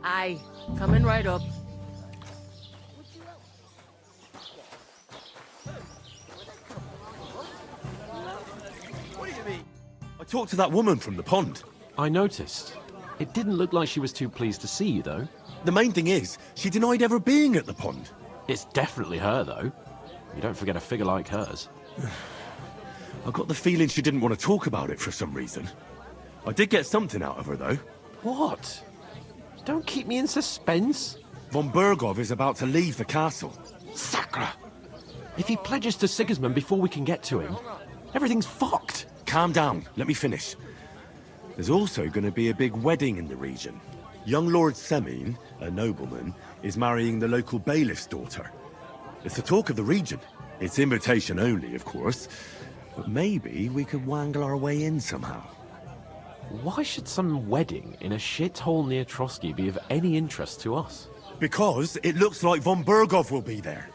Aye, coming right up. I talked to that woman from the pond. I noticed. It didn't look like she was too pleased to see you, though. The main thing is, she denied ever being at the pond. It's definitely her, though. You don't forget a figure like hers. I got the feeling she didn't want to talk about it for some reason. I did get something out of her, though. What? Don't keep me in suspense. Von Bergov is about to leave the castle. Sacre! If he pledges to Sigismund before we can get to him, everything's fucked. Calm down, let me finish. There's also going to be a big wedding in the region. Young Lord Semin, a nobleman, is marrying the local bailiff's daughter. It's the talk of the region. It's invitation only, of course. But maybe we could wangle our way in somehow. Why should some wedding in a shithole near Trotsky be of any interest to us? Because it looks like Von Bergov will be there.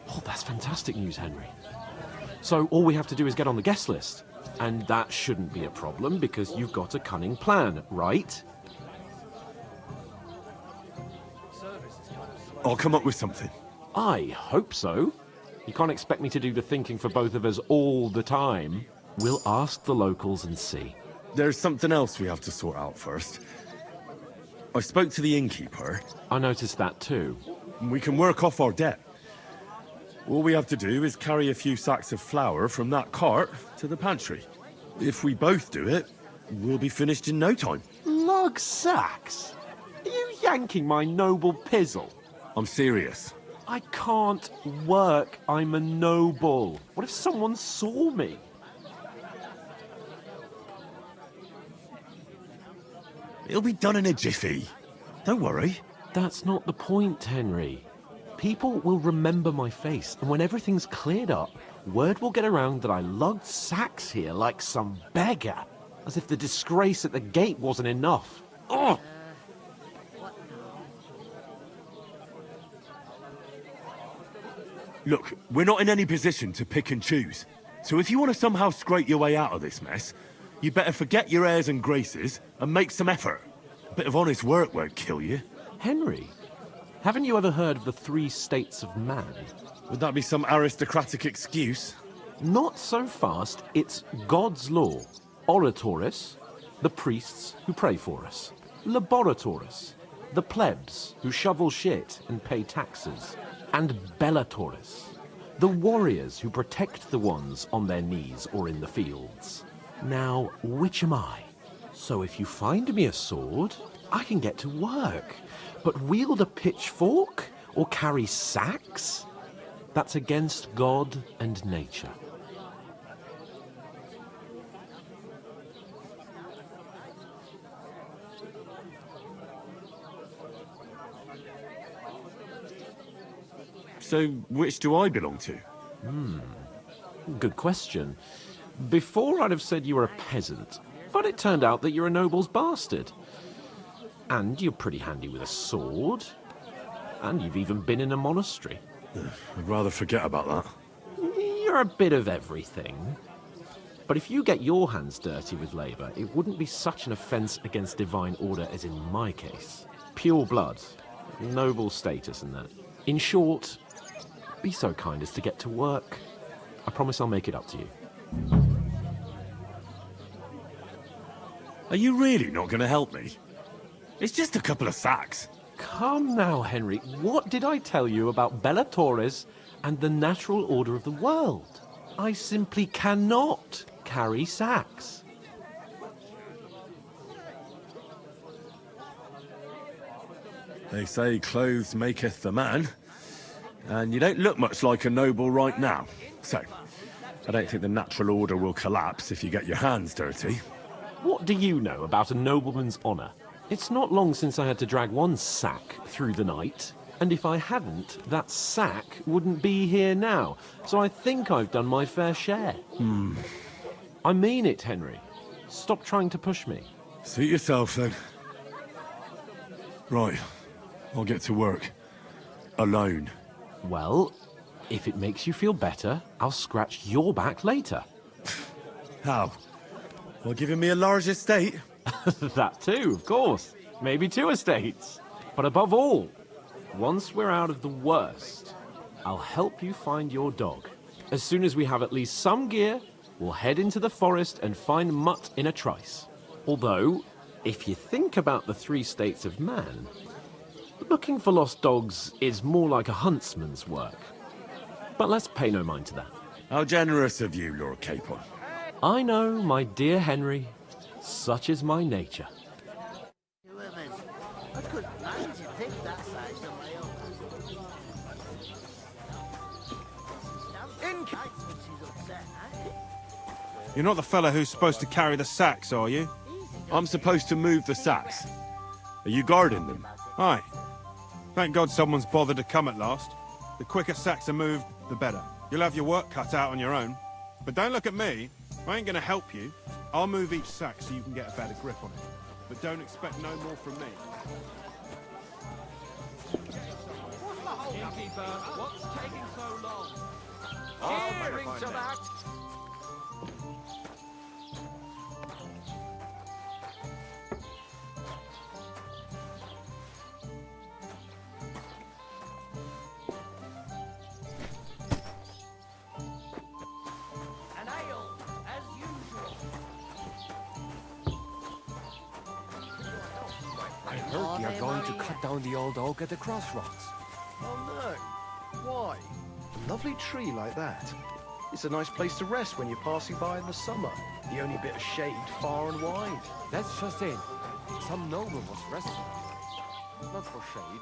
Oh, that's fantastic news, Henry. So all we have to do is get on the guest list. And that shouldn't be a problem because you've got a cunning plan, right? I'll come up with something. I hope so. You can't expect me to do the thinking for both of us all the time. We'll ask the locals and see. There's something else we have to sort out first. I spoke to the innkeeper. I noticed that too. We can work off our debt. All we have to do is carry a few sacks of flour from that cart to the pantry. If we both do it, we'll be finished in no time. Lug sacks? Are you yanking my noble pizzle? I'm serious. I can't work. I'm a noble. What if someone saw me? It'll be done in a jiffy. Don't worry. That's not the point, Henry. People will remember my face, and when everything's cleared up, word will get around that I lugged sacks here like some beggar. As if the disgrace at the gate wasn't enough. Ugh! Look, we're not in any position to pick and choose. So if you want to somehow scrape your way out of this mess, you better forget your airs and graces and make some effort. A bit of honest work won't kill you. Henry, haven't you ever heard of the 3 states of man? Would that be some aristocratic excuse? Not so fast. It's God's law. Oratoris, the priests who pray for us. Laboratoris, the plebs who shovel shit and pay taxes. And Bellatoris, the warriors who protect the ones on their knees or in the fields. Now, which am I? So if you find me a sword, I can get to work. But wield a pitchfork or carry sacks? That's against God and nature. So, which do I belong to? Good question. Before I'd have said you were a peasant, but it turned out that you're a noble's bastard. And you're pretty handy with a sword. And you've even been in a monastery. I'd rather forget about that. You're a bit of everything. But if you get your hands dirty with labour, it wouldn't be such an offence against divine order as in my case. Pure blood, noble status and that. In short, be so kind as to get to work. I promise I'll make it up to you. Are you really not going to help me? It's just a couple of sacks. Come now, Henry. What did I tell you about Bellatoris and the natural order of the world? I simply cannot carry sacks. They say clothes maketh the man. And you don't look much like a noble right now. So, I don't think the natural order will collapse if you get your hands dirty. What do you know about a nobleman's honour? It's not long since I had to drag one sack through the night. And if I hadn't, that sack wouldn't be here now. So I think I've done my fair share. I mean it, Henry. Stop trying to push me. Suit yourself, then. Right. I'll get to work. Alone. Well, if it makes you feel better, I'll scratch your back later. How? Well, giving me a large estate? That too, of course. Maybe 2 estates. But above all, once we're out of the worst, I'll help you find your dog. As soon as we have at least some gear, we'll head into the forest and find Mutt in a trice. Although, if you think about the 3 states of man, looking for lost dogs is more like a huntsman's work. But let's pay no mind to that. How generous of you, Lord Capon. I know, my dear Henry, such is my nature. I couldn't manage to think that size on my own. You're not the fella who's supposed to carry the sacks, are you? I'm supposed to move the sacks. Are you guarding them? Aye. Thank God someone's bothered to come at last. The quicker sacks are moved, the better. You'll have your work cut out on your own. But don't look at me. I ain't gonna help you. I'll move each sack so you can get a better grip on it. But don't expect no more from me. Innkeeper, what's taking so long? Hearing to that. An ale, as usual. I heard you're going to cut down the old oak at the crossroads. Oh no. Why? A lovely tree like that. It's a nice place to rest when you're passing by in the summer. The only bit of shade far and wide. That's just it. Some noble was resting. Not for shade,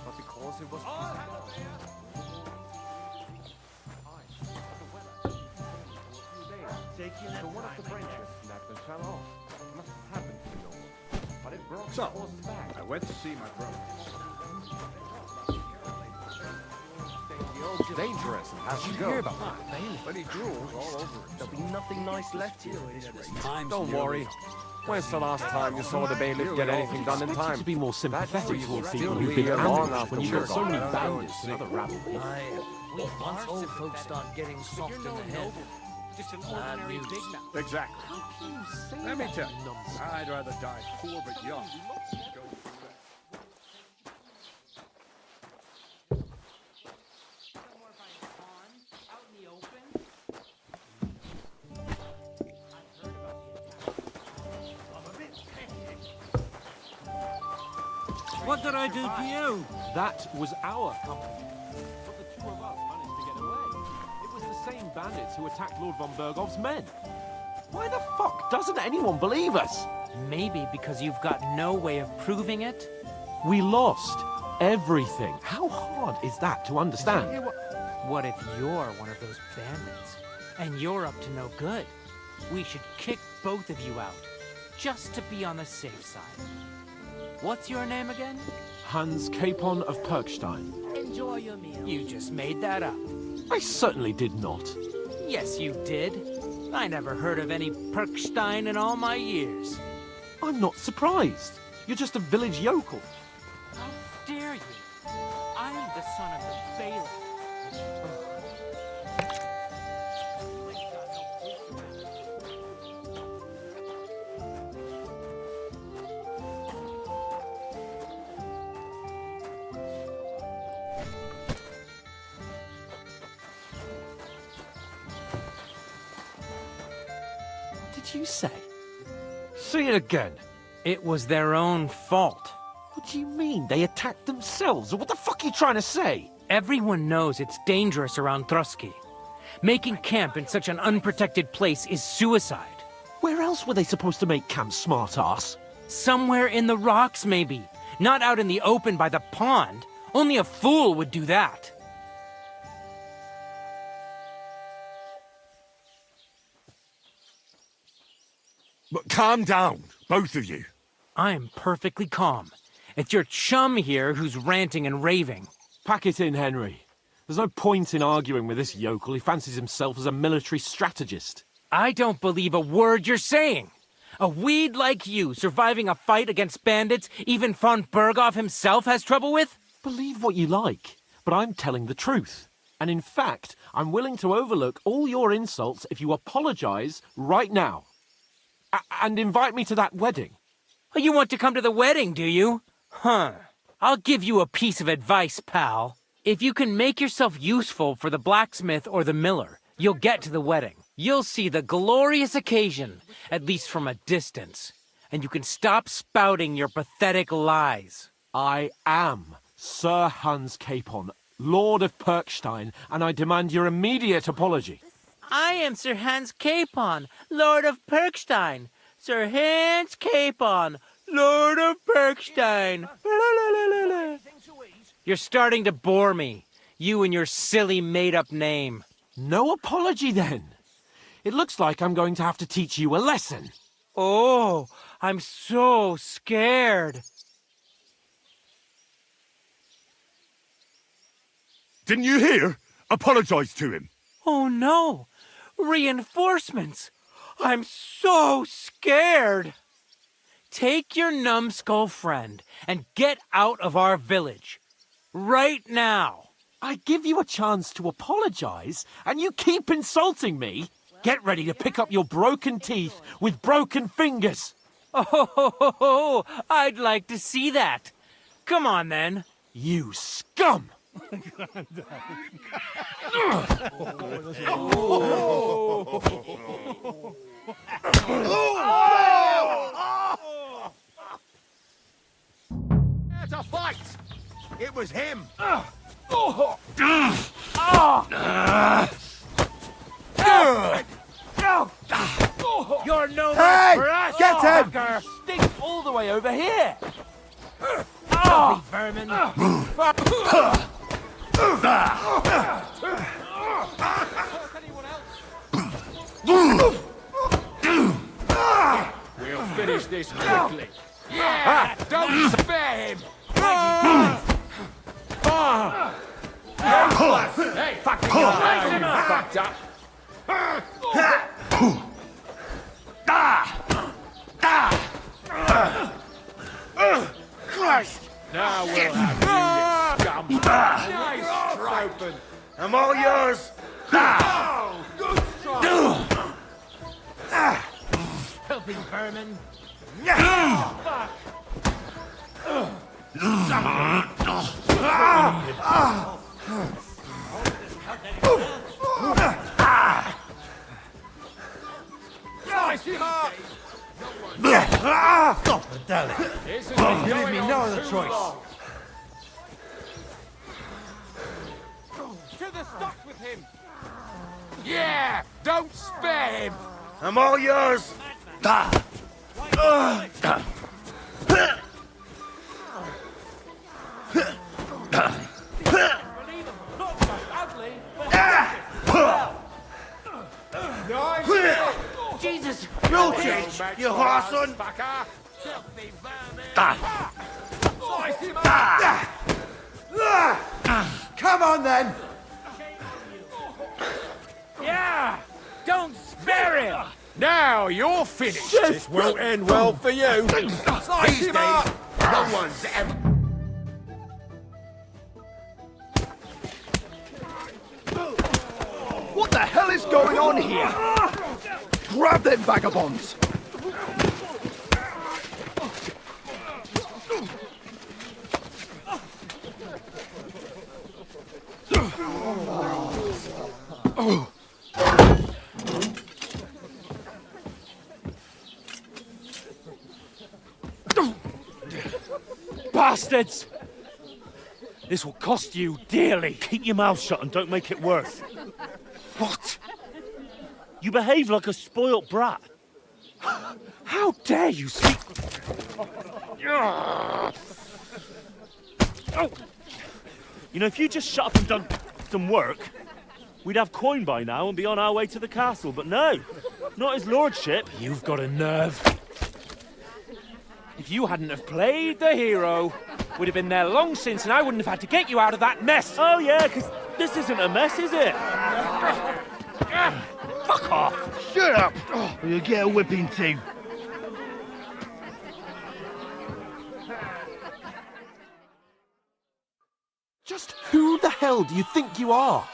but because it was... So one of the branches snapped and fell off. Must have happened to the noble. But it broke the horse's back. I went to see my brother. Dangerous and has to go. Hear about that? But he drools all over it. There'll be nothing nice left here at this rate. Don't worry. When's the last time you saw the bailiff get anything done in time? To be more sympathetic towards people still who've be been long ambushed after when you've you're got so many gone. bandits and other rabble. Once old folks start getting soft in the head. Just an ordinary big mouth. Exactly. Let me tell you, I'd rather die poor but young. What did I do to you? That was our company. But the 2 of us managed to get away. It was the same bandits who attacked Lord von Bergov's men. Why the fuck doesn't anyone believe us? Maybe because you've got no way of proving it? We lost everything. How hard is that to understand? What if you're one of those bandits? And you're up to no good? We should kick both of you out, just to be on the safe side. What's your name again? Hans Capon of Perkstein. Enjoy your meal. You just made that up. I certainly did not. Yes, you did. I never heard of any Perkstein in all my years. I'm not surprised. You're just a village yokel. How dare you? I'm the son of the bailiff. What did you say? Say it again. It was their own fault. What do you mean? They attacked themselves? Or what the fuck are you trying to say? Everyone knows it's dangerous around Trotsky. Making camp in such an unprotected place is suicide. Where else were they supposed to make camp, smart-ass? Somewhere in the rocks, maybe. Not out in the open by the pond. Only a fool would do that. But calm down, both of you. I'm perfectly calm. It's your chum here who's ranting and raving. Pack it in, Henry. There's no point in arguing with this yokel. He fancies himself as a military strategist. I don't believe a word you're saying. A weed like you surviving a fight against bandits even von Berghoff himself has trouble with? Believe what you like, but I'm telling the truth. And in fact, I'm willing to overlook all your insults if you apologize right now. And invite me to that wedding. Oh, you want to come to the wedding, do you? Huh. I'll give you a piece of advice, pal. If you can make yourself useful for the blacksmith or the miller, you'll get to the wedding. You'll see the glorious occasion, at least from a distance. And you can stop spouting your pathetic lies. I am Sir Hans Capon, Lord of Perkstein, and I demand your immediate apology. I am Sir Hans Capon, Lord of Perkstein. Sir Hans Capon, Lord of Perkstein. You're starting to bore me. You and your silly made-up name. No apology, then. It looks like I'm going to have to teach you a lesson. Oh, I'm so scared. Didn't you hear? Apologize to him. Oh no! Reinforcements! I'm so scared! Take your numbskull friend and get out of our village. Right now! I give you a chance to apologize, and you keep insulting me? Get ready to pick up your broken teeth with broken fingers. Oh, I'd like to see that. Come on then. You scum! It's a fight! It was him! You're no match for us, Get him! fucker. Stink all the way over here! Filthy vermin. We'll finish this quickly. Yeah! Don't spare him! Hey, fucking you fucked up! Christ! Now we'll have you, you scum! Nice try! I'm all yours. Filthy vermin. Slice him up! Isn't You leave me no other choice. To the stocks with him! Yeah! Don't spare him! I'm all yours. Jesus! You'll change, you horson. Fucker! Slice him up! Come on then. Yeah! Don't spare him! Now you're finished! This won't end well for you! Slice him up! No one's ever... What the hell is going on here? Grab them vagabonds! Bastards! This will cost you dearly. Keep your mouth shut and don't make it worse. What? You behave like a spoilt brat. How dare you speak... Oh. You know, if you just shut up and done some work, we'd have coin by now and be on our way to the castle. But no, not his lordship. You've got a nerve. If you hadn't have played the hero, we'd have been there long since and I wouldn't have had to get you out of that mess. Oh yeah, because this isn't a mess, is it? Fuck off. Shut up, or you'll get a whipping too. Just who the hell do you think you are?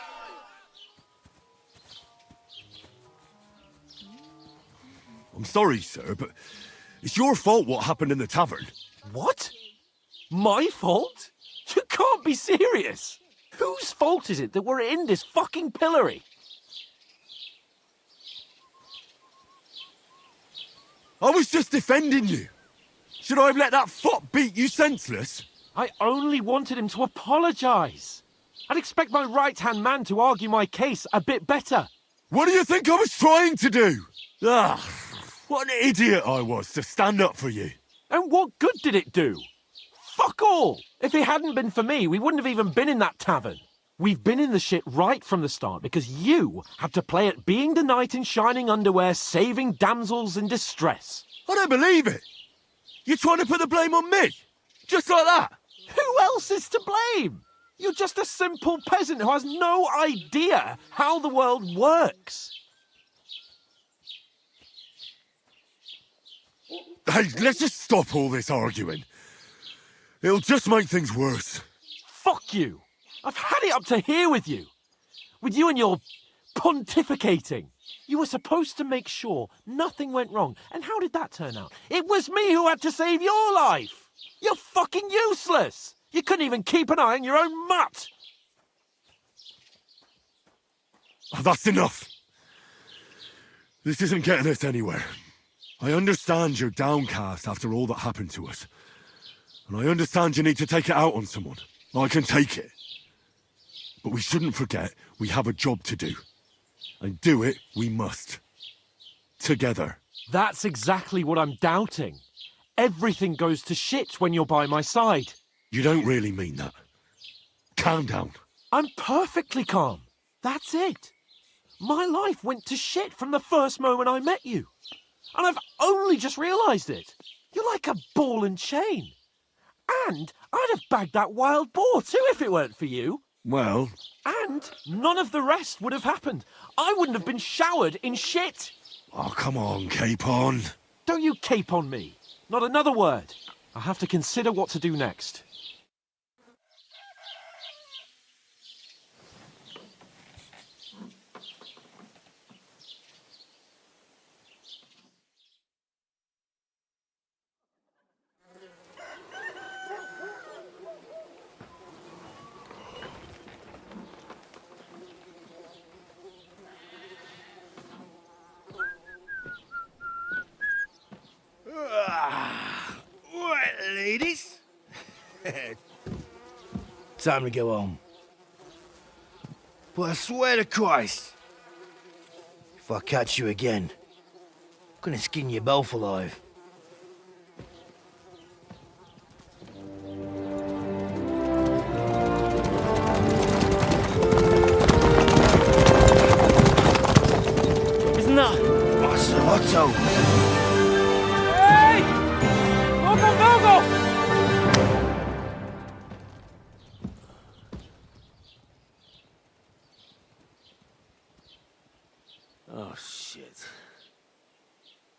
I'm sorry, sir, but it's your fault what happened in the tavern. What? My fault? You can't be serious. Whose fault is it that we're in this fucking pillory? I was just defending you. Should I have let that fop beat you senseless? I only wanted him to apologise. I'd expect my right-hand man to argue my case a bit better. What do you think I was trying to do? Ah, what an idiot I was to stand up for you. And what good did it do? Fuck all! If it hadn't been for me, we wouldn't have even been in that tavern. We've been in the shit right from the start because you had to play at being the knight in shining underwear, saving damsels in distress. I don't believe it. You're trying to put the blame on me? Just like that? Who else is to blame? You're just a simple peasant who has no idea how the world works. Hey, let's just stop all this arguing. It'll just make things worse. Fuck you. I've had it up to here with you. With you and your pontificating. You were supposed to make sure nothing went wrong. And how did that turn out? It was me who had to save your life. You're fucking useless. You couldn't even keep an eye on your own mutt. Oh, that's enough. This isn't getting us anywhere. I understand you're downcast after all that happened to us. And I understand you need to take it out on someone. I can take it. But we shouldn't forget we have a job to do. And do it we must. Together. That's exactly what I'm doubting. Everything goes to shit when you're by my side. You don't really mean that. Calm down. I'm perfectly calm. That's it. My life went to shit from the first moment I met you. And I've only just realised it. You're like a ball and chain. And I'd have bagged that wild boar too if it weren't for you. Well... And none of the rest would have happened. I wouldn't have been showered in shit. Oh, come on, Capon. Don't you cape on me. Not another word. I have to consider what to do next. Right, ladies. Time to go home. But I swear to Christ, if I catch you again, I'm gonna skin you both alive. Isn't that? Oh, Sir Otto. Oh, shit.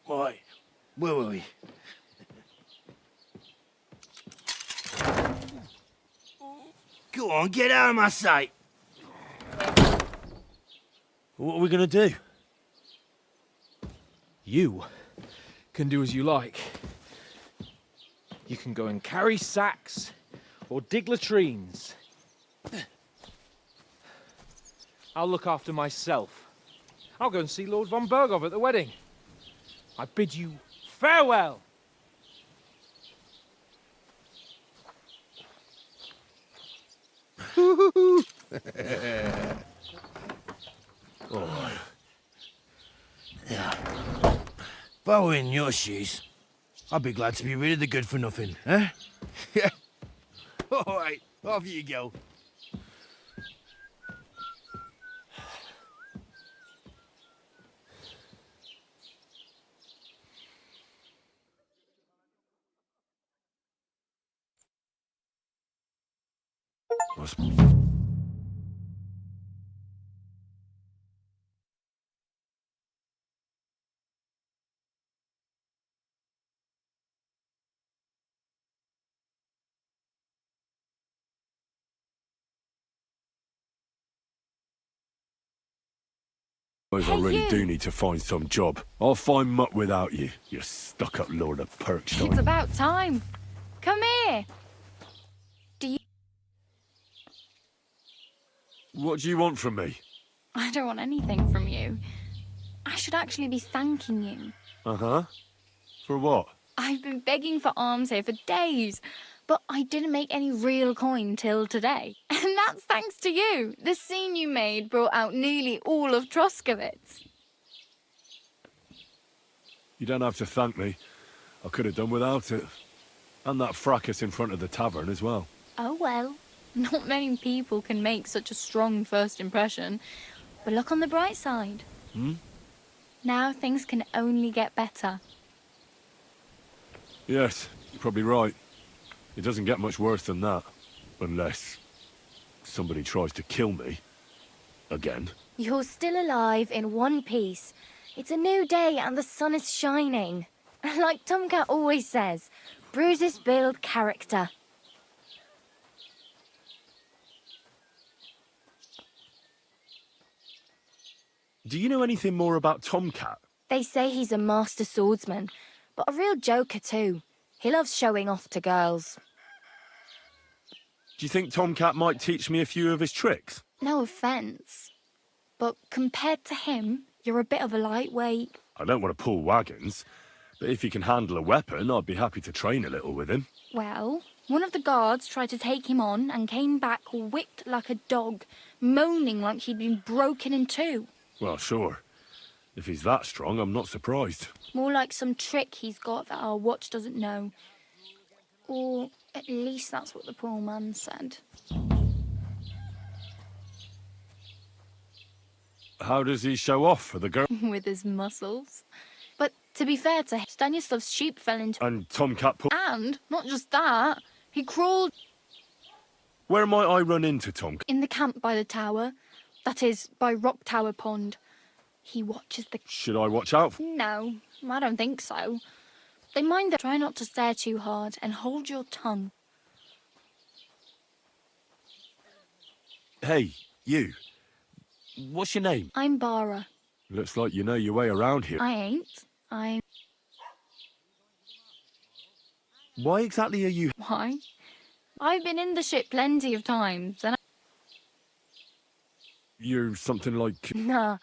Right. Where were we? Go on, get out of my sight. What are we gonna do? You can do as you like. You can go and carry sacks or dig latrines. I'll look after myself. I'll go and see Lord von Berghoff at the wedding. I bid you farewell. Oh. Yeah. If I were in your shoes, I'd be glad to be rid of the good for nothing, eh? Yeah. All right, off you go. I really do need to find some job. I'll find mutt without you, you stuck-up lord of Perkstein. It's about time. Come here. What do you want from me? I don't want anything from you. I should actually be thanking you. Uh-huh. For what? I've been begging for alms here for days, but I didn't make any real coin till today. And that's thanks to you. The scene you made brought out nearly all of Troskowitz. You don't have to thank me. I could have done without it. And that fracas in front of the tavern as well. Oh well, not many people can make such a strong first impression. But look on the bright side. Now things can only get better. Yes, you're probably right. It doesn't get much worse than that. Unless somebody tries to kill me. Again. You're still alive in one piece. It's a new day and the sun is shining. Like Tomcat always says, bruises build character. Do you know anything more about Tomcat? They say he's a master swordsman, but a real joker too. He loves showing off to girls. Do you think Tomcat might teach me a few of his tricks? No offence, but compared to him, you're a bit of a lightweight. I don't want to pull wagons, but if he can handle a weapon, I'd be happy to train a little with him. Well, one of the guards tried to take him on and came back whipped like a dog, moaning like he'd been broken in two. Well, sure. If he's that strong, I'm not surprised. More like some trick he's got that our watch doesn't know. Or at least that's what the poor man said. How does he show off for the girl? With his muscles. But to be fair to him, Stanislav's sheep fell into... And Tomcat put... And, not just that, he crawled... Where might I run into Tomcat? In the camp by the tower. That is, by Rock Tower Pond. He watches the... Should I watch out for... No, I don't think so. They mind that... Try not to stare too hard and hold your tongue. Hey, you. What's your name? I'm Bara. Looks like you know your way around here. I ain't. I'm... Why exactly are you... Why? I've been in the ship plenty of times, and You're something like... Nah,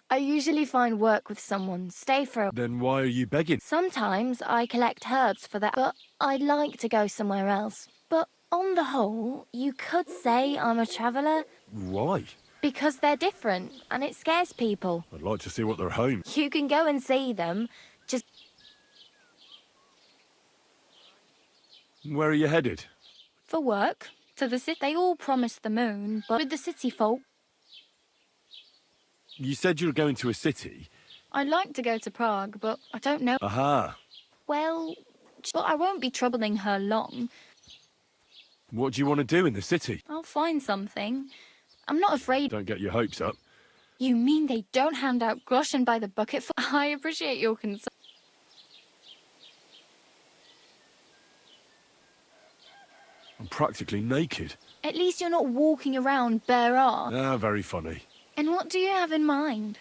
I usually find work with someone, stay for a... Then why are you begging? Sometimes I collect herbs for that, but I'd like to go somewhere else. But on the whole, you could say I'm a traveller. Why? Because they're different, and it scares people. I'd like to see what their home... You can go and see them, just... Where are you headed? For work, to the city. They all promise the moon, but with the city folk... You said you were going to a city. I'd like to go to Prague, but I don't know... Aha. Well, but I won't be troubling her long. What do you want to do in the city? I'll find something. I'm not afraid... Don't get your hopes up. You mean they don't hand out groschen by the bucket for... I appreciate your concern. I'm practically naked. At least you're not walking around bare arm. Ah, very funny. And what do you have in mind?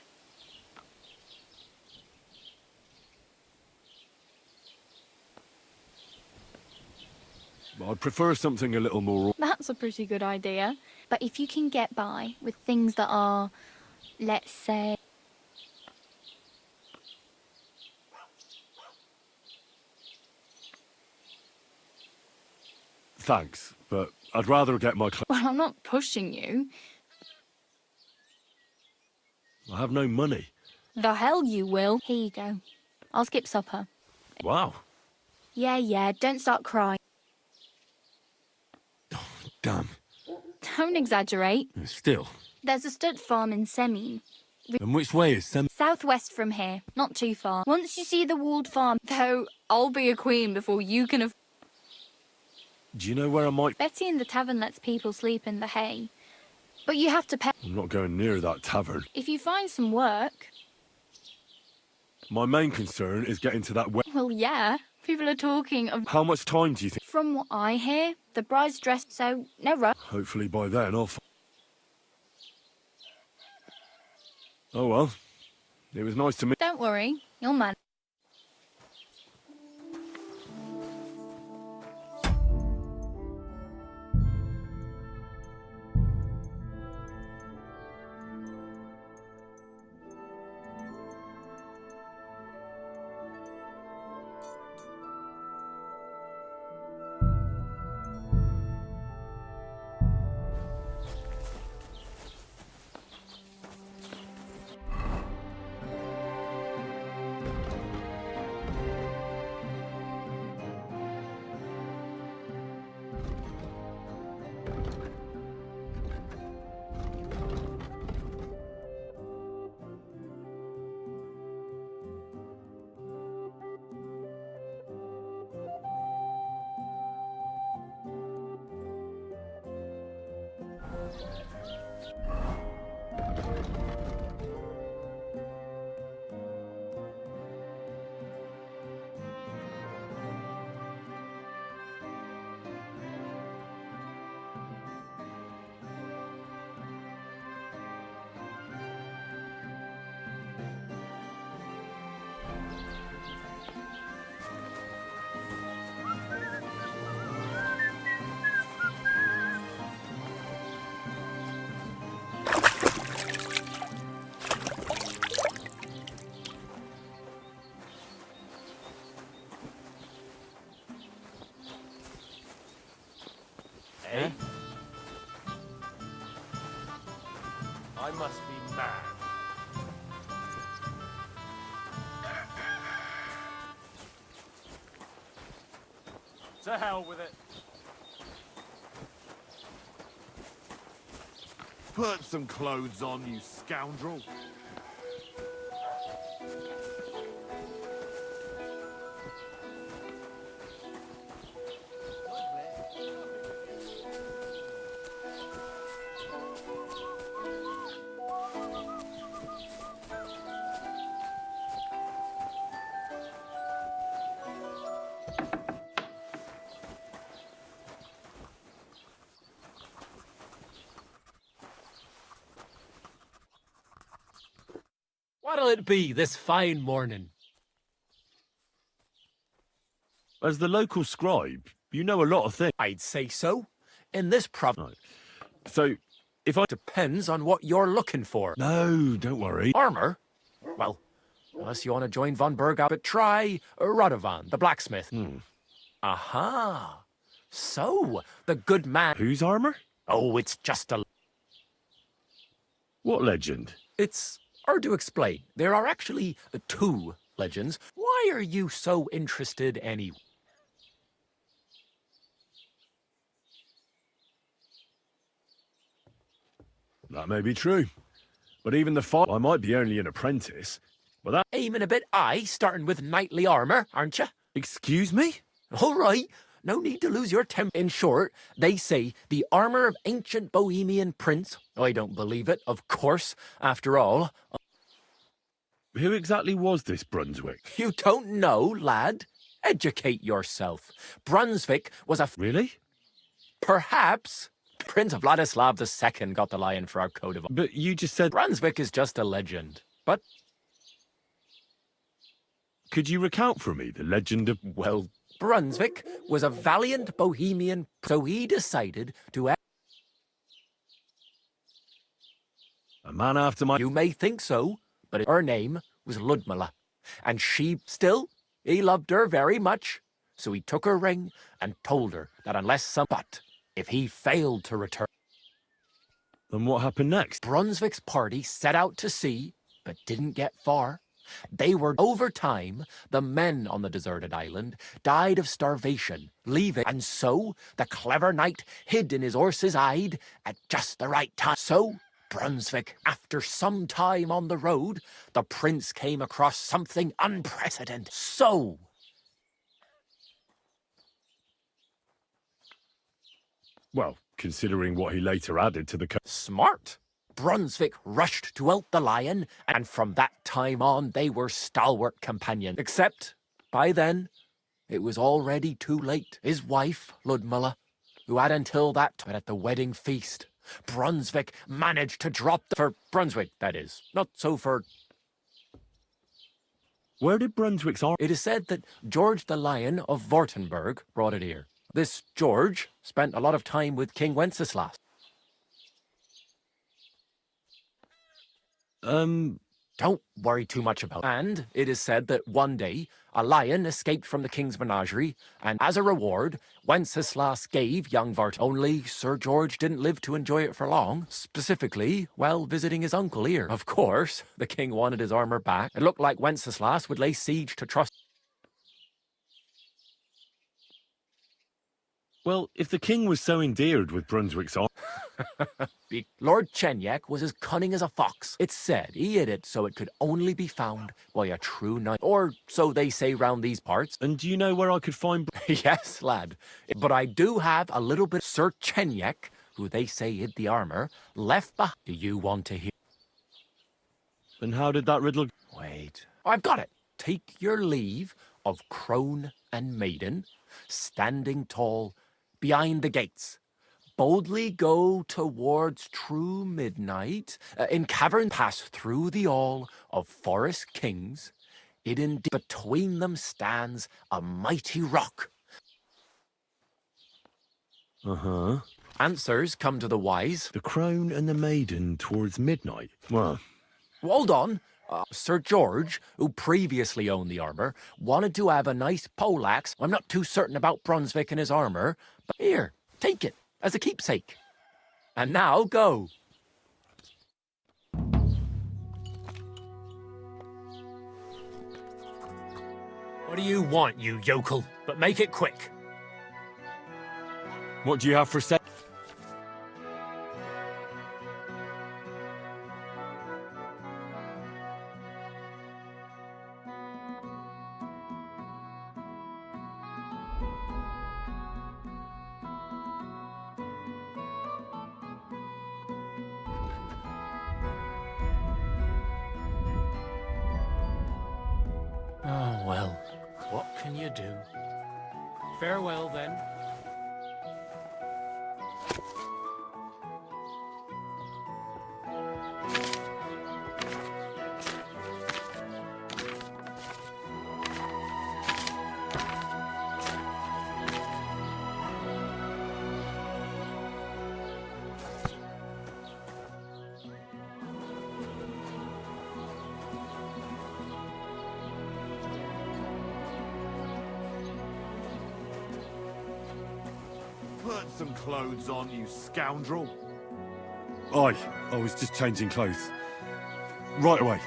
I'd prefer something a little more... That's a pretty good idea. But if you can get by with things that are, let's say... Thanks, but I'd rather get my... Well, I'm not pushing you. I have no money. The hell you will. Here you go. I'll skip supper. Wow. Yeah, don't start crying. Damn. Don't exaggerate. Still. There's a stud farm in Semien. And which way is Sem... Southwest from here, not too far. Once you see the walled farm, though, I'll be a queen before you can have... Do you know where I might... Betty in the tavern lets people sleep in the hay. But you have to pay... I'm not going near that tavern. If you find some work... My main concern is getting to that... Well, yeah. People are talking of... How much time do you think... From what I hear, the bride's dressed, so no rush. Hopefully by then I'll... Oh well. It was nice to meet... Don't worry, you'll manage. Eh? I must be mad. To hell with it. Put some clothes on, you scoundrel. What'll it be this fine morning? As the local scribe, you know a lot of things. I'd say so. In this province. So, if I... Depends on what you're looking for. No, don't worry. Armor? Well, unless you want to join von Berg, but try Radovan, the blacksmith. Aha. So, the good man... Whose armor? Oh, it's just a... What legend? It's hard to explain. There are actually two legends. Why are you so interested anyway? That may be true. But even the I might be only an apprentice, but that... Aiming a bit high, starting with knightly armor, aren't you? Excuse me? All right. No need to lose your temper. In short, they say the armor of ancient Bohemian prince. I don't believe it, of course. After all... Who exactly was this Brunswick? You don't know, lad? Educate yourself. Brunswick was a... Really? Perhaps... Prince Vladislav II got the lion for our coat of... But you just said... Brunswick is just a legend. But... Could you recount for me the legend of... Well, Brunswick was a valiant Bohemian, so he decided to... A man after my... You may think so, but her name was Ludmilla. And he loved her very much. So he took her ring and told her that unless some... But if he failed to return... Then what happened next? Brunswick's party set out to sea, but didn't get far. They were... Over time, the men on the deserted island died of starvation, leaving... And so, the clever knight hid in his horse's hide at just the right time. So... Brunswick, after some time on the road, the prince came across something unprecedented. So... Well, considering what he later added to the... Smart. Brunswick rushed to out the lion, and from that time on, they were stalwart companions. Except, by then, it was already too late. His wife, Ludmilla, who had until that time at the wedding feast... Brunswick managed to drop for Brunswick, that is. Not so for... Where did Brunswick's arm... It is said that George the Lion of Württemberg brought it here. This George spent a lot of time with King Wenceslas. Don't worry too much about it. And it is said that one day, a lion escaped from the king's menagerie, and as a reward, Wenceslas gave young Vart. Only Sir George didn't live to enjoy it for long, specifically while visiting his uncle here. Of course, the king wanted his armor back. It looked like Wenceslas would lay siege to trust. Well, if the king was so endeared with Brunswick's armor... Lord Chenyek was as cunning as a fox. It's said he hid it so it could only be found by a true knight. Or so they say round these parts. And do you know where I could find... Yes, lad. But I do have a little bit... Sir Chenyek who they say hid the armor, left behind. Do you want to hear? And how did that riddle... Wait, I've got it. Take your leave of crone and maiden, standing tall behind the gates. Boldly go towards true midnight, in cavern pass through the all of forest kings. It indeed between them stands a mighty rock. Uh-huh. Answers come to the wise. The crone and the maiden towards midnight. Well, Hold on. Sir George, who previously owned the armor, wanted to have a nice poleaxe. I'm not too certain about Brunswick and his armor, but here, take it as a keepsake. And now go. What do you want, you yokel? But make it quick. what do you have for sale? Oh, well, what can you do? Farewell, then. Put some clothes on, you scoundrel. Aye, I was just changing clothes. Right away.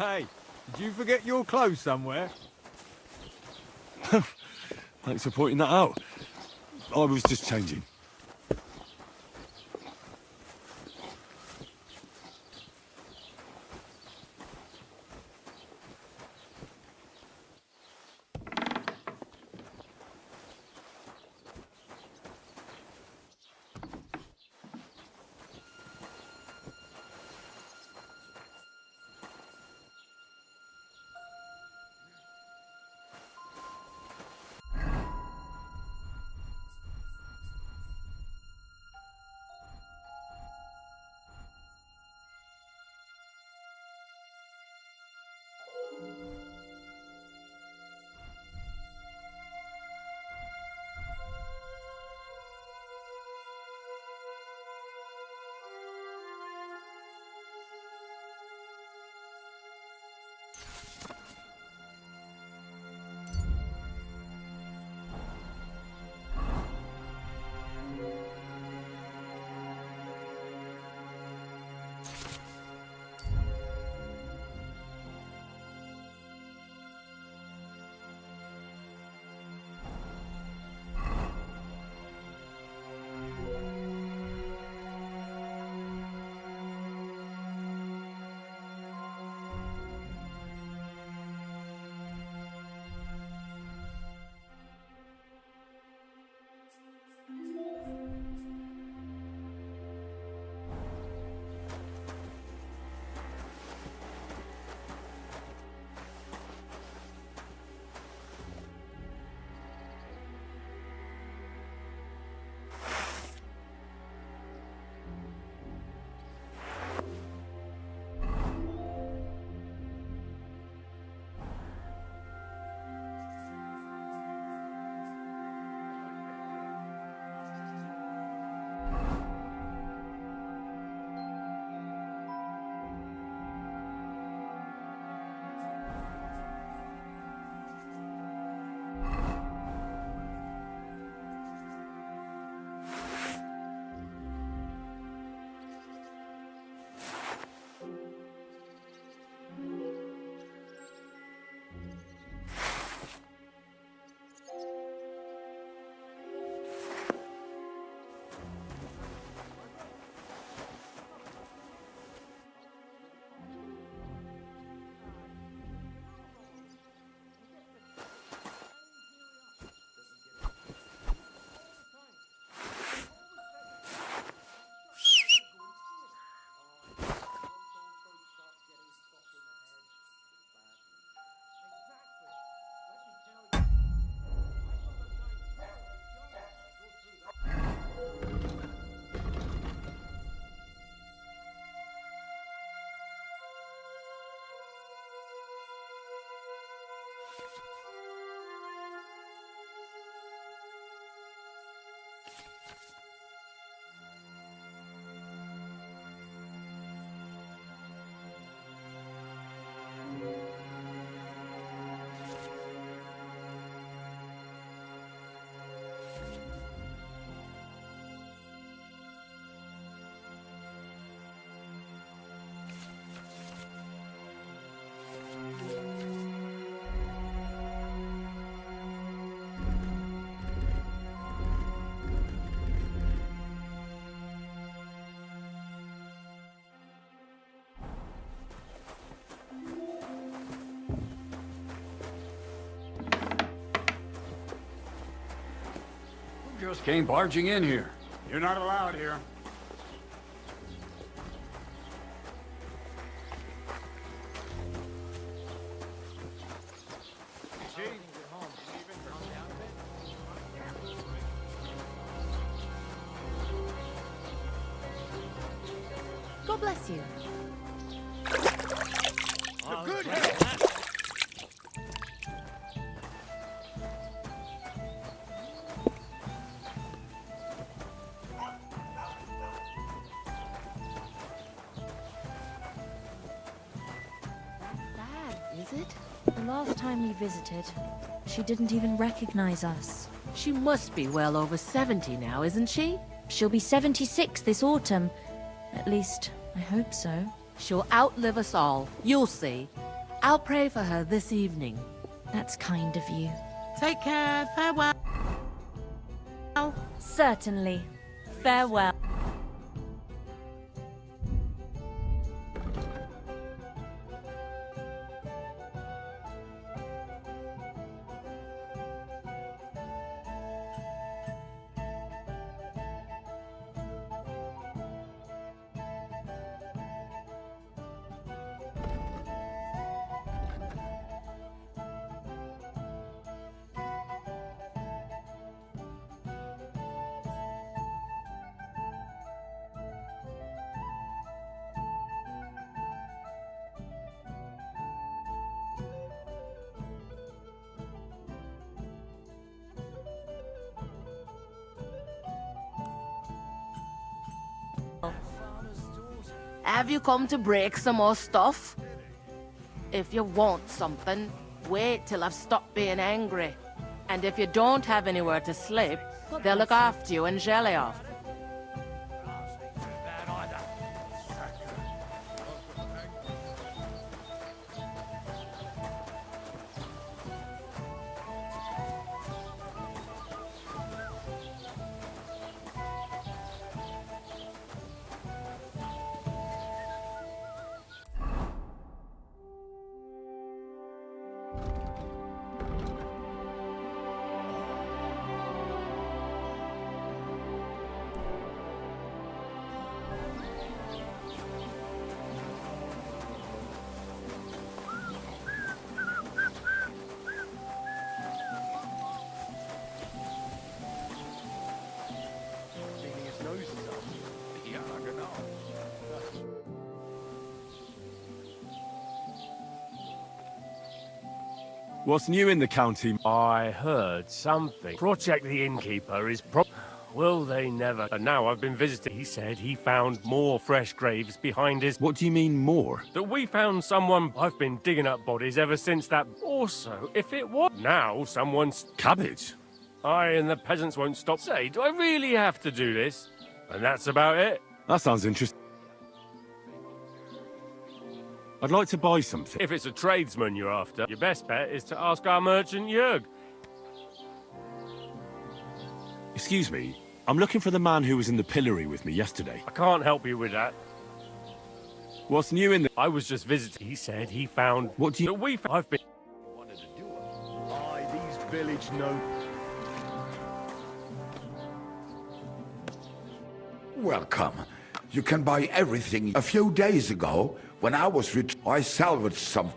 Hey, did you forget your clothes somewhere? Thanks for pointing that out. I was just changing. just came barging in here. You're not allowed here. God bless you. Good. Is it? The last time we visited, she didn't even recognize us. She must be well over 70 now, isn't she? She'll be 76 this autumn. At least, I hope so. She'll outlive us all. You'll see. I'll pray for her this evening. That's kind of you. Take care. Farewell. Certainly. Farewell. Have you come to break some more stuff? If you want something, wait till I've stopped being angry. And if you don't have anywhere to sleep, they'll look after you in Jelly-off. What's new in the county? I heard something. Project the Innkeeper is Will they never? And now I've been visiting. He said he found more fresh graves behind his... What do you mean, more? That we found someone... I've been digging up bodies ever since that... Also, if it was... Now someone's... Cabbage? I and the peasants won't stop. Say, do I really have to do this? And that's about it. That sounds interesting. I'd like to buy something. If it's a tradesman you're after, your best bet is to ask our merchant Jörg. Excuse me, I'm looking for the man who was in the pillory with me yesterday. I can't help you with that. What's new in the... I was just visiting. He said he found... What do you... I've been... Aye, these village Welcome. You can buy everything. A few days ago, when I was rich, I salvaged some.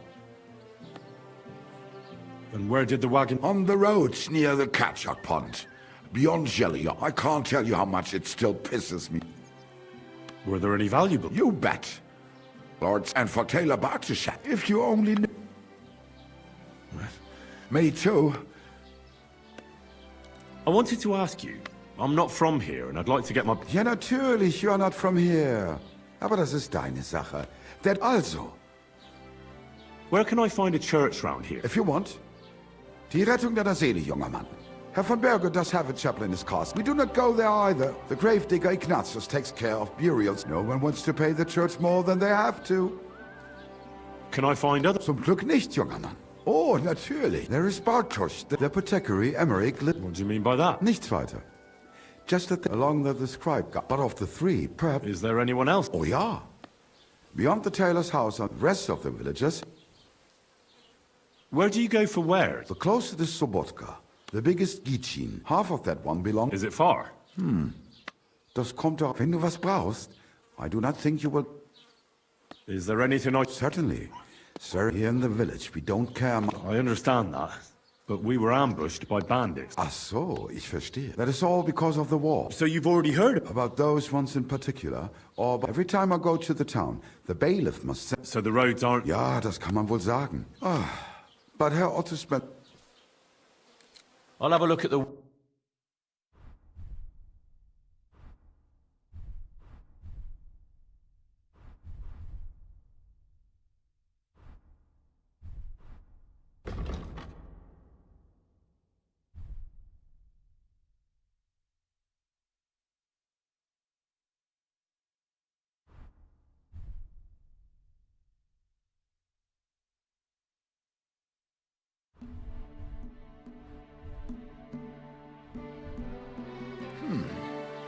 And where did the wagon... On the roads near the catch-up pond. Beyond Jelly. I can't tell you how much it still pisses me. Were there any valuable? You bet. Lords, and for Taylor Bartishap, if you only knew. What? Me too. I wanted to ask you. I'm not from here, and I'd like to get my... Ja, natürlich, you're not from here. Aber das ist deine Sache. That also. Where can I find a church round here? If you want. Die Rettung deiner Seele, junger Mann. Herr von Berger does have a chapel in his castle. We do not go there either. The gravedigger Ignatius takes care of burials. No one wants to pay the church more than they have to. Can I find other... Zum Glück nicht, junger Mann. Oh, natürlich. There is Bartosz, the apothecary Emmerich. What do you mean by that? Nichts weiter. Just along the scribe got. But of the three, perhaps... Is there anyone else? Oh, yeah. Beyond the tailor's house and the rest of the villagers. Where do you go for wares? The closer is Sobotka. The biggest Gichin. Half of that one belongs... Is it far? Das kommt doch... Wenn du was brauchst, I do not think you will... Is there anything I... Certainly. Sir, here in the village, we don't care much... I understand that, but we were ambushed by bandits. Ach so, ich verstehe. That is all because of the war. So you've already heard about those ones in particular, or every time I go to the town, the bailiff must say... So the roads aren't... Ja, das kann man wohl sagen. But Herr Ottersman... I'll have a look at the...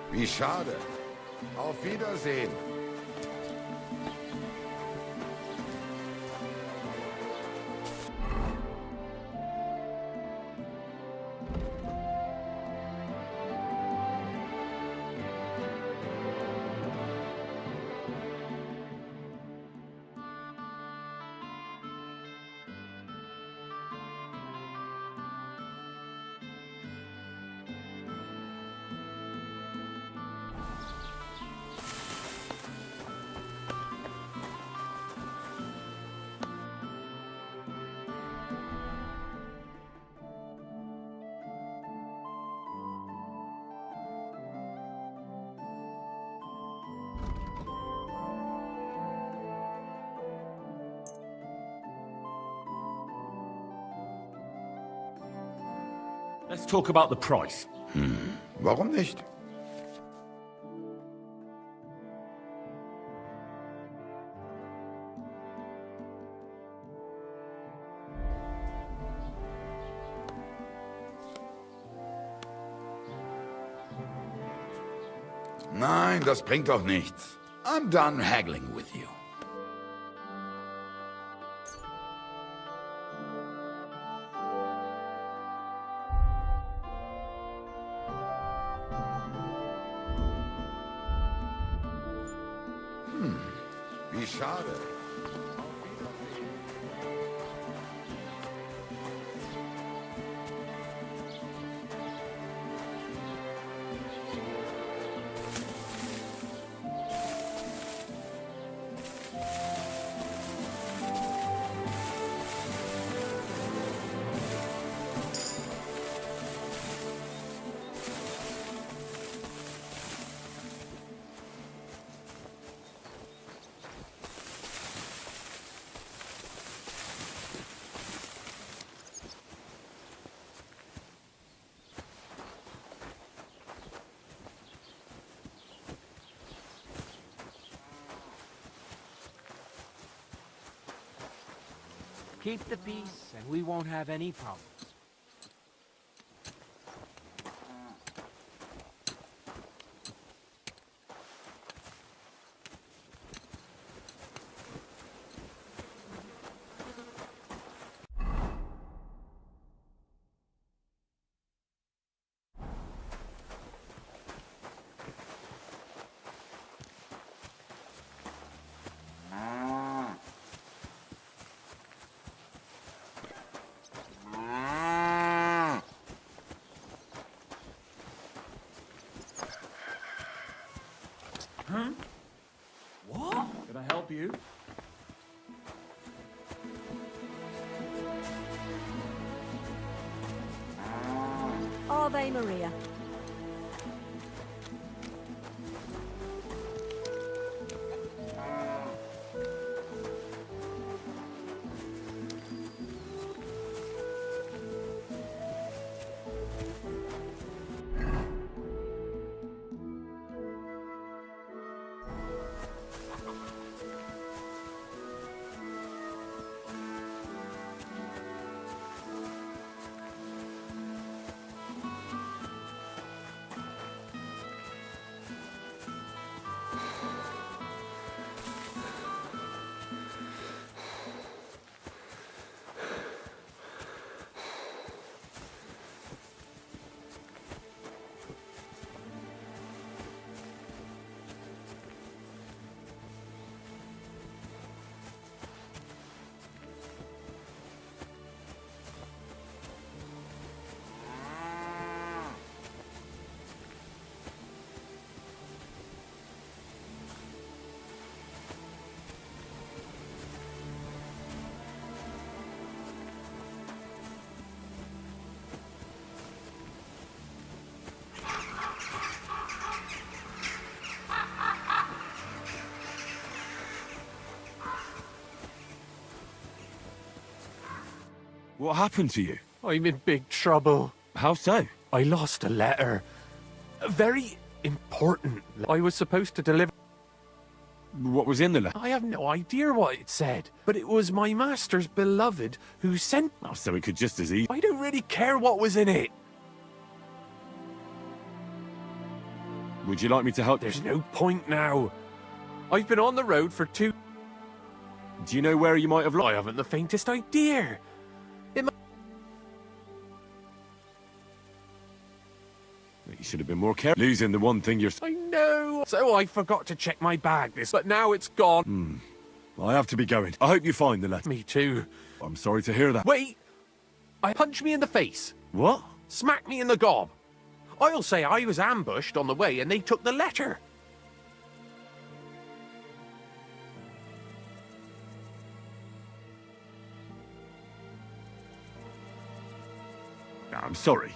Wie schade. Auf Wiedersehen. Let's talk about the price. Warum nicht? Nein, das bringt doch nichts. I'm done haggling with you. Wie schade. Keep the peace, and we won't have any problems. What? Can I help you? Ave Maria. What happened to you? I'm in big trouble. How so? I lost a letter. A very important. I was supposed to deliver. What was in the letter? I have no idea what it said, but it was my master's beloved who sent. Oh, so it could just as easily. I don't really care what was in it. Would you like me to help? There's no point now. I've been on the road for 2. Do you know where you might have I haven't the faintest idea. You should have been more careful. Losing the one thing you're... I know. So I forgot to check my bag but now it's gone. I have to be going. I hope you find the letter. Me too. I'm sorry to hear that. Wait! Punch me in the face. What? Smack me in the gob. I'll say I was ambushed on the way and they took the letter. I'm sorry.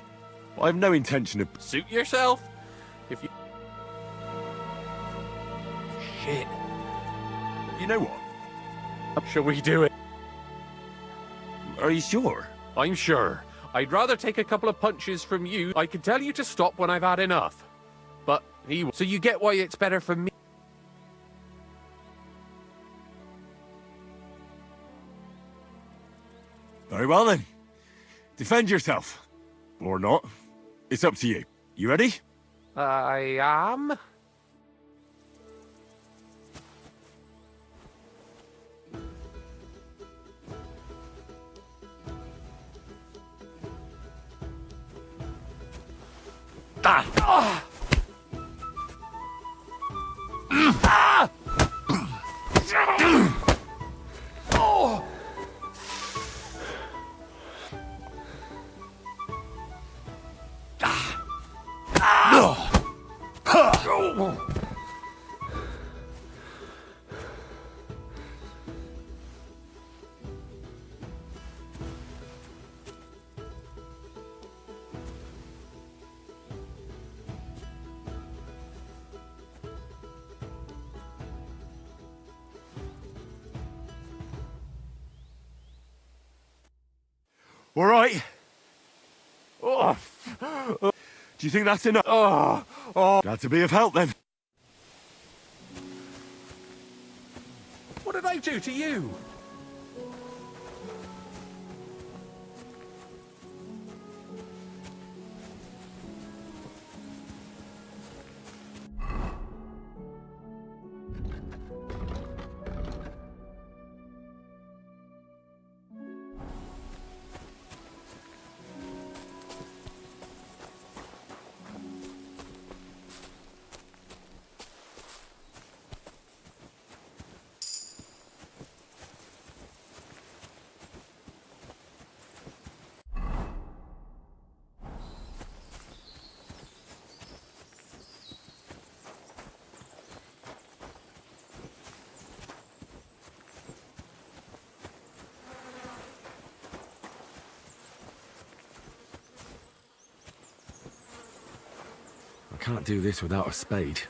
I have no intention of... Suit yourself. If you... Shit. You know what? Shall we do it? Are you sure? I'm sure. I'd rather take a couple of punches from you. I can tell you to stop when I've had enough. But he... So you get why it's better for me. Very well then. Defend yourself. Or not. It's up to you. You ready? I am. All right. Do you think that's enough? Glad to be of help then. What did I do to you? I can't do this without a spade.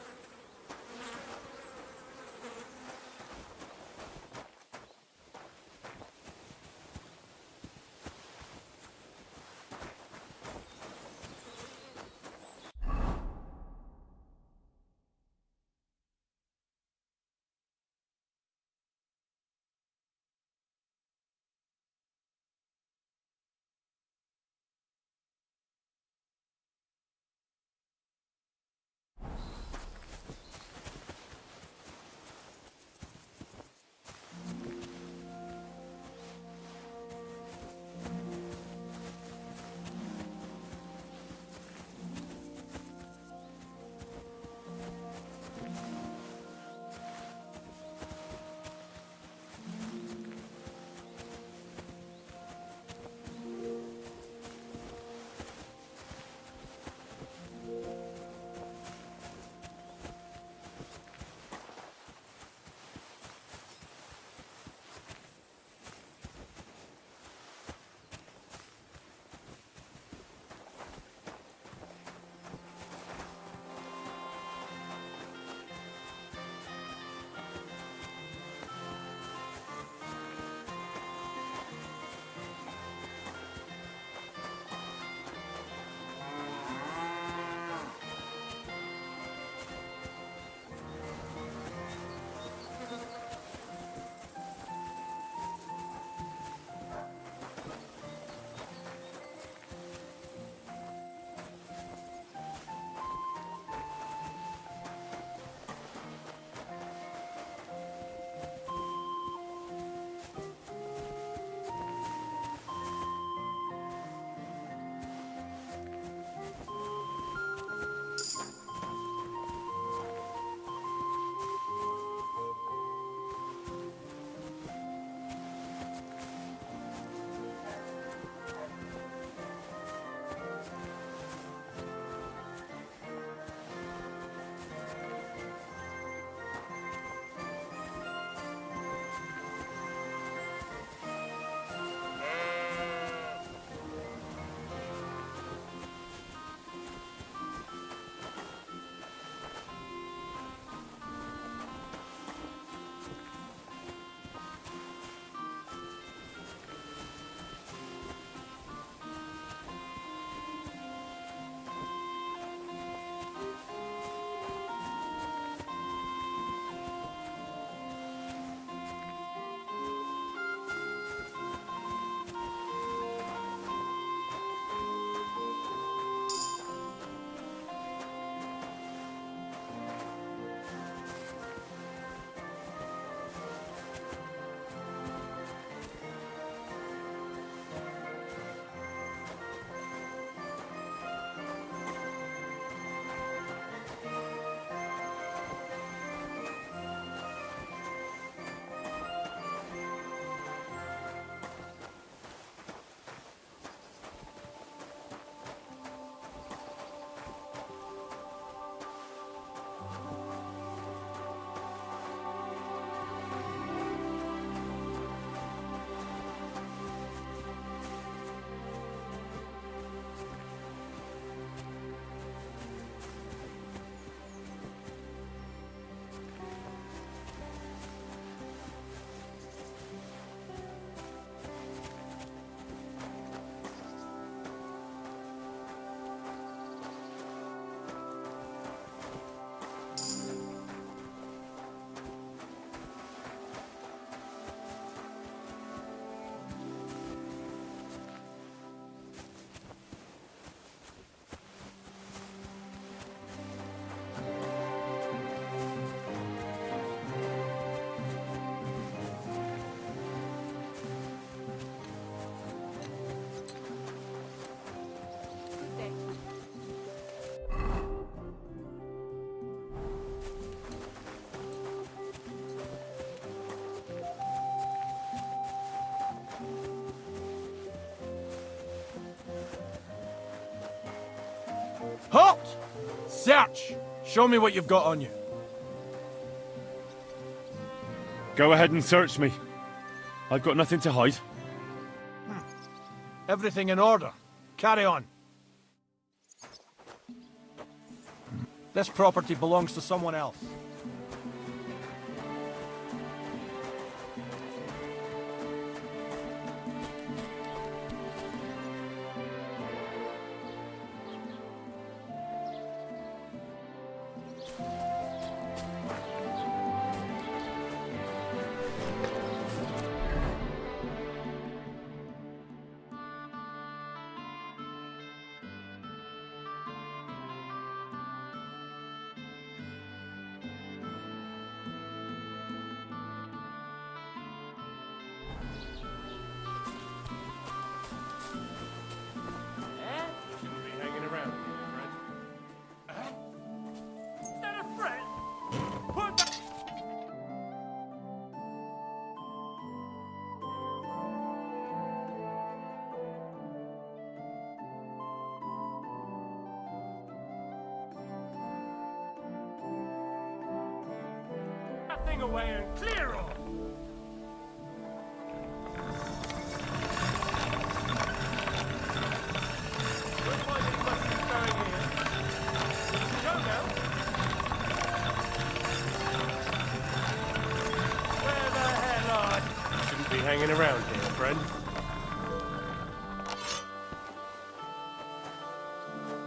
Halt! Search! Show me what you've got on you. Go ahead and search me. I've got nothing to hide. Everything in order. Carry on. This property belongs to someone else. Thing away and clear off! Shouldn't be hanging around here, friend.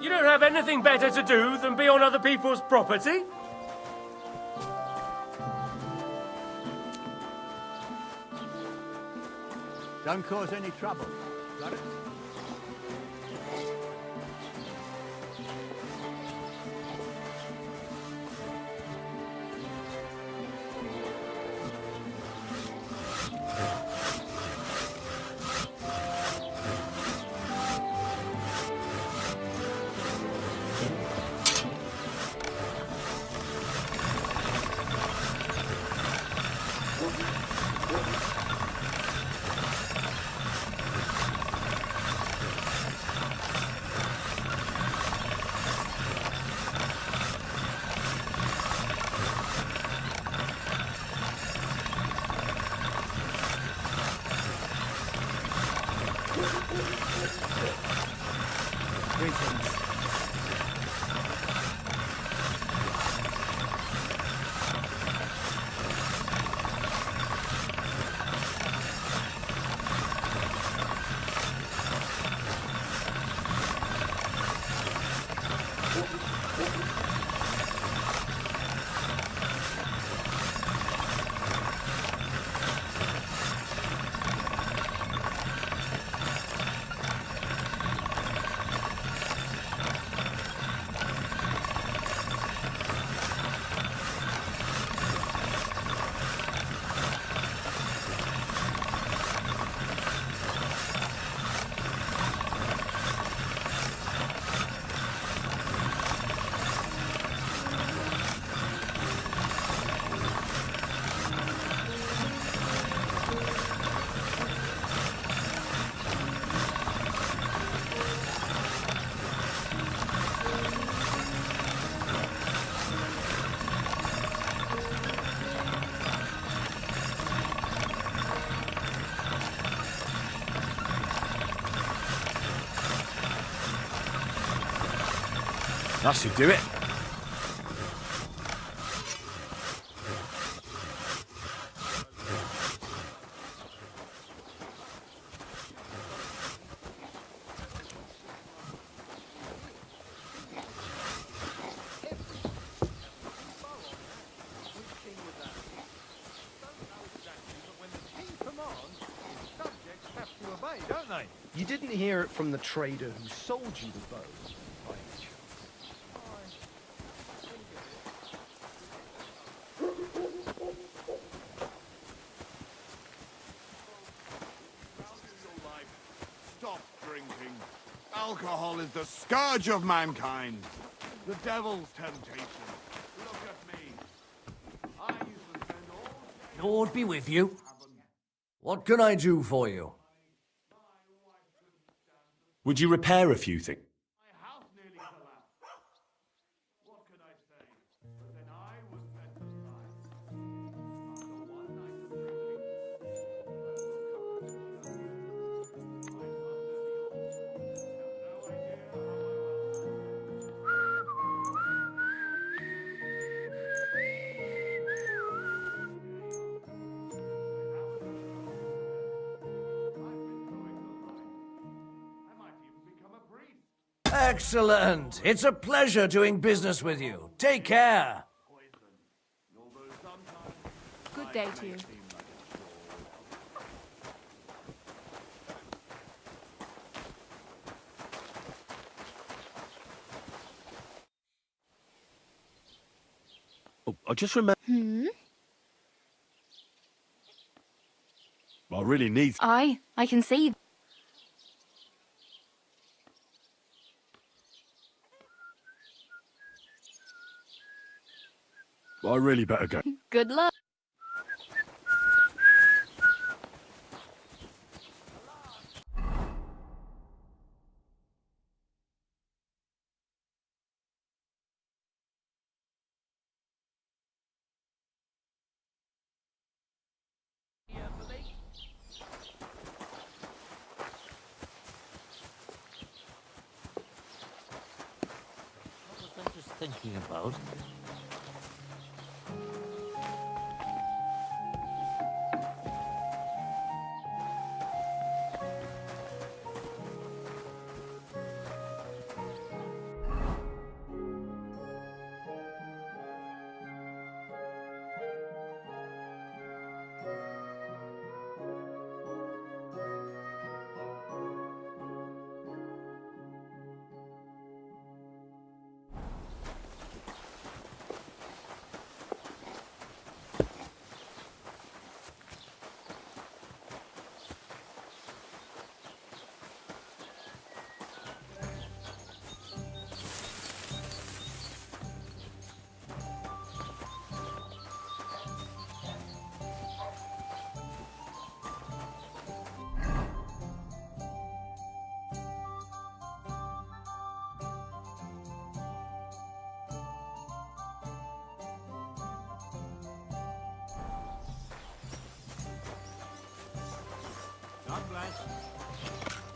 You don't have anything better to do than be on other people's property? Don't cause any trouble. Got it? That should do it. You didn't hear it from the trader who sold you the bow, by any chance? Stop drinking. Alcohol is the scourge of mankind. The devil's temptation. Look at me. I used to spend all... Lord be with you. What can I do for you? Would you repair a few things? Excellent. It's a pleasure doing business with you. Take care. Good day to you. Oh, I just remember. I really need. I can see. I really better go. Good luck. What was I just thinking about?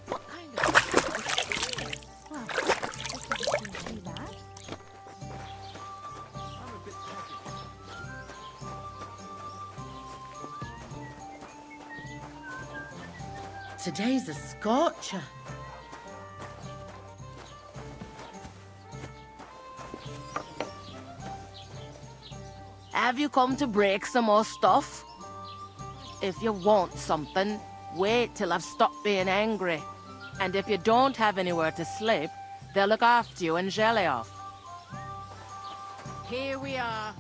What kind of... Well, this doesn't seem too bad. Today's a scorcher. Have you come to break some more stuff? If you want something, wait till I've stopped being angry. And if you don't have anywhere to sleep, they'll look after you and jelly off. Here we are.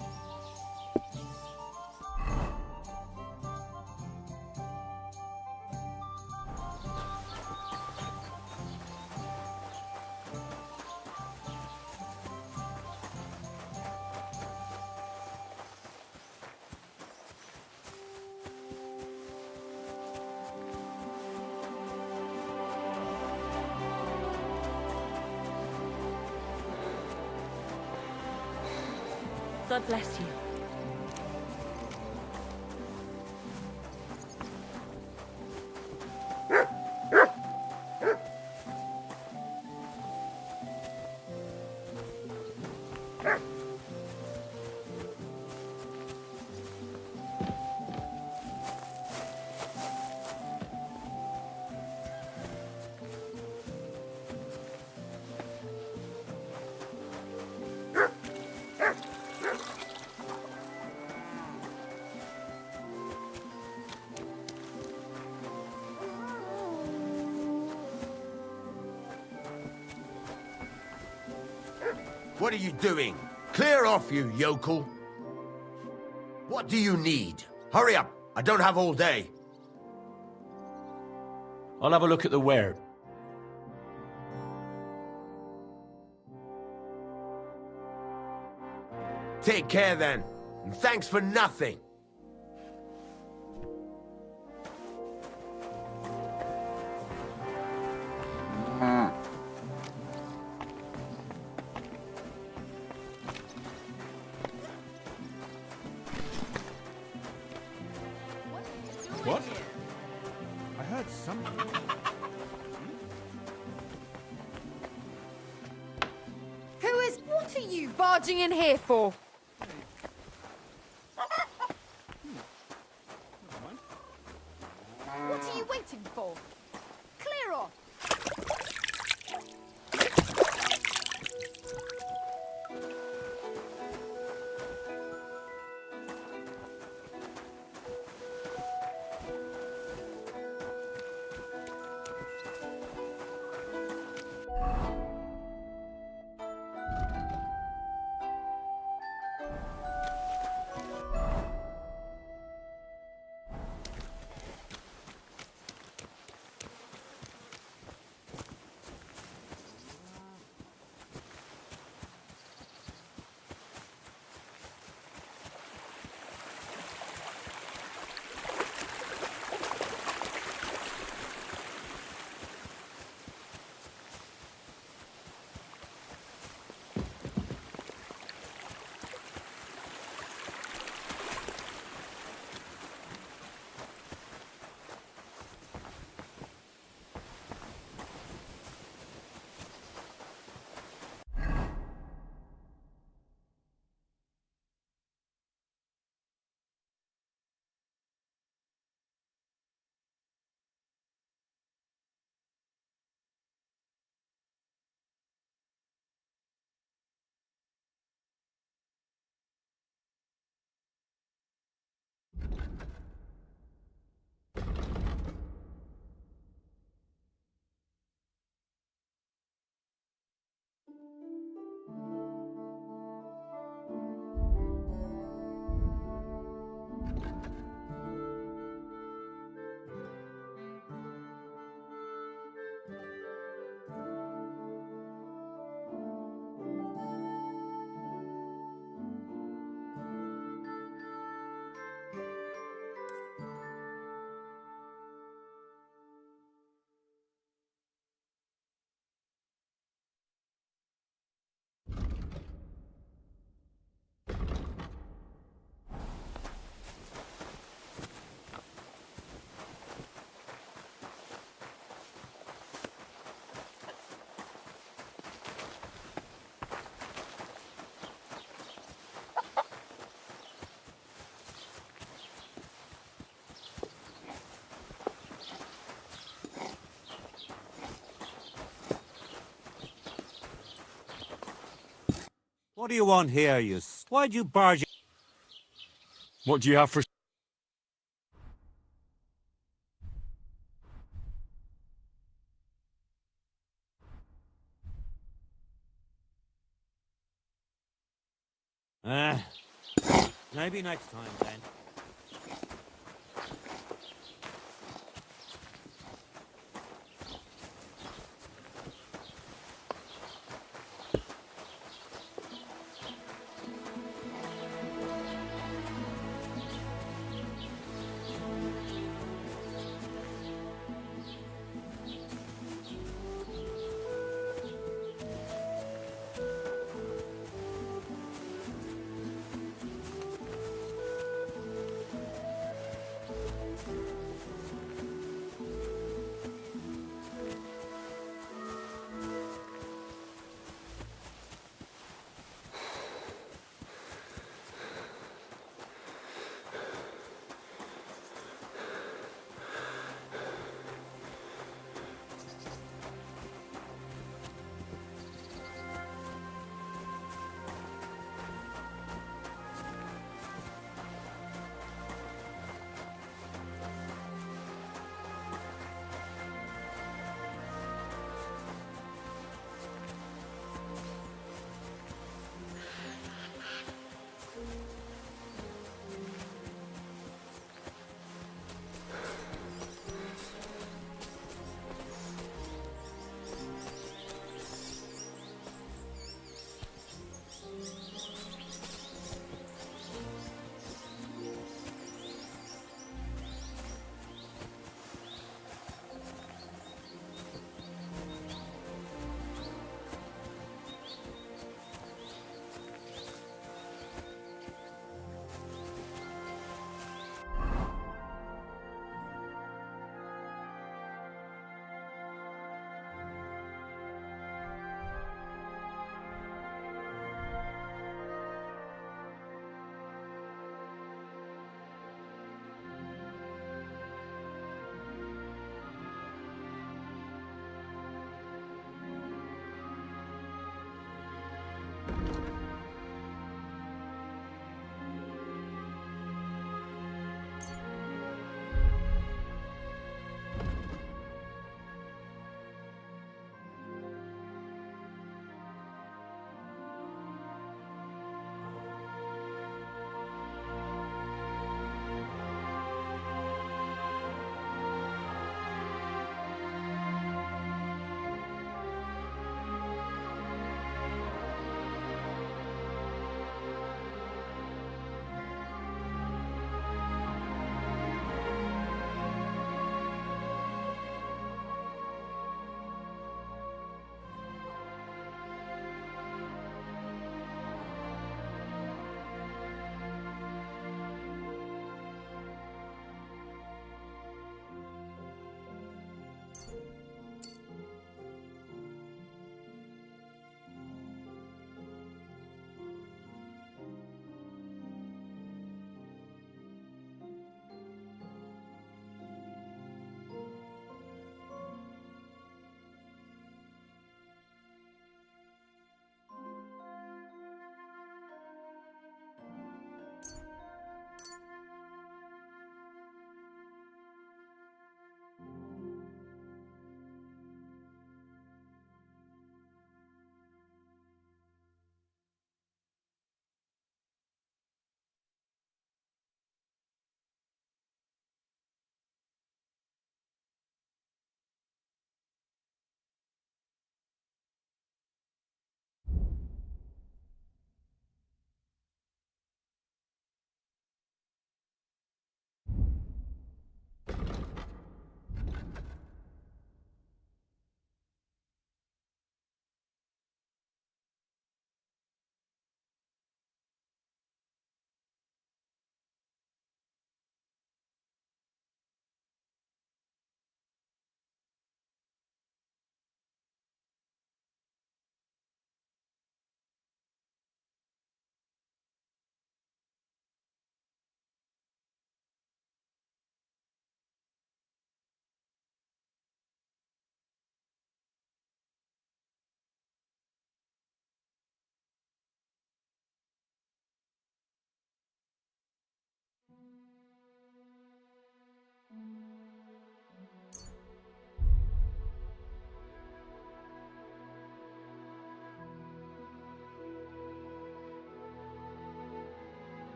God bless you. What are you doing? Clear off, you yokel! What do you need? Hurry up! I don't have all day. I'll have a look at the ware. Take care then, and thanks for nothing. What? I heard something. Who is... What are you barging in here for? What are you waiting for? Clear off! What do you want here, Why'd you barge... What do you have for... Maybe next time, then.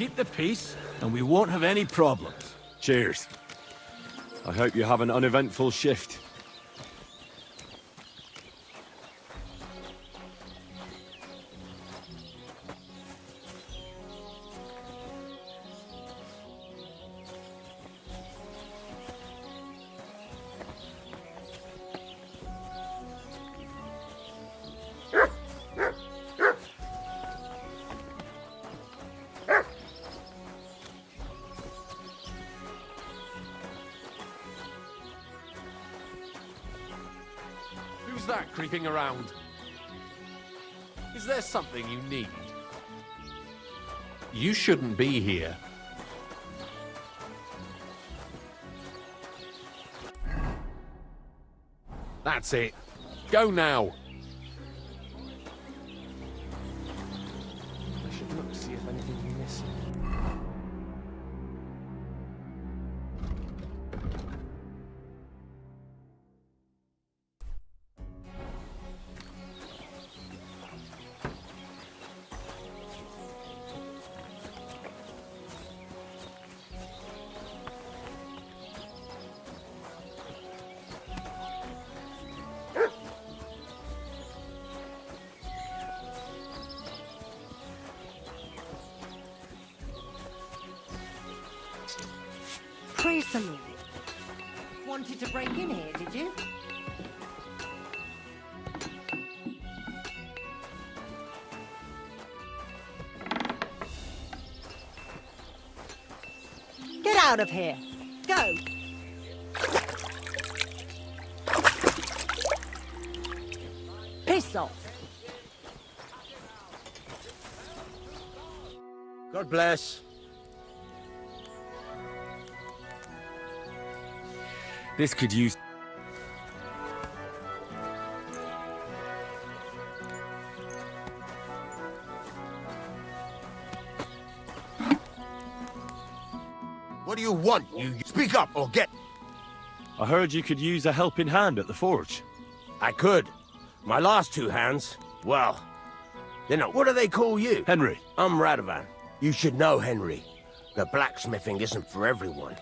Keep the peace, and we won't have any problems. Cheers. I hope you have an uneventful shift. Who's that creeping around? Is there something you need? You shouldn't be here. That's it. Go now. I should look to see if anything's missing. Praise the Lord. Wanted to break in here, did you? Get out of here. Go. Piss off. God bless. This could use... What do you want? You speak up or get... I heard you could use a helping hand at the forge. I could. My last two hands, well, you know, what do they call you? Henry. I'm Radovan. You should know, Henry. The blacksmithing isn't for everyone.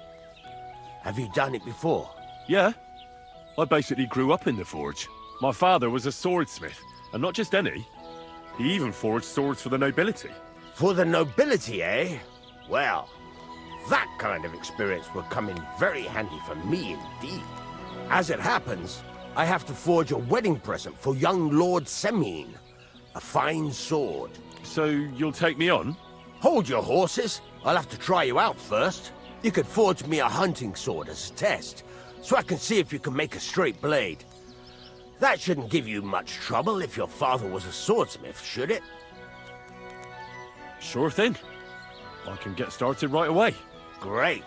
Have you done it before? Yeah. I basically grew up in the forge. My father was a swordsmith, and not just any. He even forged swords for the nobility. For the nobility, eh? Well, that kind of experience will come in very handy for me indeed. As it happens, I have to forge a wedding present for young Lord Semine. A fine sword. So you'll take me on? Hold your horses. I'll have to try you out first. You could forge me a hunting sword as a test, so I can see if you can make a straight blade. That shouldn't give you much trouble if your father was a swordsmith, should it? Sure thing. I can get started right away. Great.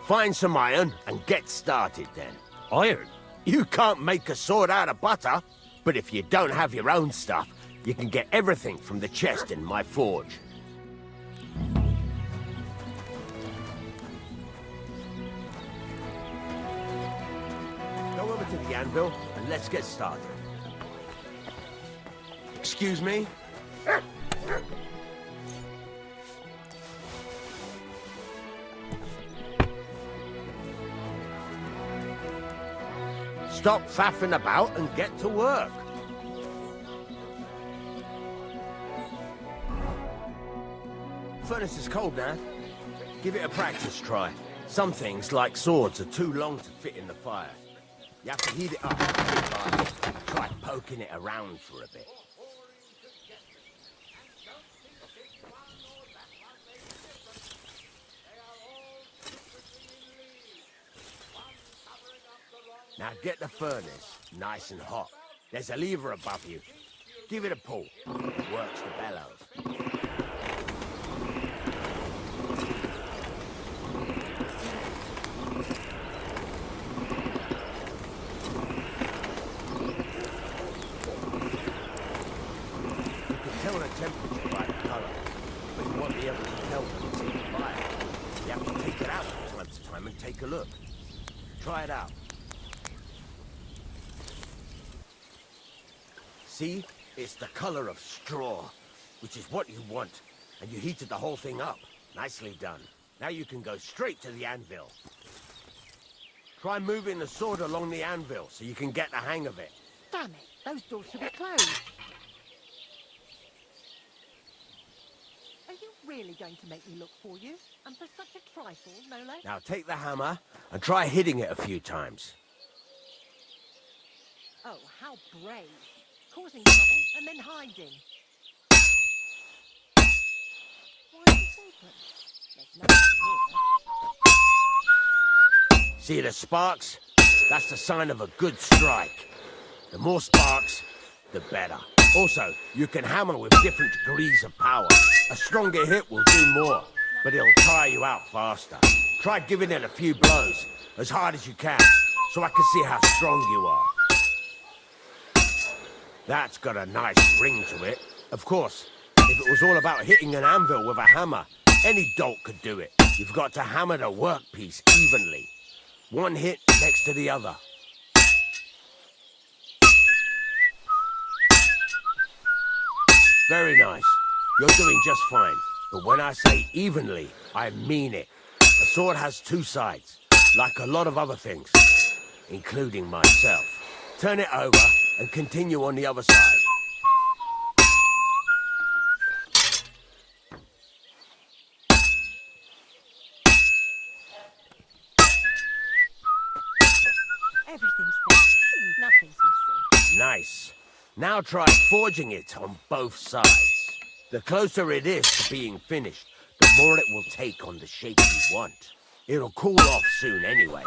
Find some iron and get started then. Iron? You can't make a sword out of butter, but if you don't have your own stuff, you can get everything from the chest in my forge. Go over to the anvil and let's get started. Excuse me? Stop faffing about and get to work. Furnace is cold now. Give it a practice try. Some things, like swords, are too long to fit in the fire. You have to heat it up. Try poking it around for a bit. Now get the furnace nice and hot. There's a lever above you. Give it a pull. It works the bellows. You can tell the temperature by the color, but you won't be able to tell when it's in the fire. You have to take it out from time to time and take a look. Try it out. See? It's the color of straw, which is what you want, and you heated the whole thing up. Nicely done. Now you can go straight to the anvil. Try moving the sword along the anvil so you can get the hang of it. Damn it, those doors should be closed. Are you really going to make me look for you? And for such a trifle, no less? Now take the hammer and try hitting it a few times. Oh, how brave. Causing trouble and then hiding. Why is it open? There's no here. See the sparks? That's the sign of a good strike. The more sparks, the better. Also, you can hammer with different degrees of power. A stronger hit will do more, but it'll tire you out faster. Try giving it a few blows, as hard as you can, so I can see how strong you are. That's got a nice ring to it. Of course, if it was all about hitting an anvil with a hammer, any dolt could do it. You've got to hammer the workpiece evenly. One hit next to the other. Very nice. You're doing just fine. But when I say evenly, I mean it. A sword has two sides, like a lot of other things, including myself. Turn it over and continue on the other side. Everything's there. Nothing's missing. Nice. Now try forging it on both sides. The closer it is to being finished, the more it will take on the shape you want. It'll cool off soon anyway.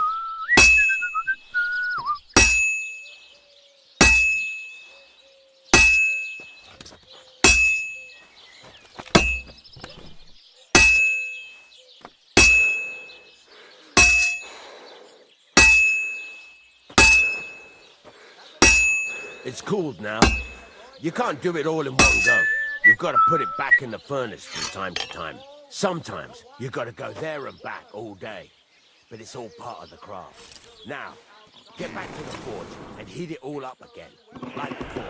It's cooled now. You can't do it all in one go. You've got to put it back in the furnace from time to time. Sometimes you've got to go there and back all day. But it's all part of the craft. Now, get back to the forge and heat it all up again, like before.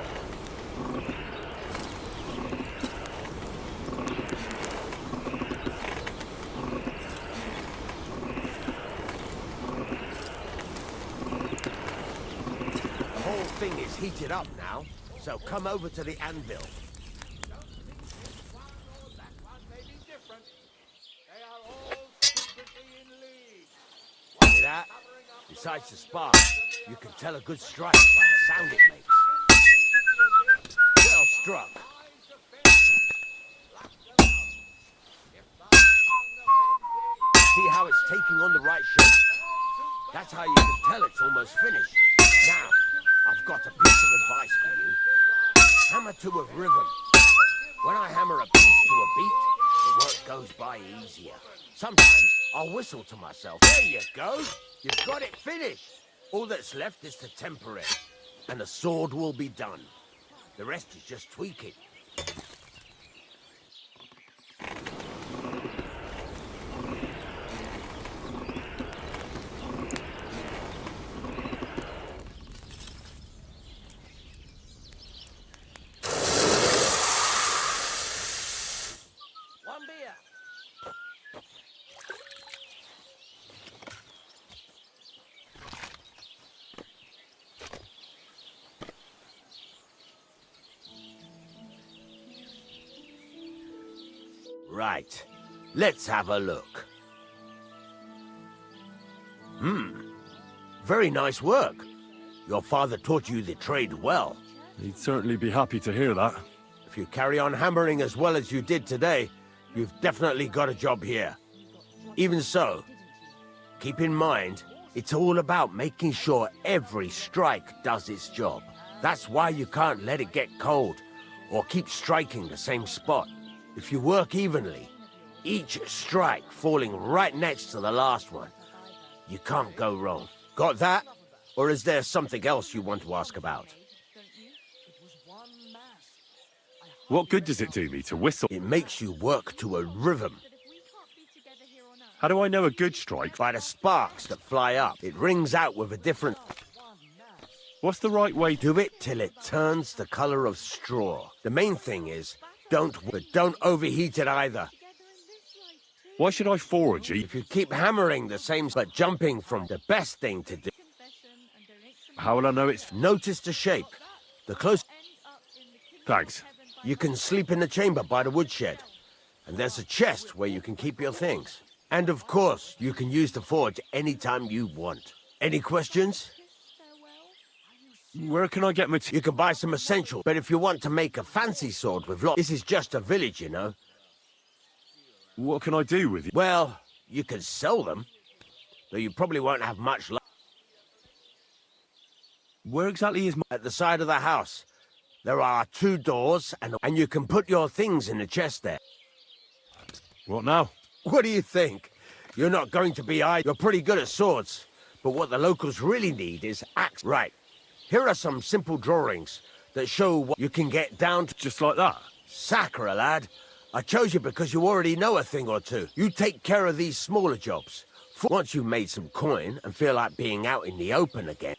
The whole thing is heated up now, so come over to the anvil. See that? Besides the spark, you can tell a good strike by the sound it makes. Well struck. See how it's taking on the right shape? That's how you can tell it's almost finished. Now, I've got a piece of advice for you. Hammer to a rhythm. When I hammer a piece to a beat, the work goes by easier. Sometimes I'll whistle to myself. There you go. You've got it finished. All that's left is to temper it, and the sword will be done. The rest is just tweaking. One beer. Right. Let's have a look. Very nice work. Your father taught you the trade well. He'd certainly be happy to hear that. If you carry on hammering as well as you did today, you've definitely got a job here. Even so, keep in mind, it's all about making sure every strike does its job. That's why you can't let it get cold, or keep striking the same spot. If you work evenly, each strike falling right next to the last one, you can't go wrong. Got that? Or is there something else you want to ask about? What good does it do me to whistle? It makes you work to a rhythm. How do I know a good strike? By the sparks that fly up. It rings out with a different... What's the right way? Do it till it turns the color of straw. The main thing is, don't overheat it either. Why should I forage? If you keep hammering the same, but jumping from the best thing to do. How will I know it's... Notice the shape. The close... Thanks. You can sleep in the chamber by the woodshed. And there's a chest where you can keep your things. And of course, you can use the forge anytime you want. Any questions? Where can I get You can buy some essentials, but if you want to make a fancy sword with lots... This is just a village, you know. What can I do with it? Well, you can sell them, though you probably won't have much luck. Where exactly is my... At the side of the house. There are 2 doors, and you can put your things in the chest there. What now? What do you think? You're not going to be idle. You're pretty good at swords. But what the locals really need is axe. Right. Here are some simple drawings that show what you can get down to. Just like that? Sacre, lad. I chose you because you already know a thing or two. You take care of these smaller jobs. Once you've made some coin and feel like being out in the open again.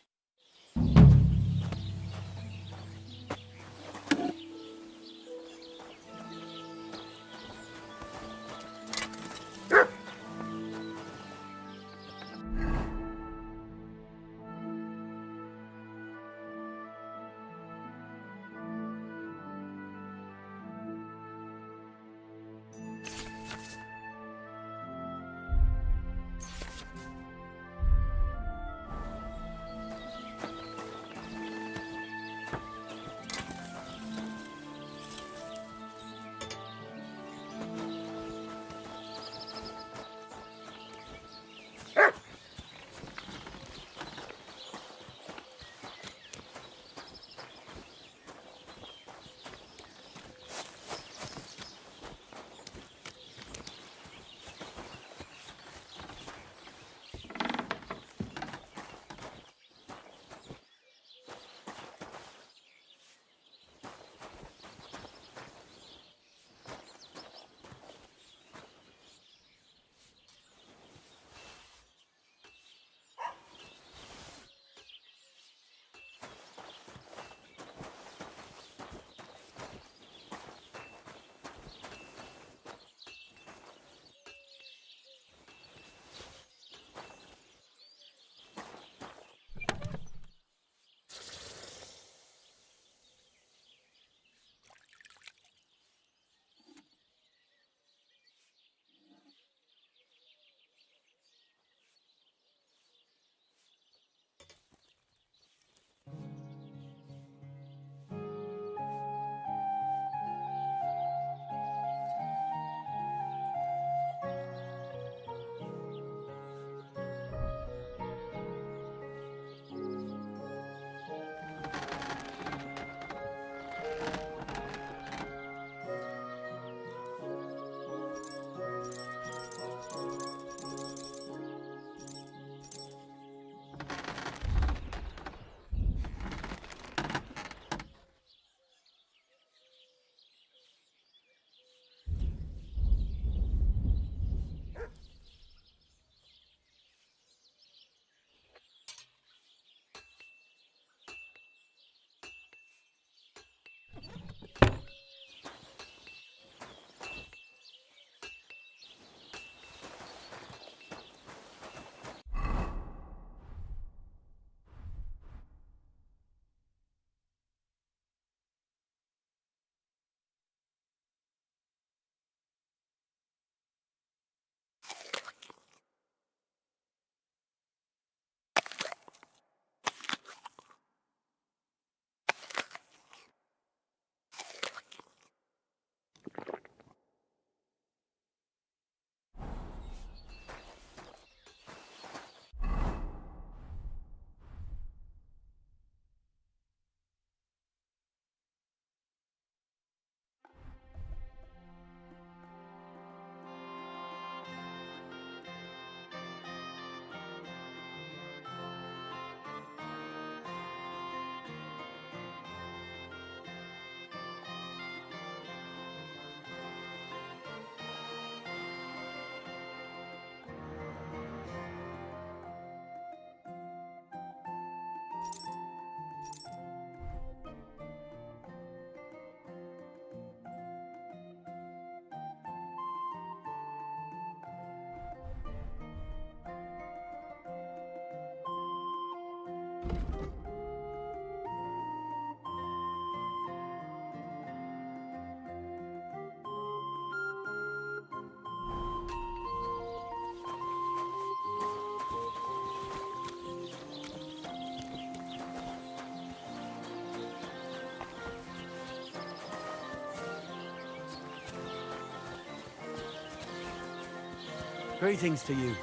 Greetings to you.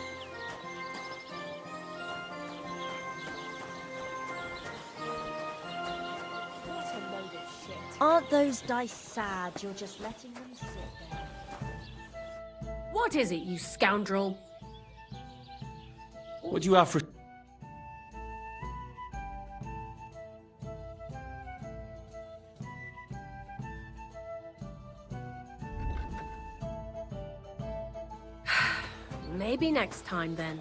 What a load of shit. Aren't those dice sad? You're just letting them sit there. What is it, you scoundrel? What do you have for... Maybe next time, then.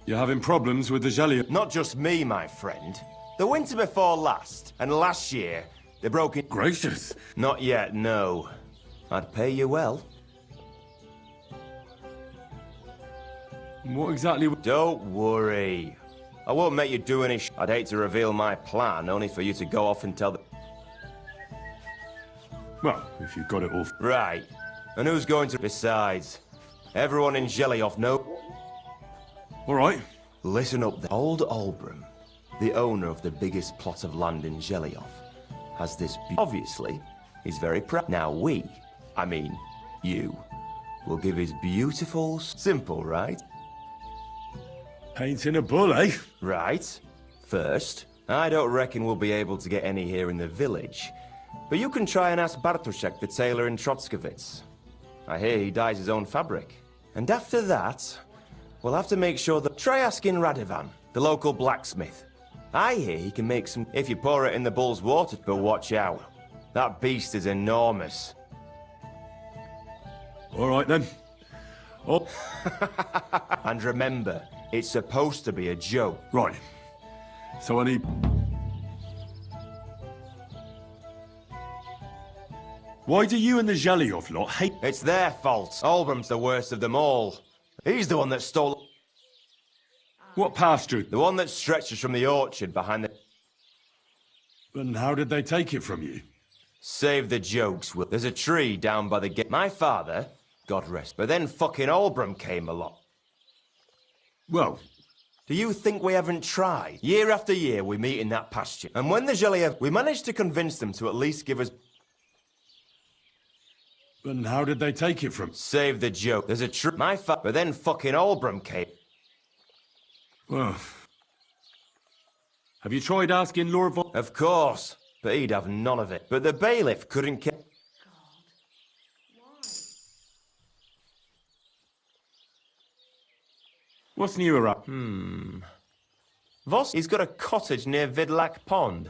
You're having problems with the Jelly? Not just me, my friend. The winter before last, and last year, they broke in... Gracious. Not yet, no. I'd pay you well. What exactly... Don't worry. I won't make you do any I'd hate to reveal my plan, only for you to go off and tell the... Well, if you've got it all... Right. And who's going to... Besides, everyone in Jelioff know... All right. Listen up, old Olbram, the owner of the biggest plot of land in Jelioff, has this... Obviously, he's very proud. Now I mean, you, will give his beautiful... Simple, right? Painting a bull, eh? Right. First, I don't reckon we'll be able to get any here in the village. But you can try and ask Bartoszek, the tailor in Trotskovitz. I hear he dyes his own fabric. And after that, we'll have to make sure that... Try asking Radovan, the local blacksmith. I hear he can make some... If you pour it in the bull's water, but watch out. That beast is enormous. All right, then. Oh. And remember, it's supposed to be a joke. Right. So I need... Why do you and the Jelioff lot hate... It's their fault. Olbram's the worst of them all. He's the one that stole... What pasture? The one that stretches from the orchard behind the... And how did they take it from you? Save the jokes, Will. There's a tree down by the gate. My father, God rest, but then fucking Olbram came along. Well... Do you think we haven't tried? Year after year we meet in that pasture. And when the Jeliev... We managed to convince them to at least give us... And how did they take it from... Save the joke. There's a tree... My father... But then fucking Olbram came... Well... Have you tried asking Lord von... Of course. But he'd have none of it. But the bailiff couldn't keep... What's new around? Voss, he's got a cottage near Vidlak Pond.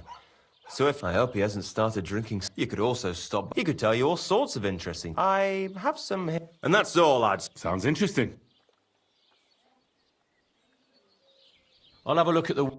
So if... I hope he hasn't started drinking... You could also stop... He could tell you all sorts of interesting... I have some... And that's all, lads. Sounds interesting. I'll have a look at the...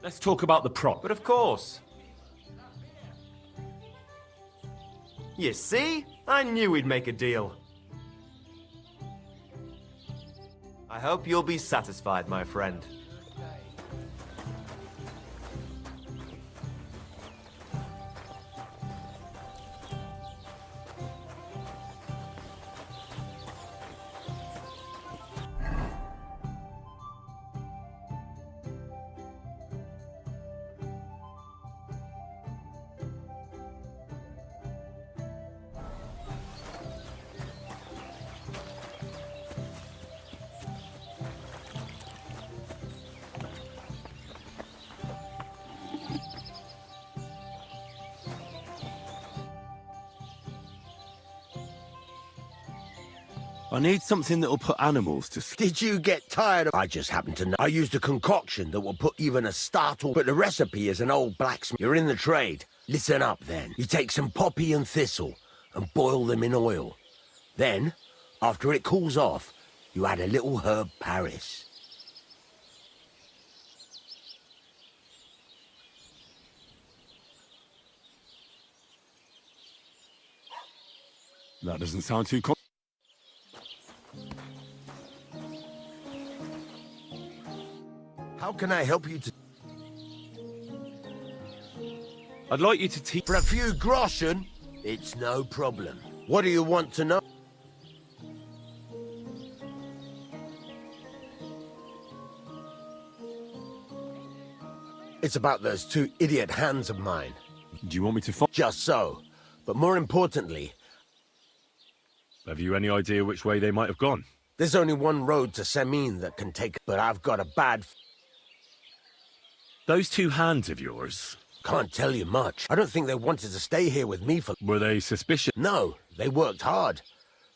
Let's talk about the prop. But of course. You see? I knew we'd make a deal. I hope you'll be satisfied, my friend. I need something that'll put animals to sleep. Did you get tired of... I just happen to know. I used a concoction that will put even a startle... But the recipe is an old blacksmith. You're in the trade. Listen up, then. You take some poppy and thistle and boil them in oil. Then, after it cools off, you add a little herb Paris. That doesn't sound too How can I help you to... I'd like you to teach... For a few groschen, it's no problem. What do you want to know? It's about those two idiot hands of mine. Do you want me to find... Just so. But more importantly... Have you any idea which way they might have gone? There's only one road to Semin that can take... But I've got a bad... Those two hands of yours... Can't tell you much. I don't think they wanted to stay here with me for... Were they suspicious? No, they worked hard.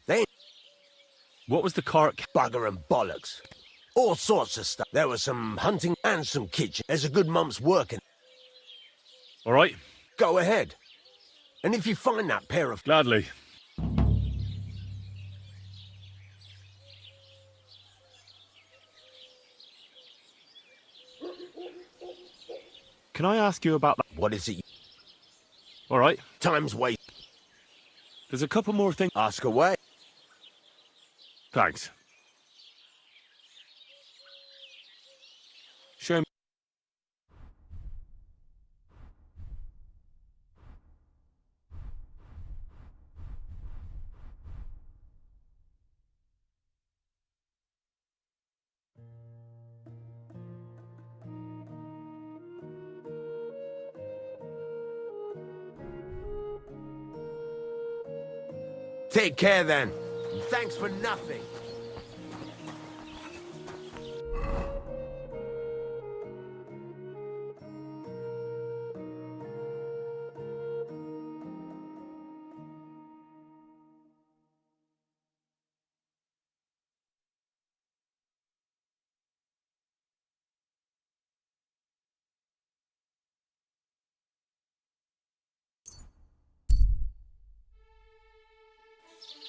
They... What was the cart... Bugger and bollocks. All sorts of stuff. There was some hunting and some kitchen. There's a good month's work in... All right. Go ahead. And if you find that pair of... Gladly. Can I ask you about that? What is it? All right. Time's wait. There's a couple more things. Ask away. Thanks. Show me. Take care then. Thanks for nothing.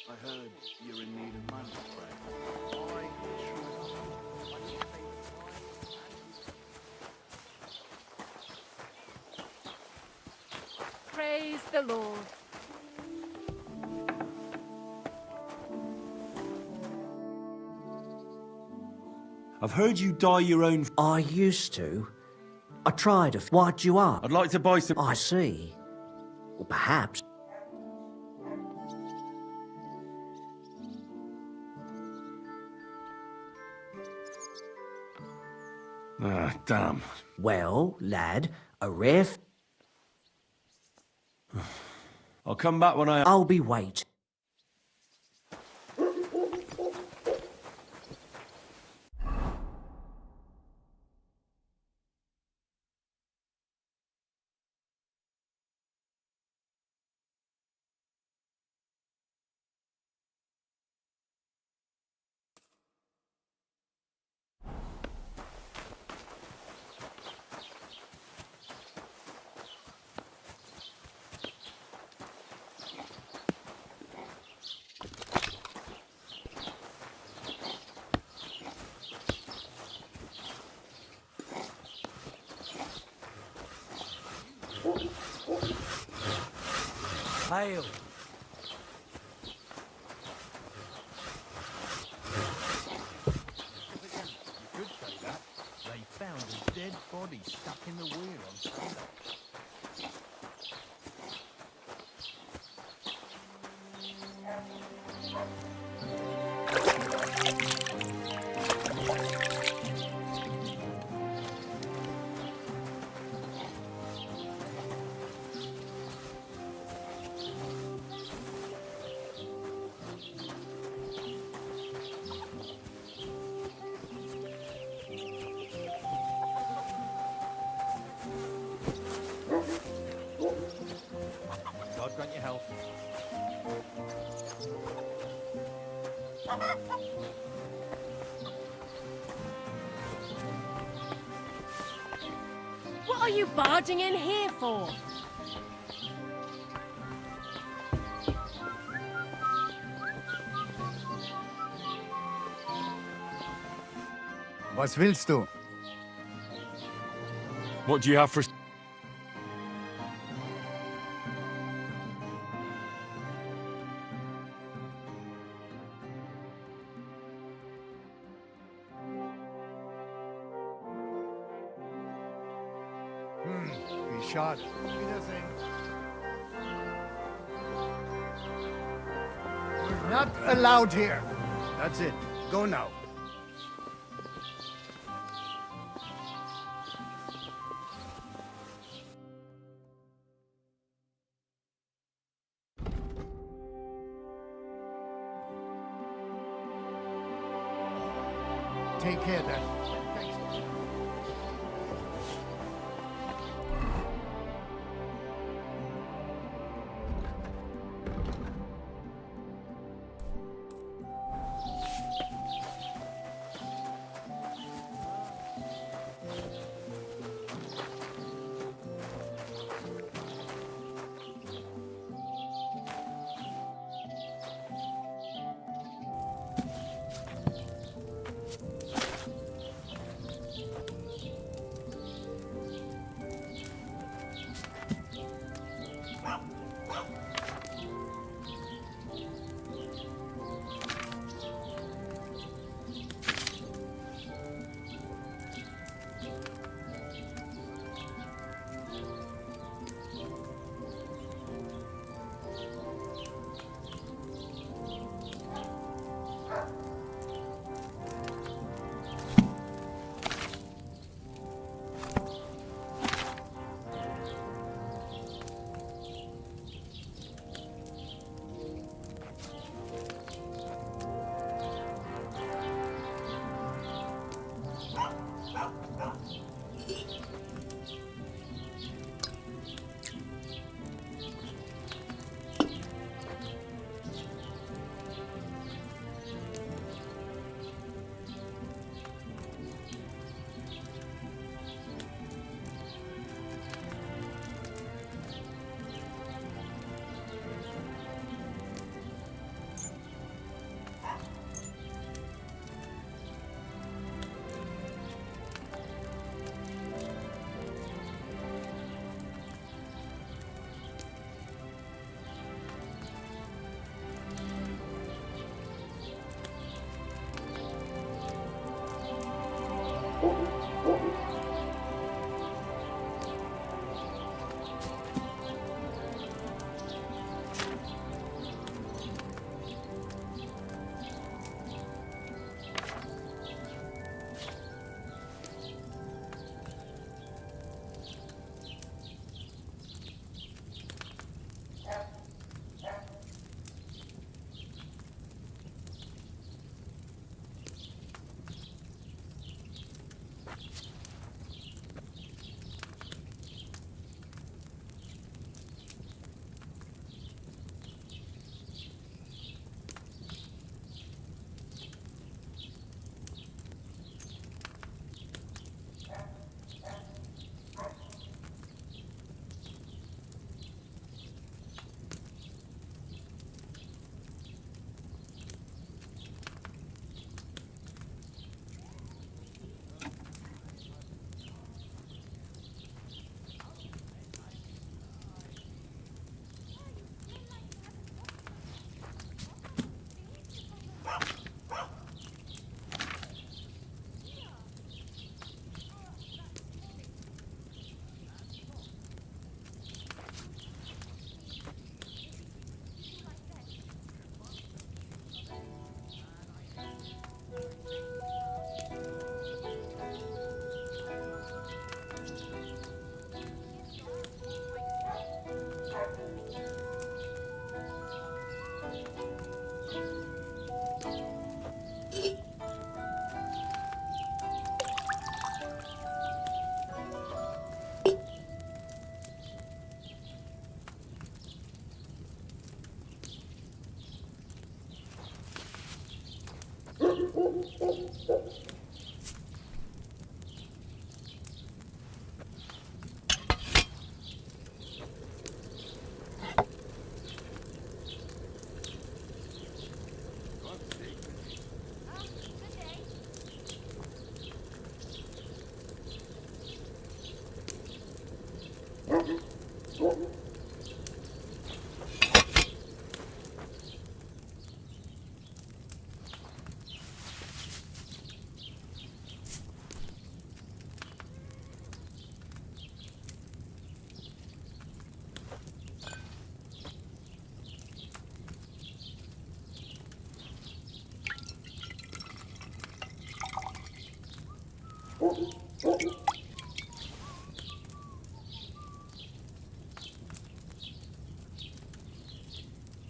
I heard you're in need of manpower. Praise the Lord. I've heard you dye your own... I used to. I tried to why'd you up. I'd like to buy some... I see. Well, perhaps. Ah, damn. Well, lad, a rare... I'll come back when I... I'll be wait. Hail! You could say that. They found a dead body stuck in the wheel on Sunday. God grant you health. What are you barging in here for? Was willst du? What do you have for... Wie schade. Wiedersehen. You're not allowed here. That's it. Go now. Take care then. Thanks.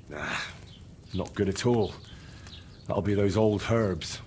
Nah, not good at all. That'll be those old herbs.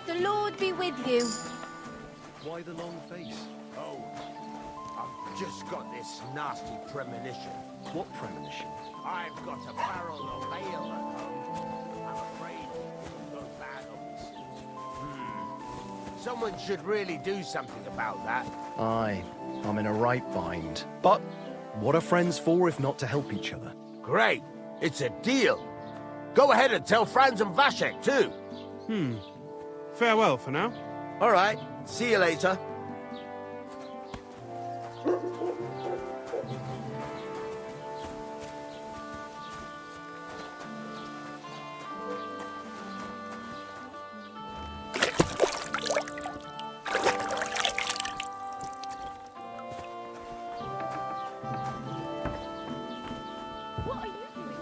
The Lord be with you. Why the long face? Oh, I've just got this nasty premonition. What premonition? I've got a barrel of ale at home. I'm afraid it'll go bad, obviously. Someone should really do something about that. Aye, I'm in a right bind. But what are friends for if not to help each other? Great, it's a deal. Go ahead and tell Franz and Vashek, too. Farewell for now. All right, see you later. What are you doing?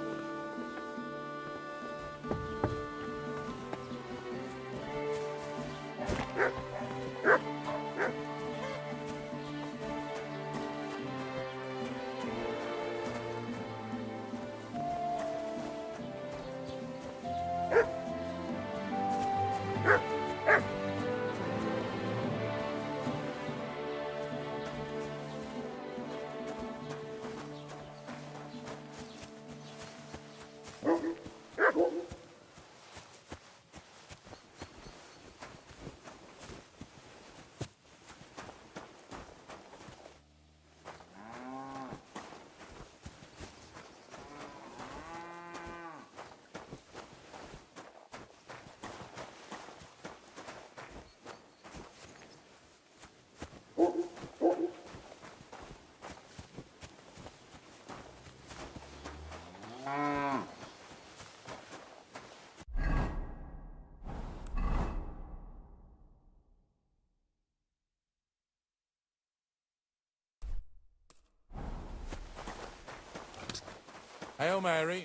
Hail Mary.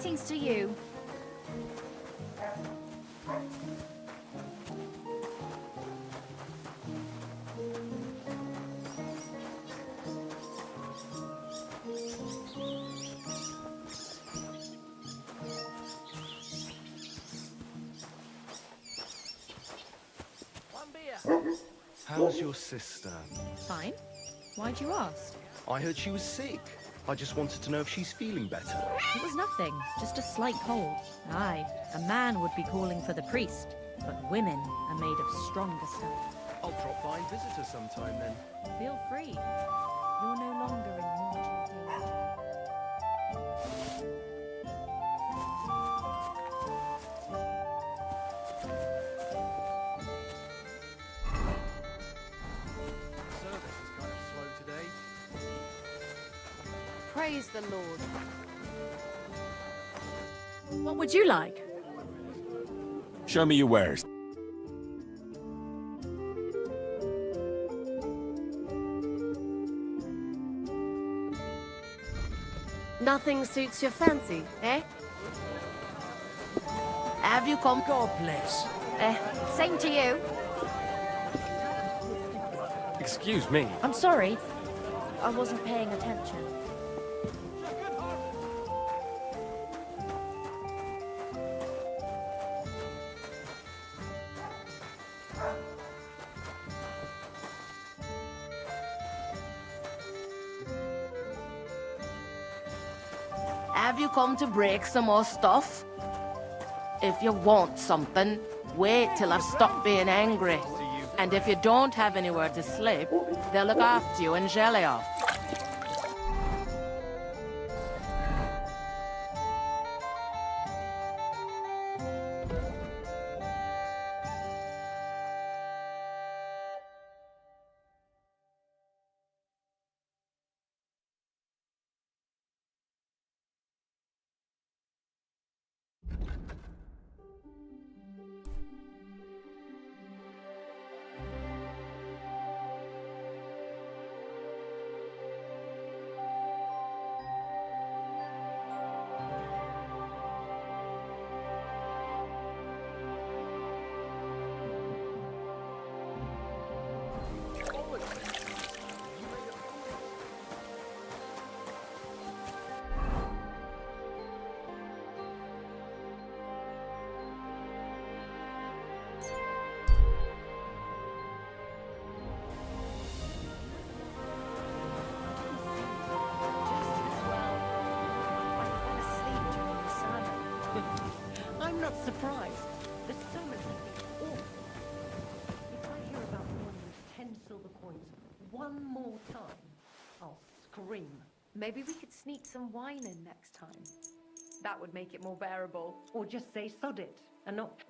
Greetings to you. How's your sister? Fine. Why'd you ask? I heard she was sick. I just wanted to know if she's feeling better. It was nothing, just a slight cold. Aye, a man would be calling for the priest, but women are made of stronger stuff. I'll drop by and visit her sometime then. Feel free. You're no longer in mortal danger. Service is kind of slow today. Praise the Lord. What would you like? Show me your wares. Nothing suits your fancy, eh? Have you come? God bless. Same to you. Excuse me. I'm sorry. I wasn't paying attention. Have you come to break some more stuff? If you want something, wait till I've stopped being angry. And if you don't have anywhere to sleep, they'll look after you in Jelly-off. I'm not surprised. The sermon has been awful. If I hear about Norman's 10 silver coins one more time, I'll scream. Maybe we could sneak some wine in next time. That would make it more bearable. Or just say sod it and not...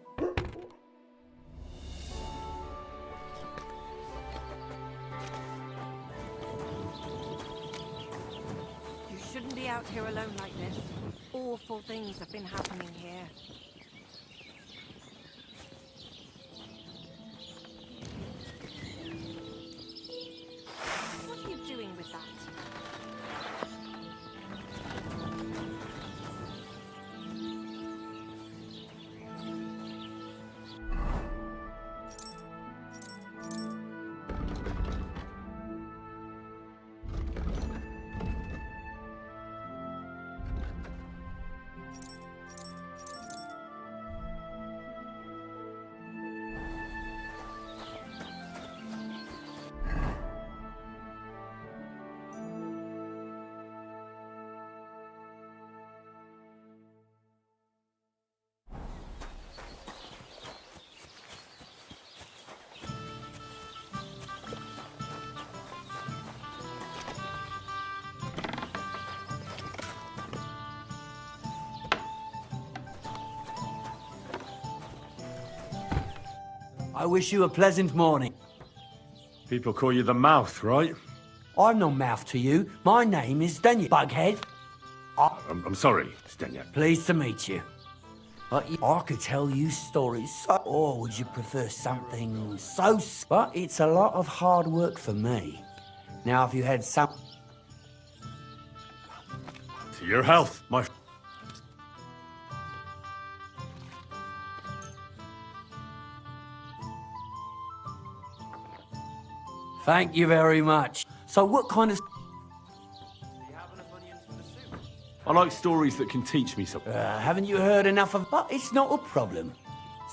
You shouldn't be out here alone like this. Awful things have been happening here. What are you doing with that? I wish you a pleasant morning. People call you the Mouth, right? I'm no mouth to you. My name is Stenya, bughead. I'm sorry, Stenya. Pleased to meet you. I could tell you stories, or would you prefer something so... But it's a lot of hard work for me. Now, if you had some... To your health, my... Thank you very much. So what kind of... I like stories that can teach me something. Haven't you heard enough of... But it's not a problem.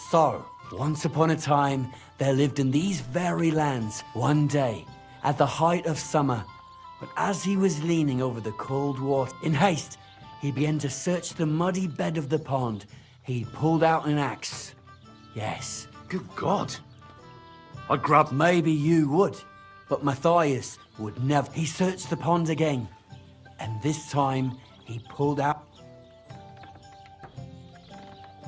So, once upon a time, there lived in these very lands, one day, at the height of summer. But as he was leaning over the cold water, in haste, he began to search the muddy bed of the pond. He pulled out an axe. Yes. Good God. I'd grab... Maybe you would, but Matthias would never. He searched the pond again, and this time he pulled out...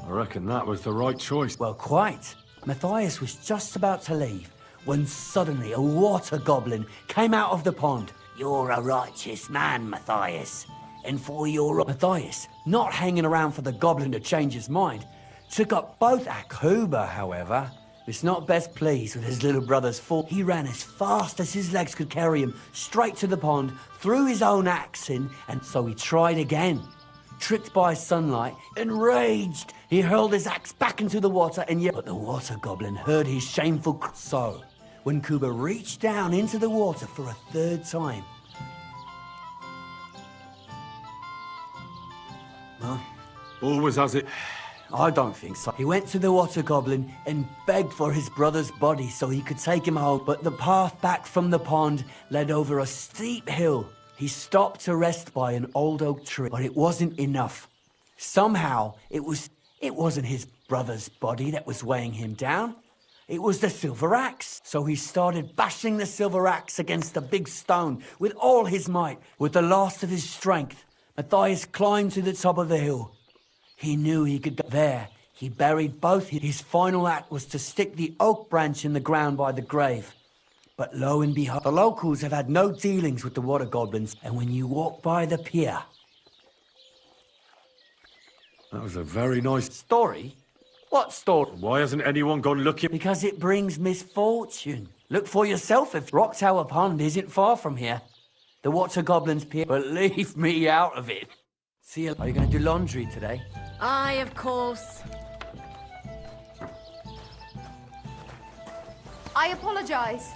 I reckon that was the right choice. Well, quite. Matthias was just about to leave when suddenly a water goblin came out of the pond. You're a righteous man, Matthias. And for your... Matthias, not hanging around for the goblin to change his mind, took up both... Akuba, however, was not best pleased with his little brother's fall. He ran as fast as his legs could carry him straight to the pond, threw his own axe in, and so he tried again. Tricked by sunlight, enraged, he hurled his axe back into the water and yet... But the water goblin heard his shameful... So, when Kuba reached down into the water for a third time... Huh? Always has it. I don't think so. He went to the water goblin and begged for his brother's body so he could take him home. But the path back from the pond led over a steep hill. He stopped to rest by an old oak tree, but it wasn't enough. Somehow, it wasn't his brother's body that was weighing him down. It was the silver axe. So he started bashing the silver axe against the big stone with all his might. With the last of his strength, Matthias climbed to the top of the hill. He knew he could go there. He buried both. His final act was to stick the oak branch in the ground by the grave. But lo and behold, the locals have had no dealings with the water goblins, and when you walk by the pier... That was a very nice... Story? What story? Why hasn't anyone gone looking? Because it brings misfortune. Look for yourself if Rock Tower Pond isn't far from here. The water goblins pier... But leave me out of it. See you... Are you going to do laundry today? Aye, of course. I apologize.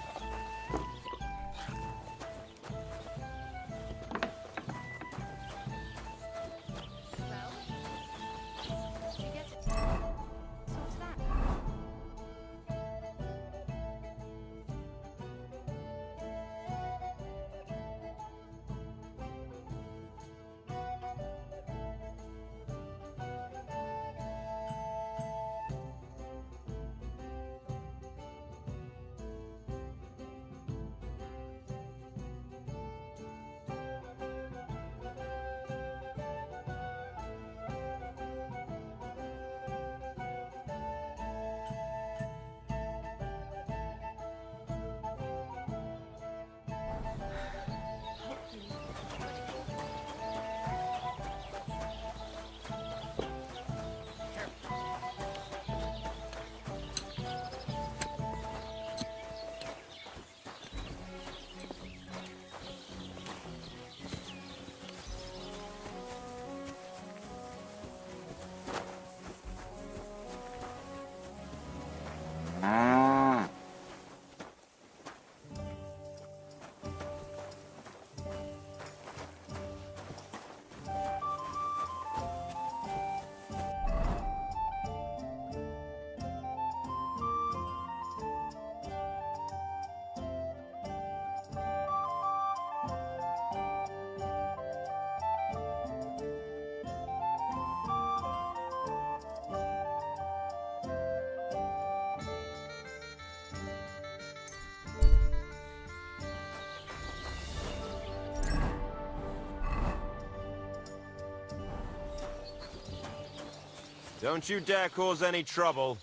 Don't you dare cause any trouble.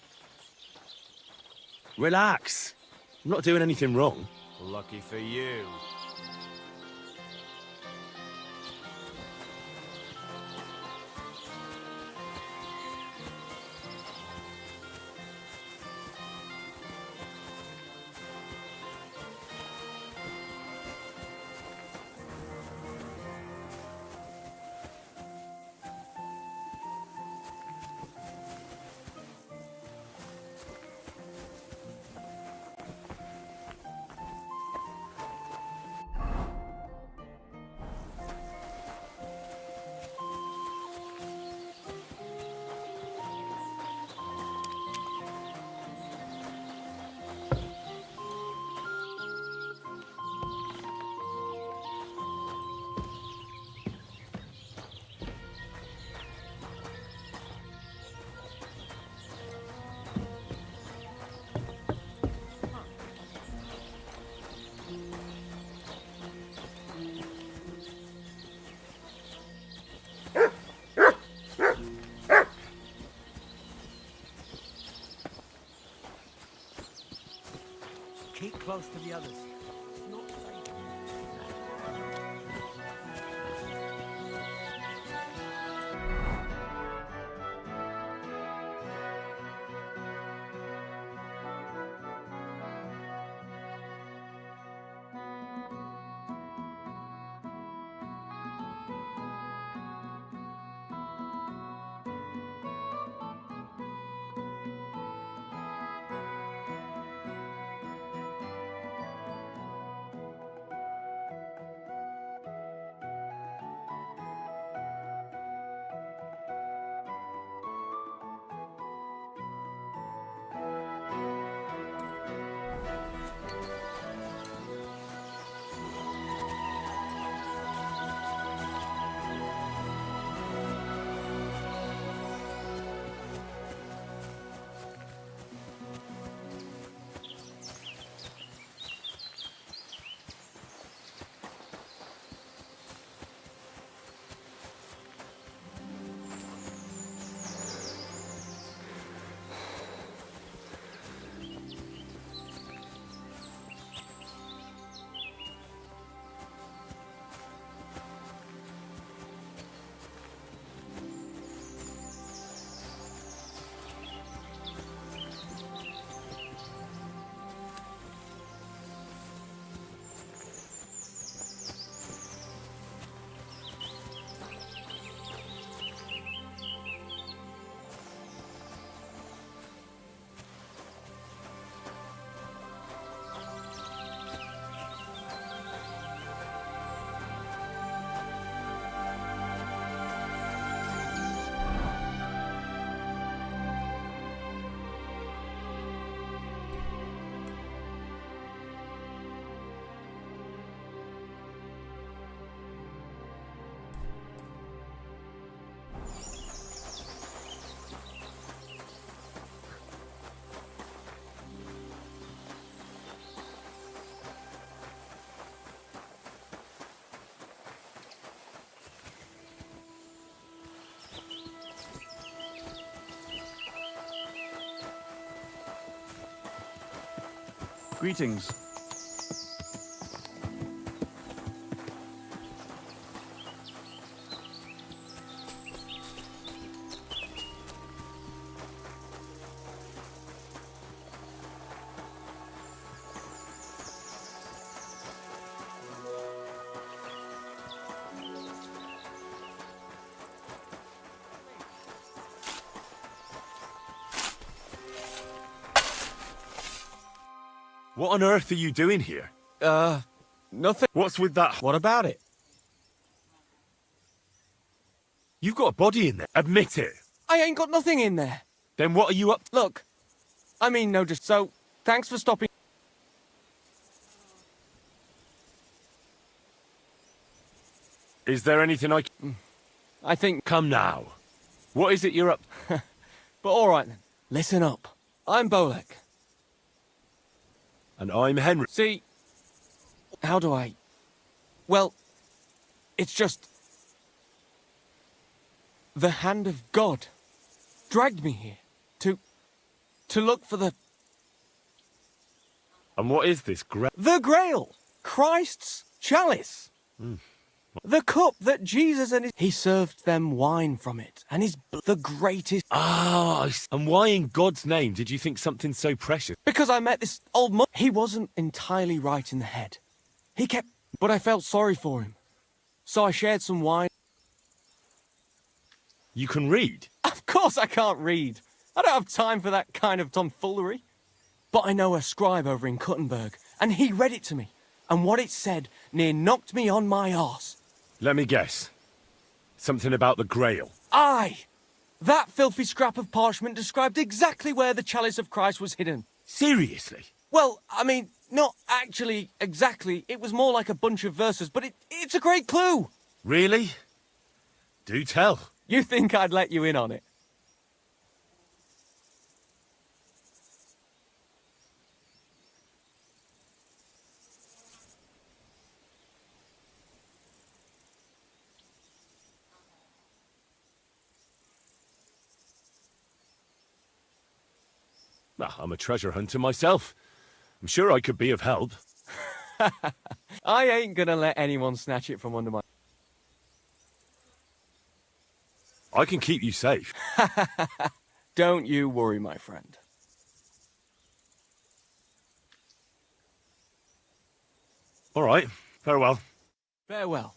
Relax. I'm not doing anything wrong. Lucky for you. keep close to the others. It's not safe. Greetings. What on earth are you doing here? Nothing. What's with that? What about it? You've got a body in there. Admit it. I ain't got nothing in there. Then what are you up? Look, I mean, no, just so. Thanks for stopping. Is there anything I think. Come now. What is it you're up? But all right then. Listen up. I'm Bolek. And I'm Henry. See, how do I? Well, it's just the hand of God dragged me here to look for the And what is this? the Grail, Christ's chalice. The cup that Jesus and he served them wine from it, and the greatest. And why in God's name did you think something so precious? Because I met this old monk. He wasn't entirely right in the head. He kept, but I felt sorry for him, so I shared some wine. You can read? Of course I can't read. I don't have time for that kind of tomfoolery. But I know a scribe over in Kuttenberg, and he read it to me, and what it said near knocked me on my arse. Let me guess. Something about the Grail. Aye! That filthy scrap of parchment described exactly where the chalice of Christ was hidden. Seriously? Well, I mean, not actually exactly. It was more like a bunch of verses, but it's a great clue. Really? Do tell. You think I'd let you in on it? I'm a treasure hunter myself. I'm sure I could be of help. I ain't gonna let anyone snatch it from under my... I can keep you safe. Don't you worry, my friend. All right, farewell. Farewell.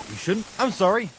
You shouldn't. I'm sorry.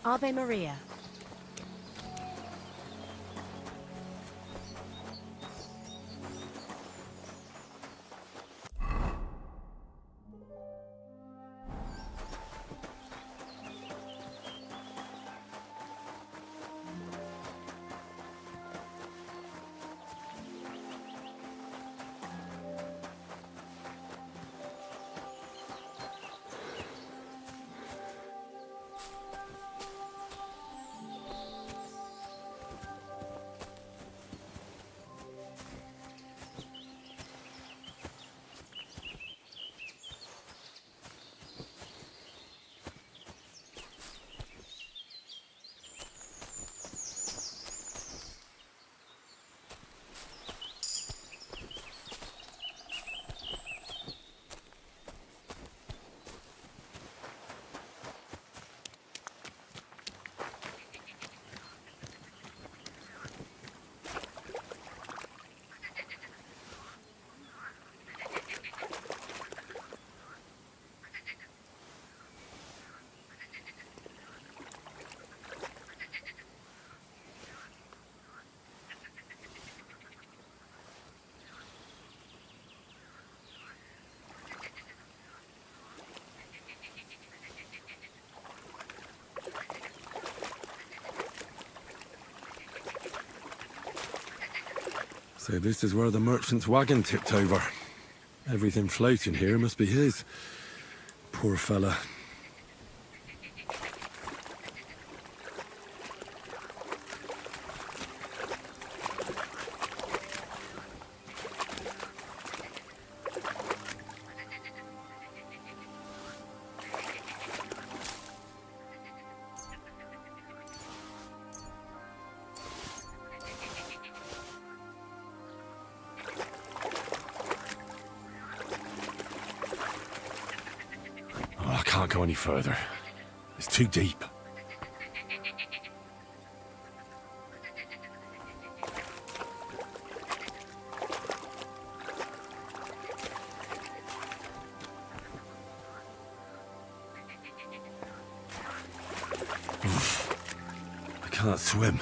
Ave Maria. So this is where the merchant's wagon tipped over. Everything floating here must be his. Poor fella. I can't go any further. It's too deep. I can't swim.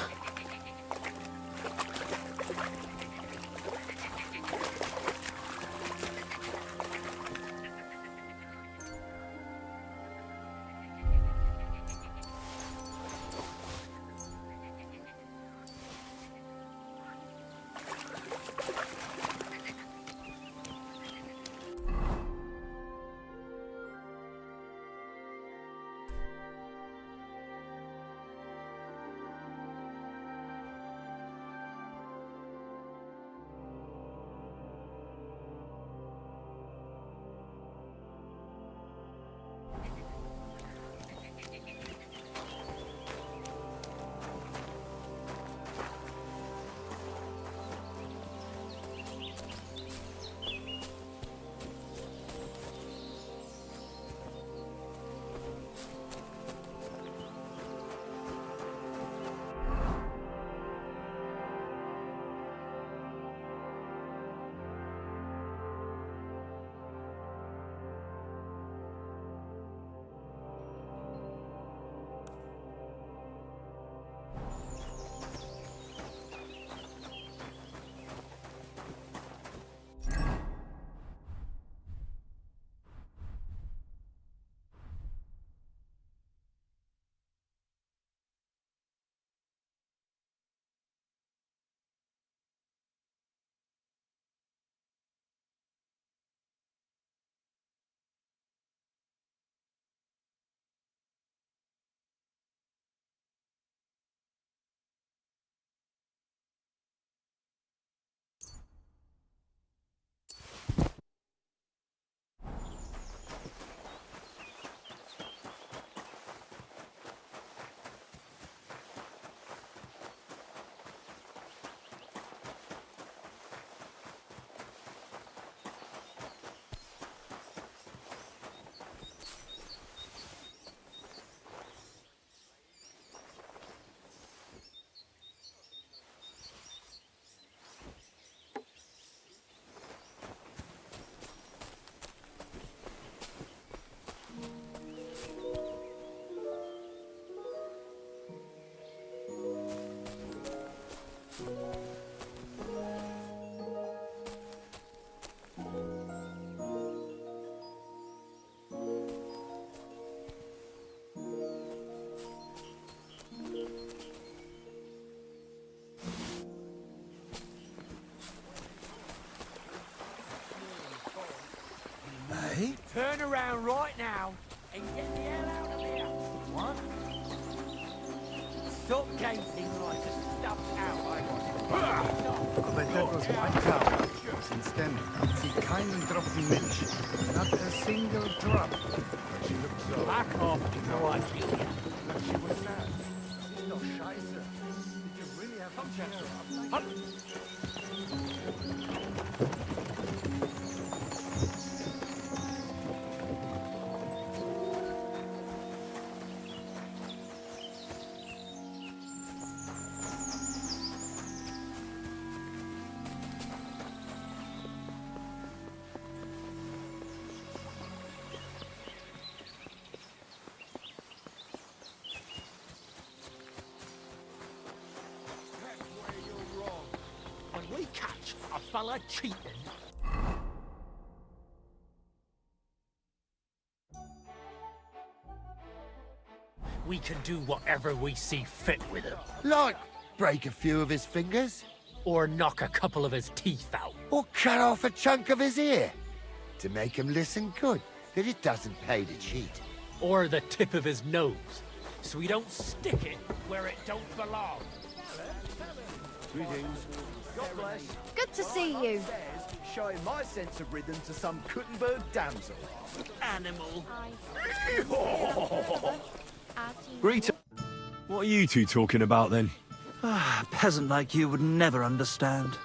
Eh? Turn around right now and get the hell out of here. What? Stop gaping like a stuffed owl. Aber that was my tower. Since then, sie keinen Tropfen Milch. Not a single drop. But she looked so... Back off before I kill you. But she was sad. Ist doch scheiße. Did you really have to catch her up like that? When we catch a fella cheating, we can do whatever we see fit with him. Like break a few of his fingers? Or knock a couple of his teeth out. Or cut off a chunk of his ear? To make him listen good, that it doesn't pay to cheat. Or the tip of his nose, so we don't stick it where it don't belong. Greetings. God bless. Good to see you. Showing my sense of rhythm to some Kuttenberg damsel. Animal. Greeting. What are you two talking about then? Ah, a peasant like you would never understand.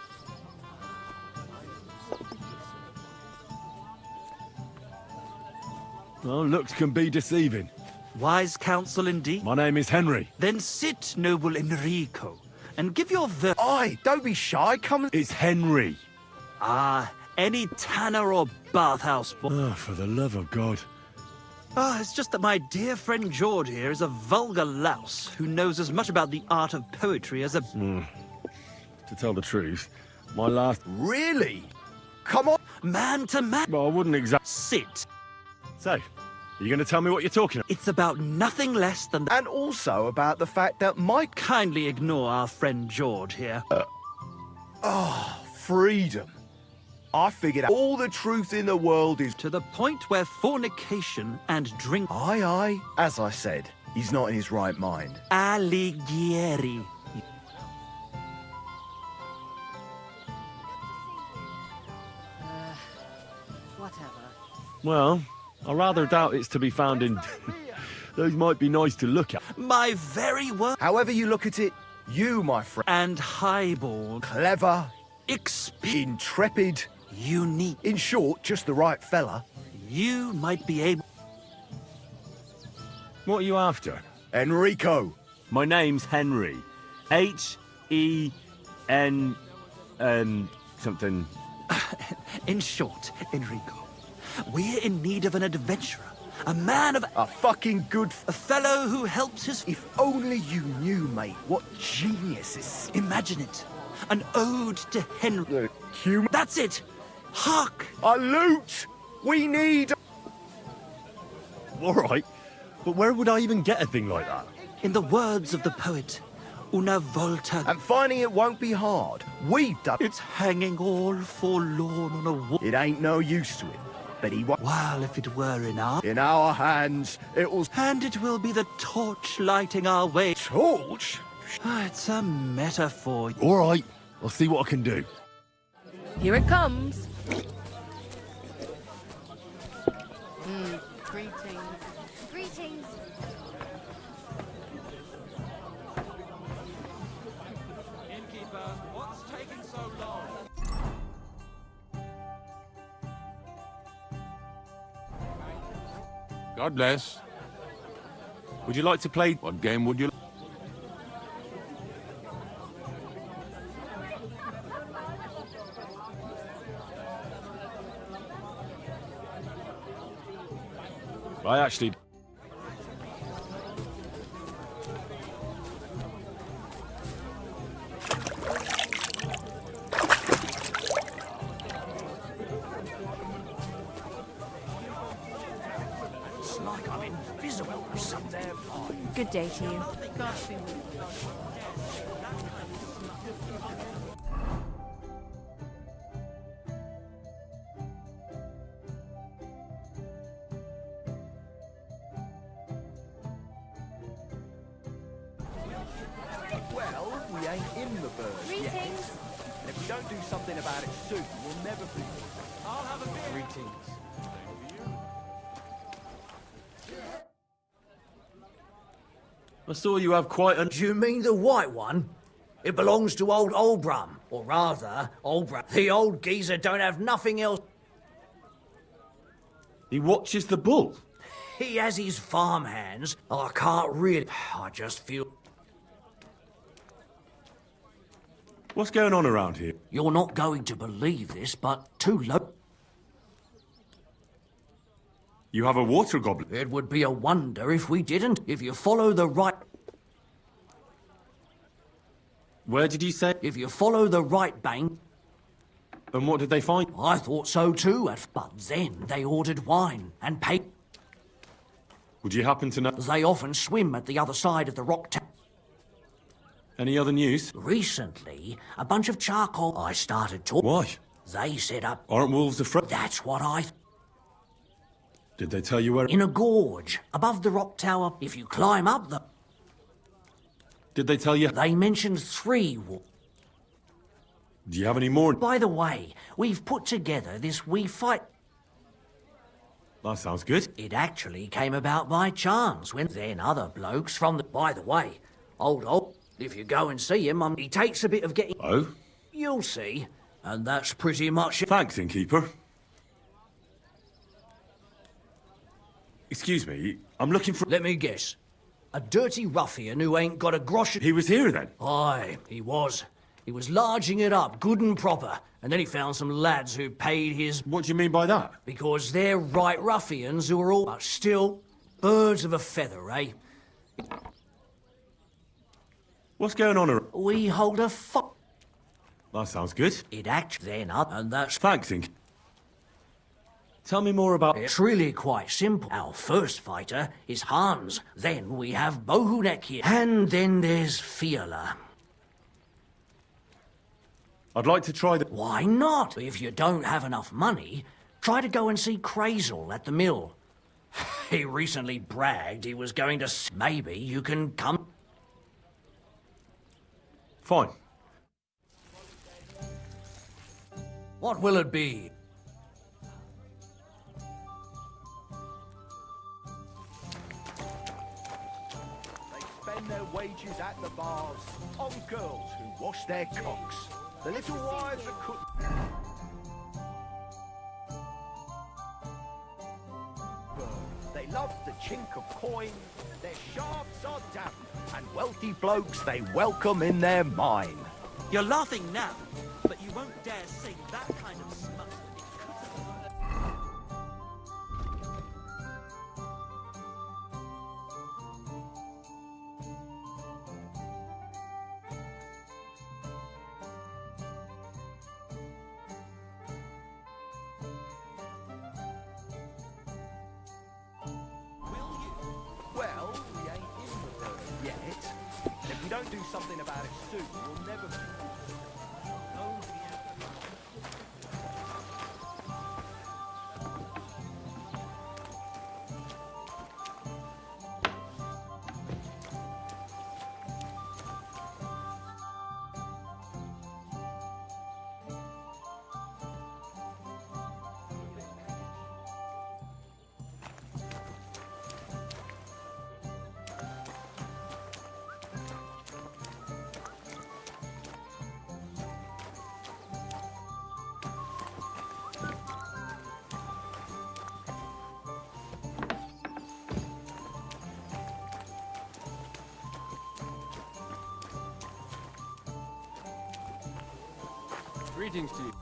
Well, looks can be deceiving. Wise counsel indeed. My name is Henry. Then sit, noble Enrico, and give your ver- Aye, don't be shy, come... It's Henry. Ah, any tanner or bathhouse boy. Oh, for the love of God. Ah, it's just that my dear friend George here is a vulgar louse who knows as much about the art of poetry as a... To tell the truth, my last... Really? Come on! Man to man. Well, I wouldn't exactly... Sit. So, are you going to tell me what you're talking about? It's about nothing less than... And also about the fact that Mike... Kindly ignore our friend George here. Freedom. I figured out all the truth in the world is... To the point where fornication and drink... Aye. As I said, he's not in his right mind. Alighieri. Whatever. Well, I rather doubt it's to be found in... Those might be nice to look at. My very word. However you look at it, you, my friend... And highborn. Clever. Intrepid. Unique. In short, just the right fella. You might be able... What are you after? Enrico. My name's Henry. H-E-N... something... In short, Enrico, we're in need of an adventurer. A man of... A fucking good... A fellow who helps his... If only you knew, mate, what genius is... Imagine it. An ode to Henry. Human... That's it. Hark! A loot! We need... All right, but where would I even get a thing like that? In the words of the poet, una volta... And finding it won't be hard. We've done... It's hanging all forlorn on a wall. It ain't no use to it. But he won't... While if it were in our... In our hands, it'll... And it will be the torch lighting our way. Torch? It's a metaphor. All right, I'll see what I can do. Here it comes. Greetings. Greetings. Innkeeper, what's taking so long? God bless. Would you like to play... What game would you... I actually... It's like I'm invisible or something. Good day to you. we ain't in the bird yet. Greetings. And if we don't do something about it soon, we'll never be. I'll have a beer. Greetings. I saw you have quite a... Do you mean the white one? It belongs to old Olbrum. Or rather, Olbrum. The old geezer don't have nothing else. He watches the bull. He has his farm hands. I can't really... I just feel... What's going on around here? You're not going to believe this, but too low... You have a water goblin. It would be a wonder if we didn't. If you follow the right... Where did you say? If you follow the right bank... And what did they find? I thought so too, but then they ordered wine and paid... Would you happen to know? They often swim at the other side of the rock tower. Any other news? Recently, a bunch of charcoal... I started to... Why? They set up... Aren't wolves afraid? That's what I... Did they tell you where? In a gorge, above the rock tower. If you climb up the... Did they tell you? They mentioned 3 Do you have any more? By the way, we've put together this wee fight. That sounds good. It actually came about by chance when then other blokes from the... By the way, old, if you go and see him, he takes a bit of getting... Oh? You'll see. And that's pretty much it. Thanks, innkeeper. Excuse me, I'm looking for... Let me guess. A dirty ruffian who ain't got a grosh... He was here then? Aye, he was. He was larging it up, good and proper. And then he found some lads who paid his... What do you mean by that? Because they're right ruffians who are all... But still, birds of a feather, eh? What's going on around? We hold a fuck... That sounds good. It actually then up, and that's... Thanks, innkeeper. Tell me more about... It's really quite simple. Our first fighter is Hans. Then we have Bohunek here. And then there's Fiala. I'd like to try the... Why not? If you don't have enough money, try to go and see Crazel at the mill. He recently bragged he was going to... Maybe you can come... Fine. What will it be? Spend their wages at the bars on girls who wash their cocks. The little wives are cooked. They love the chink of coin, their shafts are damp, and wealthy blokes they welcome in their mine. You're laughing now, but you won't dare sing that kind of smut. Well, we ain't in the bird yet. And if we don't do something about it soon, we'll never be. Greetings to you.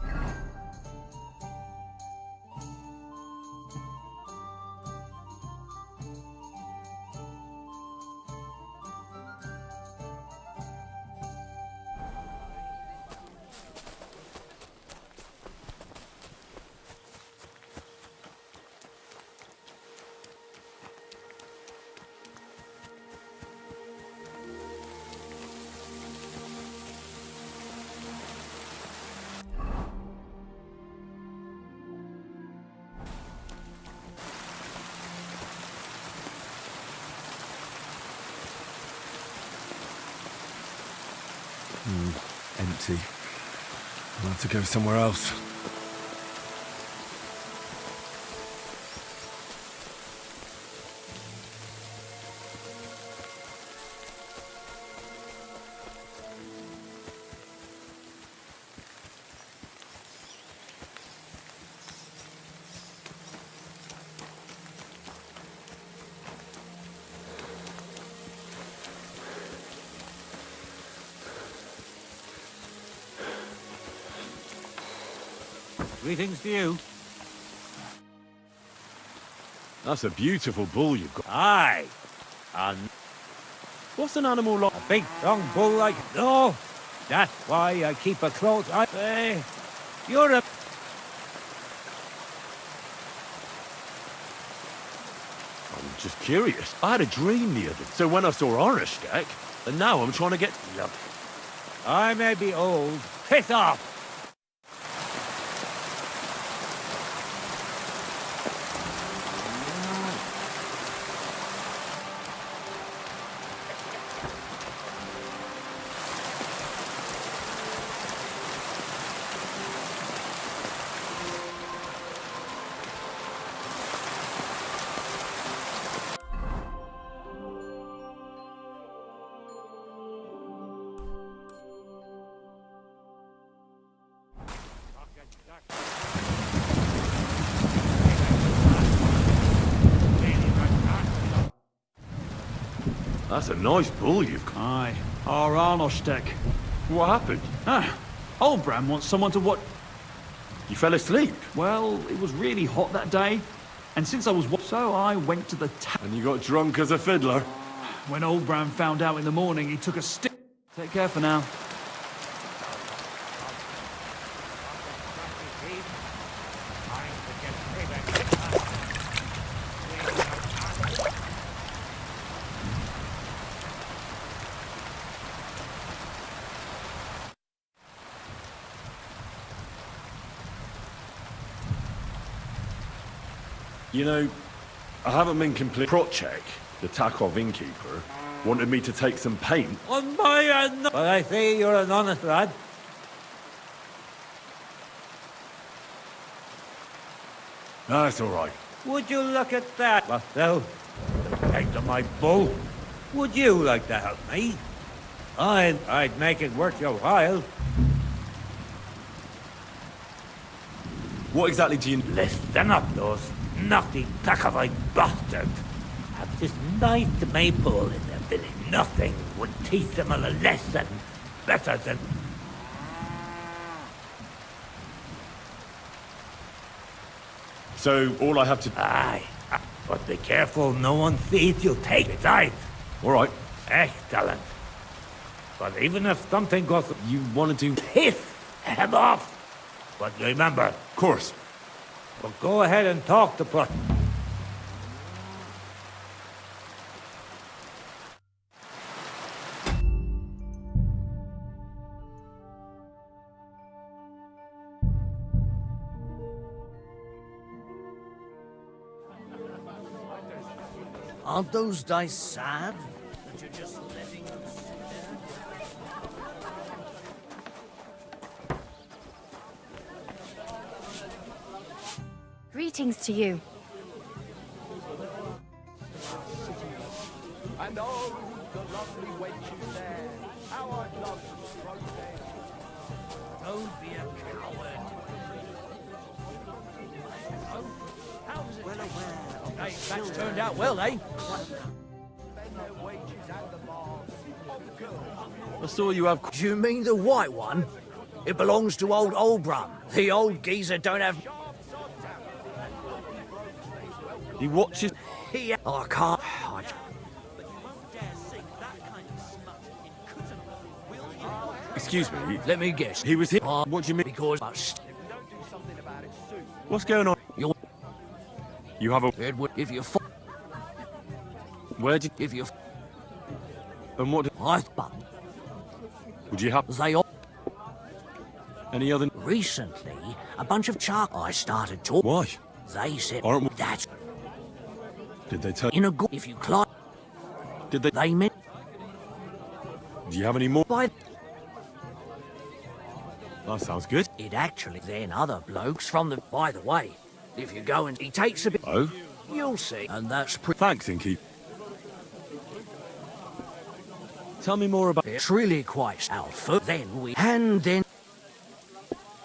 Empty. I'll have to go somewhere else. Greetings to you. That's a beautiful bull you've got. Aye. And What's an animal like? a big, strong bull like... No! That's why I keep a close eye. Hey, you're a... I'm just curious. I had a dream the other day. So when I saw Orishtek, and now I'm trying to get... Look, I may be old. Piss off! That's a nice bull you've got. Aye, our Arnoshtek. What happened? Old Bram wants someone to watch. You fell asleep? Well, it was really hot that day, and since I was so I went to the And you got drunk as a fiddler? When old Bram found out in the morning, he took a stick. Take care for now. You know, I haven't been complete. Prochek, the Takov innkeeper, wanted me to take some paint. On my end. But I say you're an honest lad. That's all right. Would you look at that? Well, paint on my bull. Would you like to help me? I'd make it worth your while. What exactly do you... Listen up, those naughty Takovite bastards. Have this nice maypole in their village. Nothing would teach them a lesson better than... So, all I have to... Aye, but be careful no one sees you take it, aye? All right. Excellent. But even if something goes... You want to do... Piss him off! But remember... Of course. Well, go ahead and talk to Prot. Aren't those dice sad that you're just letting them sit there? Greetings to you. And oh, the lovely wenches there. How I'd love to stroke them. Don't be a coward. Well aware of Hey, that's turned out well, eh? spend their wages at the bars. Of girls. I saw you have... Do you mean the white one? It belongs to old Olbrum. The old geezer don't have... He watches... He... Oh, I can't... Excuse me. Let me guess. He was here. What do you mean? Because... What's going on? You're... You have a... Edward, if you... Where'd you... If you... And what... I... But... Would you have... They all... Any other... Recently, a bunch of I started talking. Why? They said... Aren't we... That's... Did they tell... In a go... If you climb... Did they... They meant... Do you have any more... By... That sounds good. It actually then other blokes from the... By the way, if you go and he takes a bit... Oh? You'll see. And that's Thanks, Inky. Tell me more about... It's really quite alpha. Then we... And then...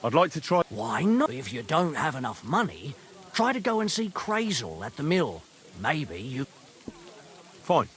I'd like to try... Why not? If you don't have enough money, try to go and see Crazel at the mill. Maybe you... Fine.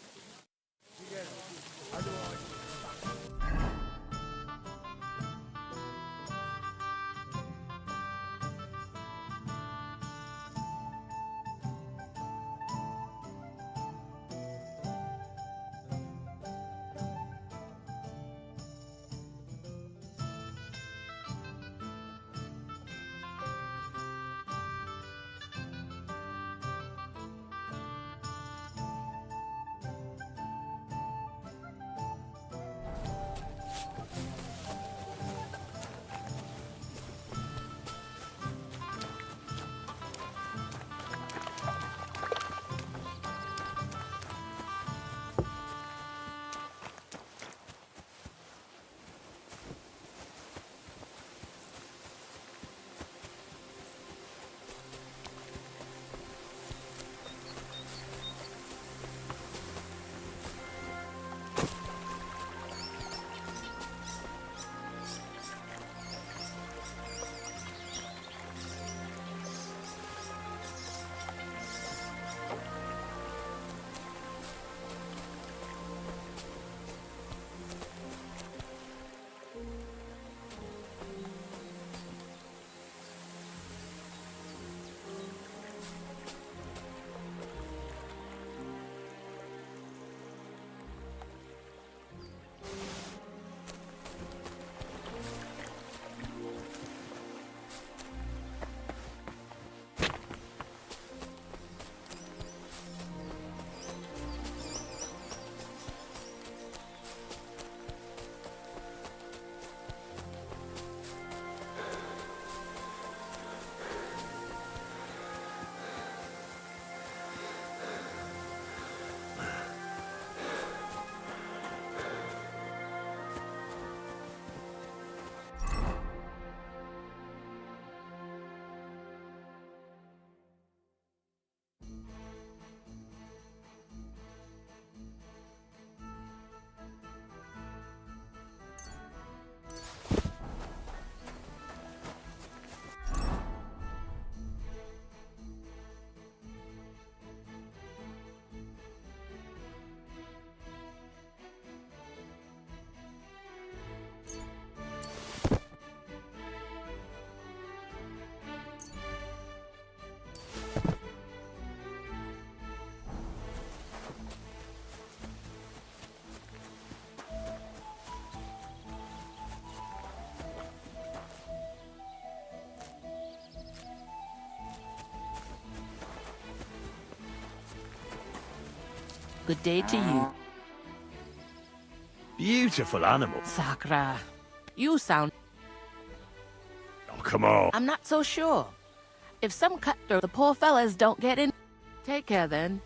Good day to you. Beautiful animal. Sakra, you sound... Oh, come on. I'm not so sure. If some cutthroat, the poor fellas don't get in... Take care then.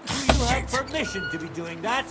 Do you have permission to be doing that?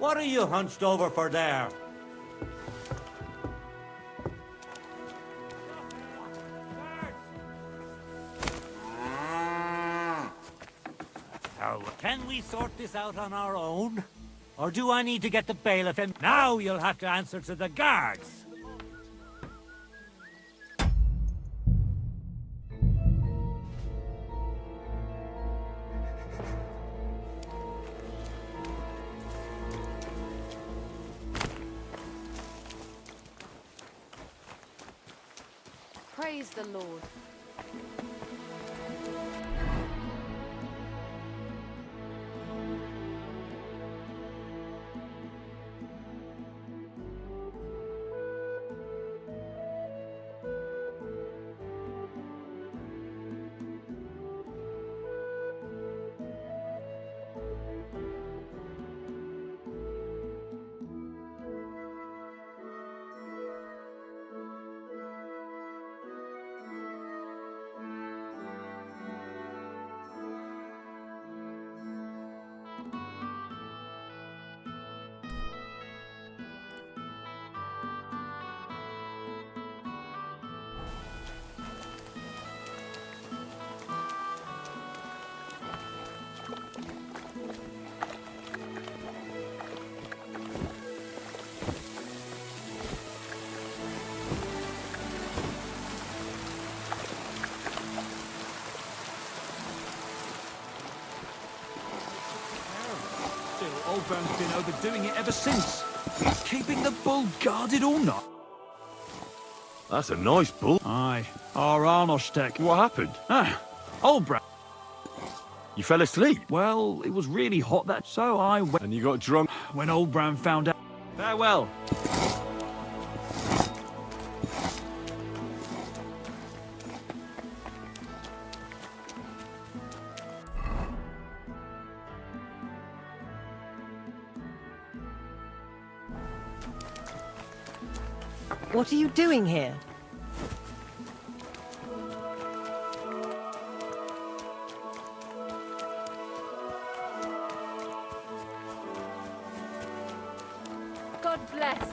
What are you hunched over for there? Can we sort this out on our own? Or do I need to get the bailiff in? Now you'll have to answer to the guards. Praise the Lord. Old Brown's been overdoing it ever since. He's keeping the bull guarded all night. That's a nice bull. Aye, our Arnostek. What happened? Old Brown. You fell asleep? Well, it was really hot that, so I went. And you got drunk? When Old Brown found out. Farewell. What are you doing here? God bless.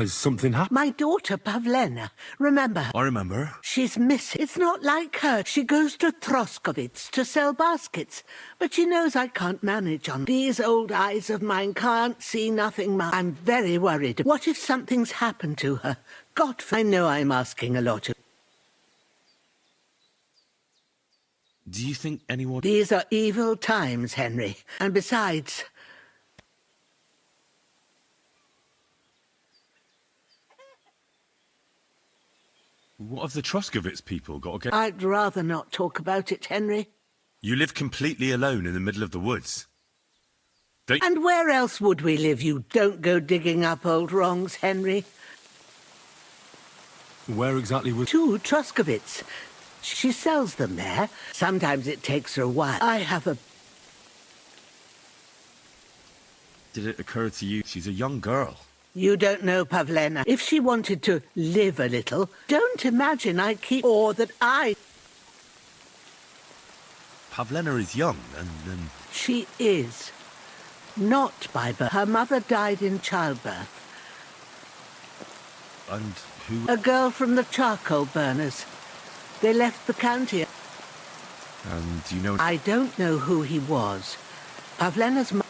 Has something happened? My daughter, Pavlena. Remember? I remember. She's missing. It's not like her. She goes to Troskovitz to sell baskets. But she knows I can't manage on. These old eyes of mine can't see nothing much. I'm very worried. What if something's happened to her? God, I know I'm asking a lot of... Do you think anyone... These are evil times, Henry. And besides... What have the Troskovitz people got against... I'd rather not talk about it, Henry. You live completely alone in the middle of the woods. Don't... And where else would we live? You don't go digging up old wrongs, Henry. Where exactly was... To Troskovitz. She sells them there. Sometimes it takes her a while. I have a... Did it occur to you she's a young girl? You don't know Pavlena. If she wanted to live a little, don't imagine I keep... Or that I... Pavlena is young, and... She is. Not by birth. Her mother died in childbirth. And who... A girl from the charcoal burners. They left the county. And do you know... I don't know who he was. Pavlena's mother...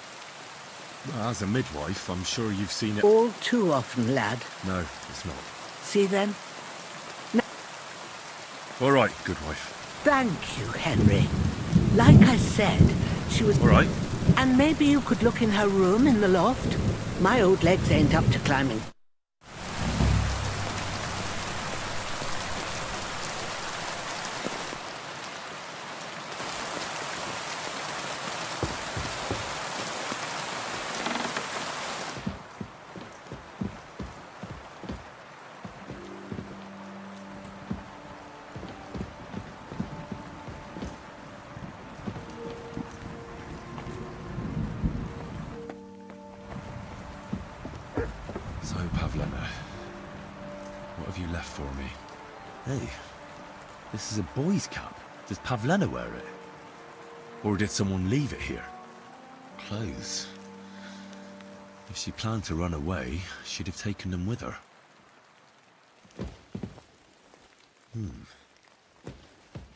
Well, as a midwife, I'm sure you've seen it... All too often, lad. No, it's not. See then? No. All right, good wife. Thank you, Henry. Like I said, she was... All right. And maybe you could look in her room in the loft. My old legs ain't up to climbing. So, Pavlena, what have you left for me? Hey, this is a boy's cap. Does Pavlena wear it? Or did someone leave it here? Clothes. If she planned to run away, she'd have taken them with her.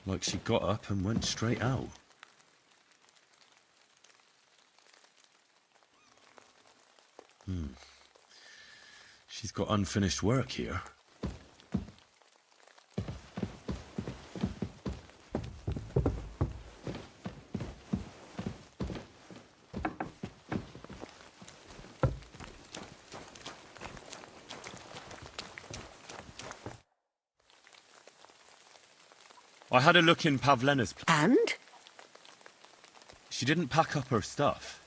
Like she got up and went straight out. She's got unfinished work here. I had a look in Pavlena's... And? She didn't pack up her stuff.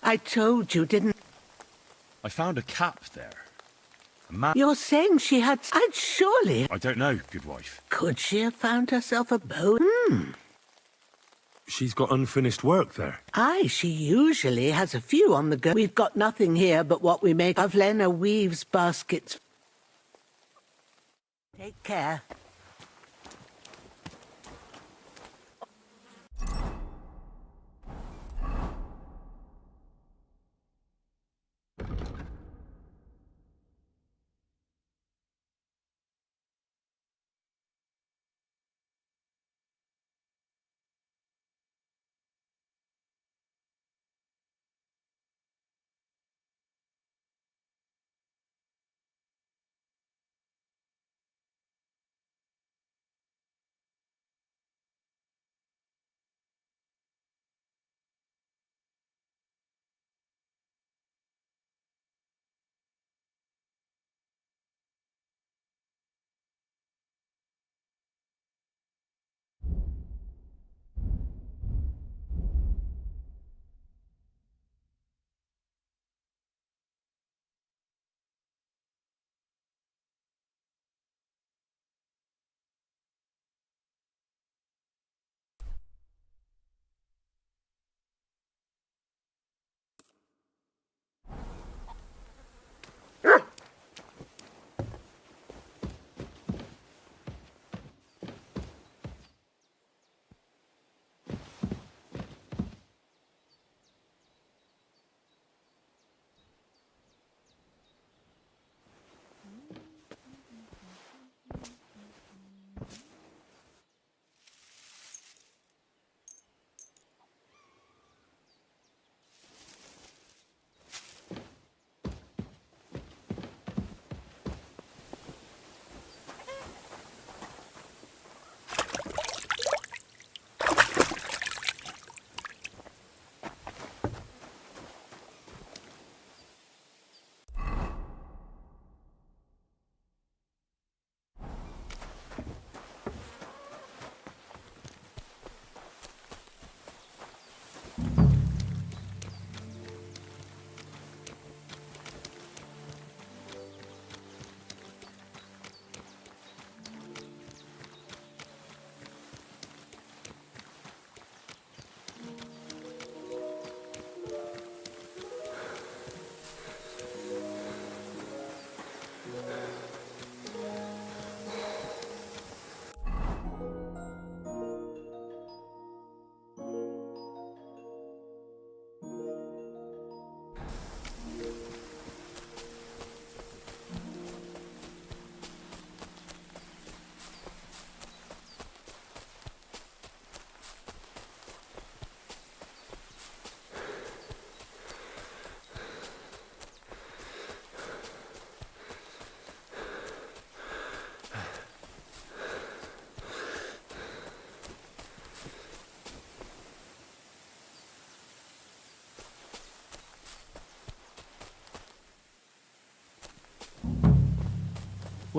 I told you, didn't... I found a cap there. A man... You're saying she had... I'd surely... I don't know, good wife. Could she have found herself a bow? She's got unfinished work there. Aye, she usually has a few on the go. We've got nothing here but what we make. Pavlena weaves baskets. Take care.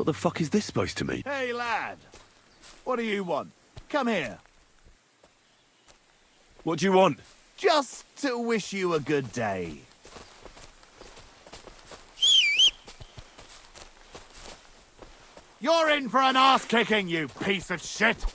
What the fuck is this supposed to mean? Hey, lad. What do you want? Come here. What do you want? Just to wish you a good day. You're in for an ass-kicking, you piece of shit!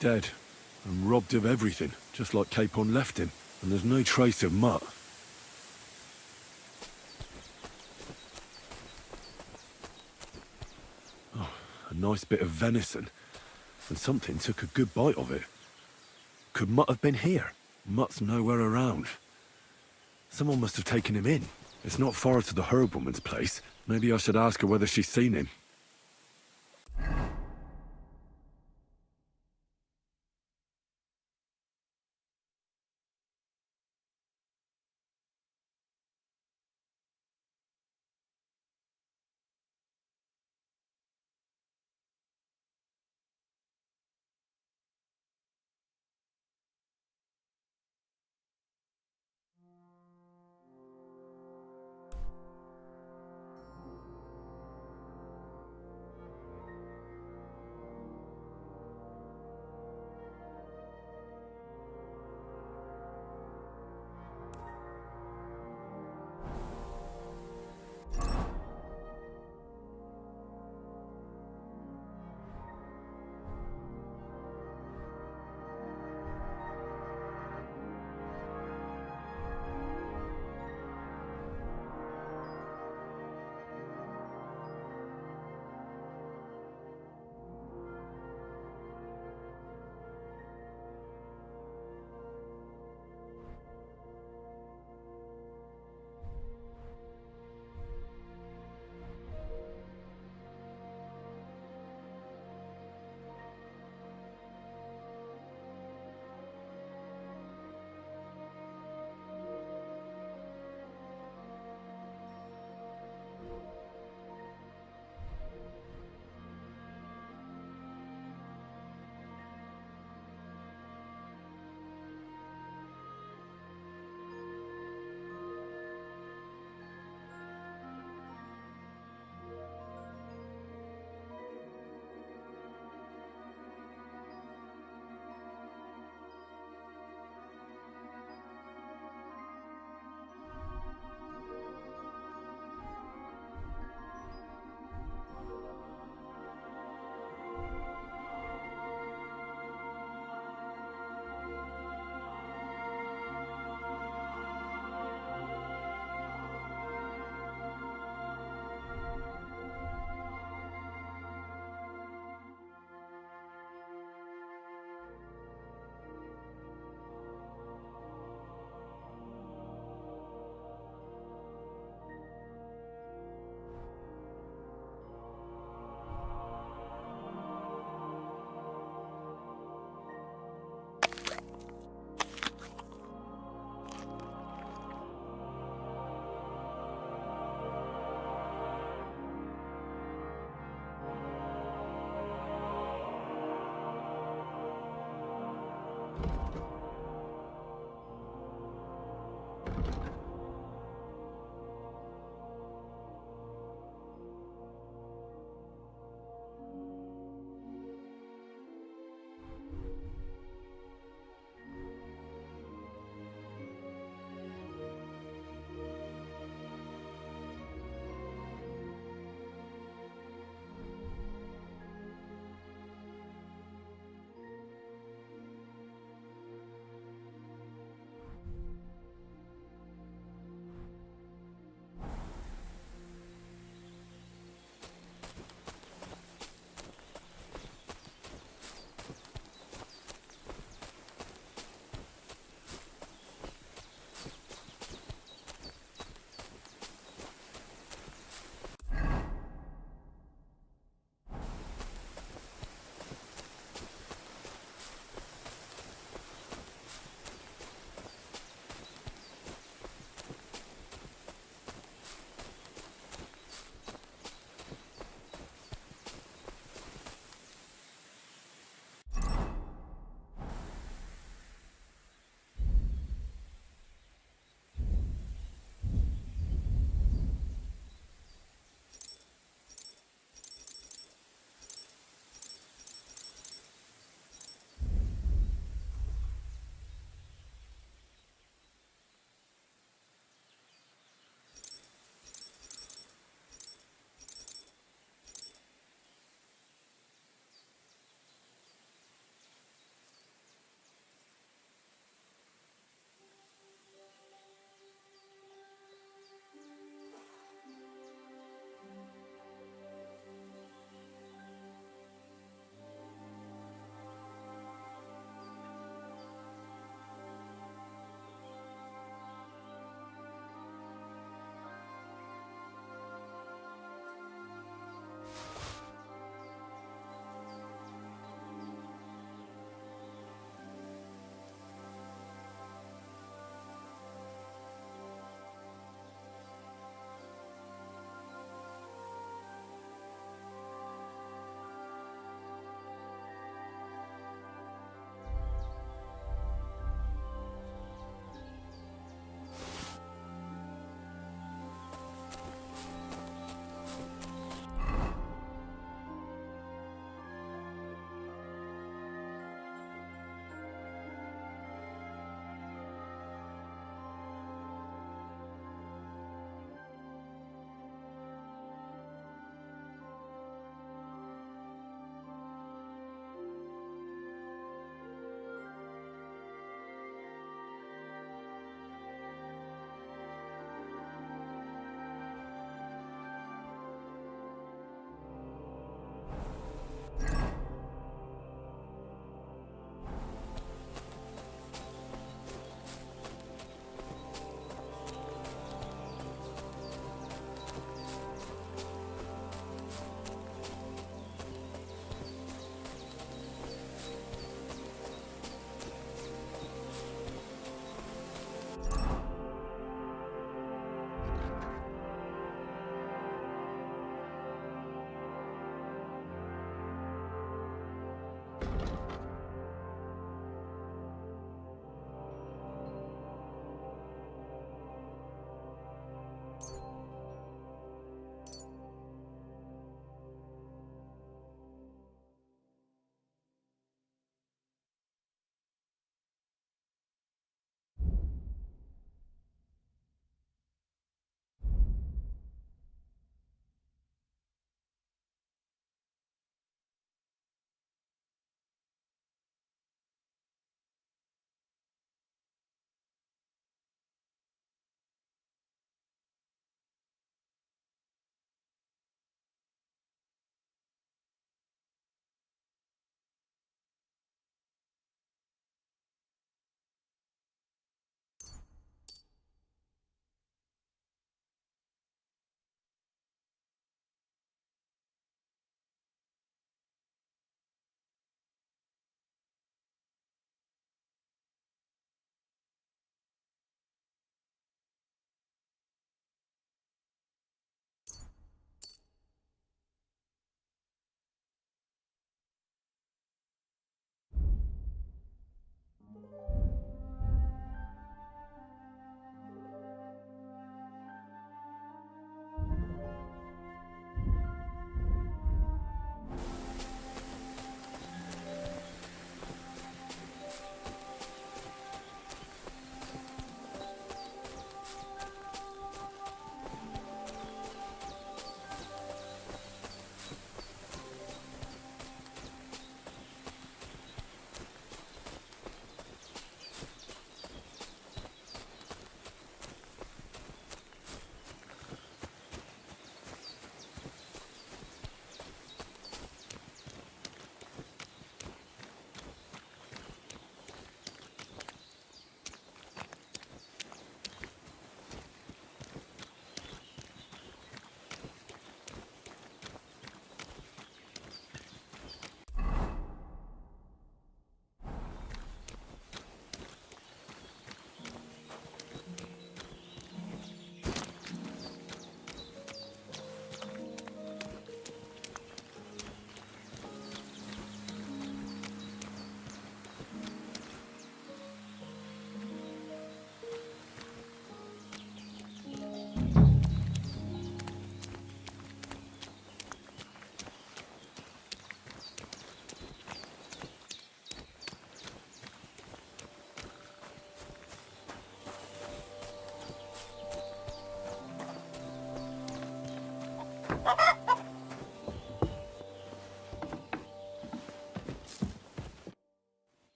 Dead. And robbed of everything, just like Capon left him. And there's no trace of Mutt. Oh, a nice bit of venison. And something took a good bite of it. Could Mutt have been here? Mutt's nowhere around. Someone must have taken him in. It's not far to the herb woman's place. Maybe I should ask her whether she's seen him.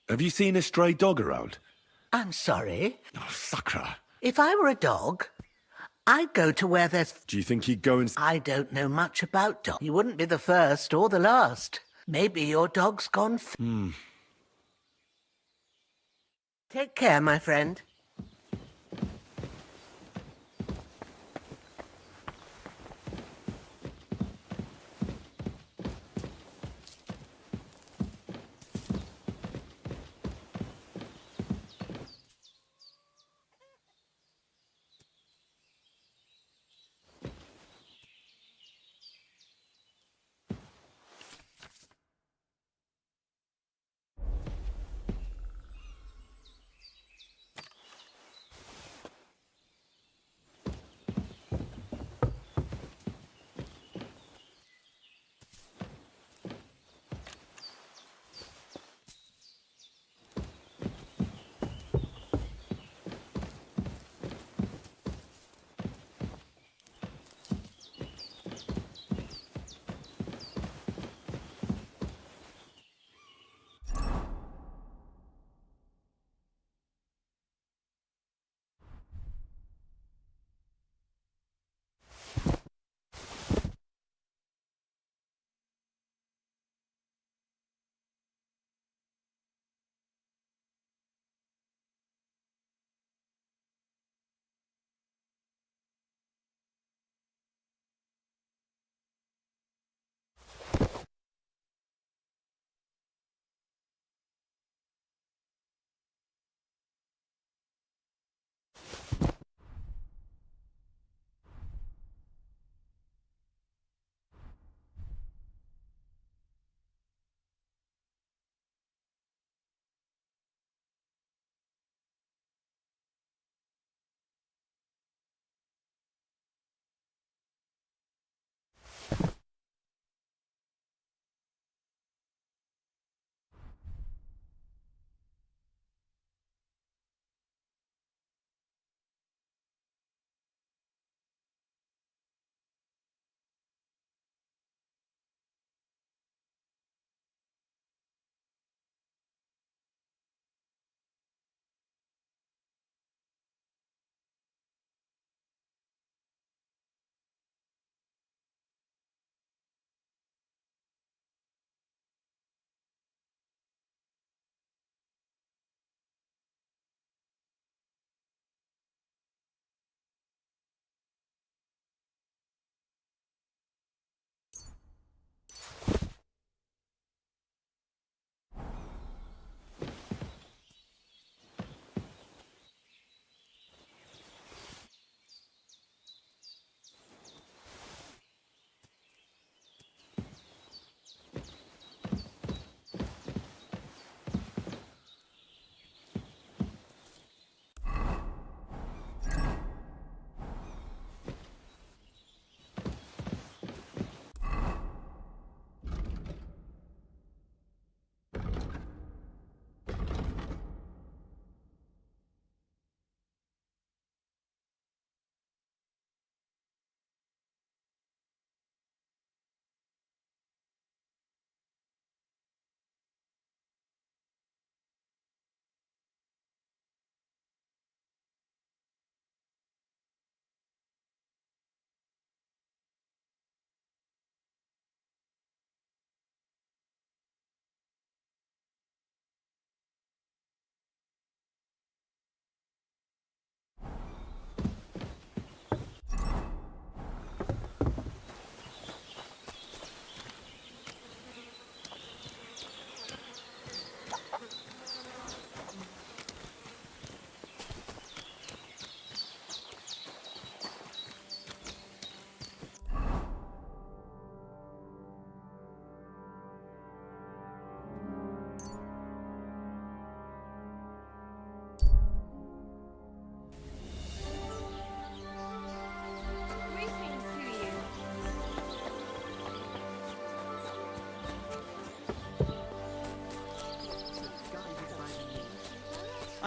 Have you seen a stray dog around? I'm sorry. Oh, sucker. If I were a dog, I'd go to where there's... Do you think he'd go and... I don't know much about dogs. You wouldn't be the first or the last. Maybe your dog's gone... Take care, my friend.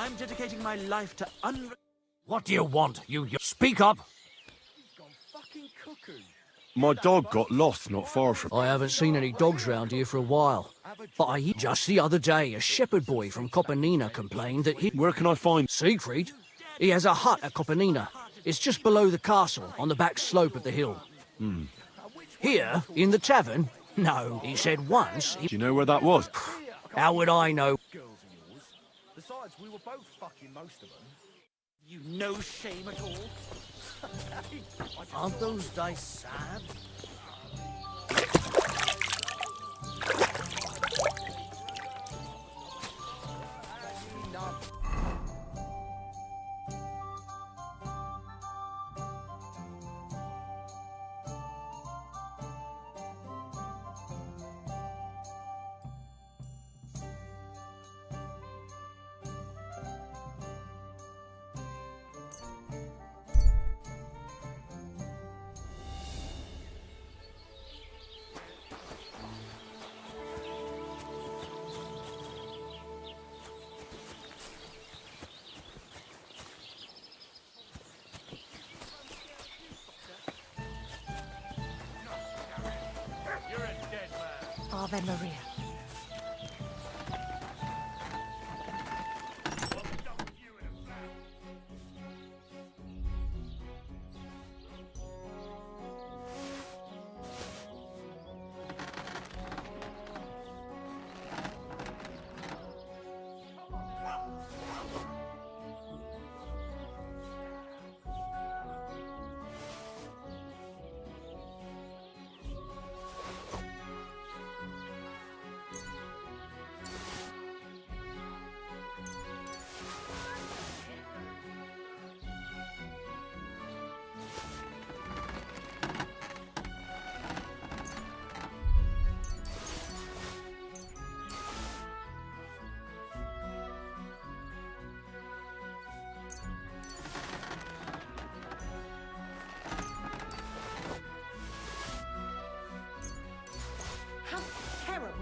I'm dedicating my life to What do you want? You speak up! Fucking cuckoo. My dog got lost not far from... I haven't seen any dogs round here for a while. Have a But just the other day, a shepherd boy from Kopanina complained that he... Where can I find... Siegfried? He has a hut at Kopanina. It's just below the castle, on the back slope of the hill. Here, in the tavern? No, he said once... Do you know where that was? How would I know? Besides, we were both fucking most of them. You no shame at all? Aren't those dice sad? Ave Maria. How terrible!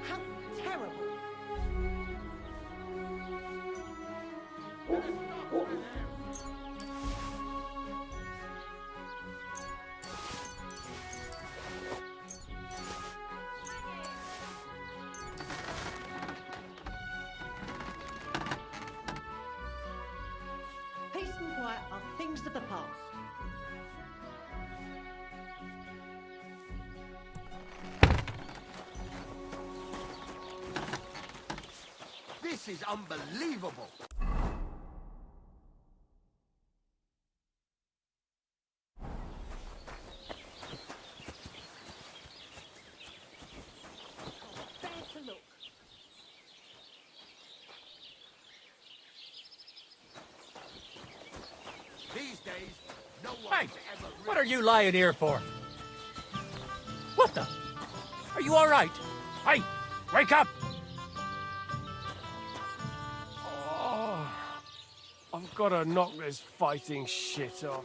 How terrible! Peace and quiet are things of the past. This is unbelievable. Bear to look. These days, no one Hey, what are you lying here for? What the? Are you all right? Hey, wake up! Oh, I've got to knock this fighting shit off.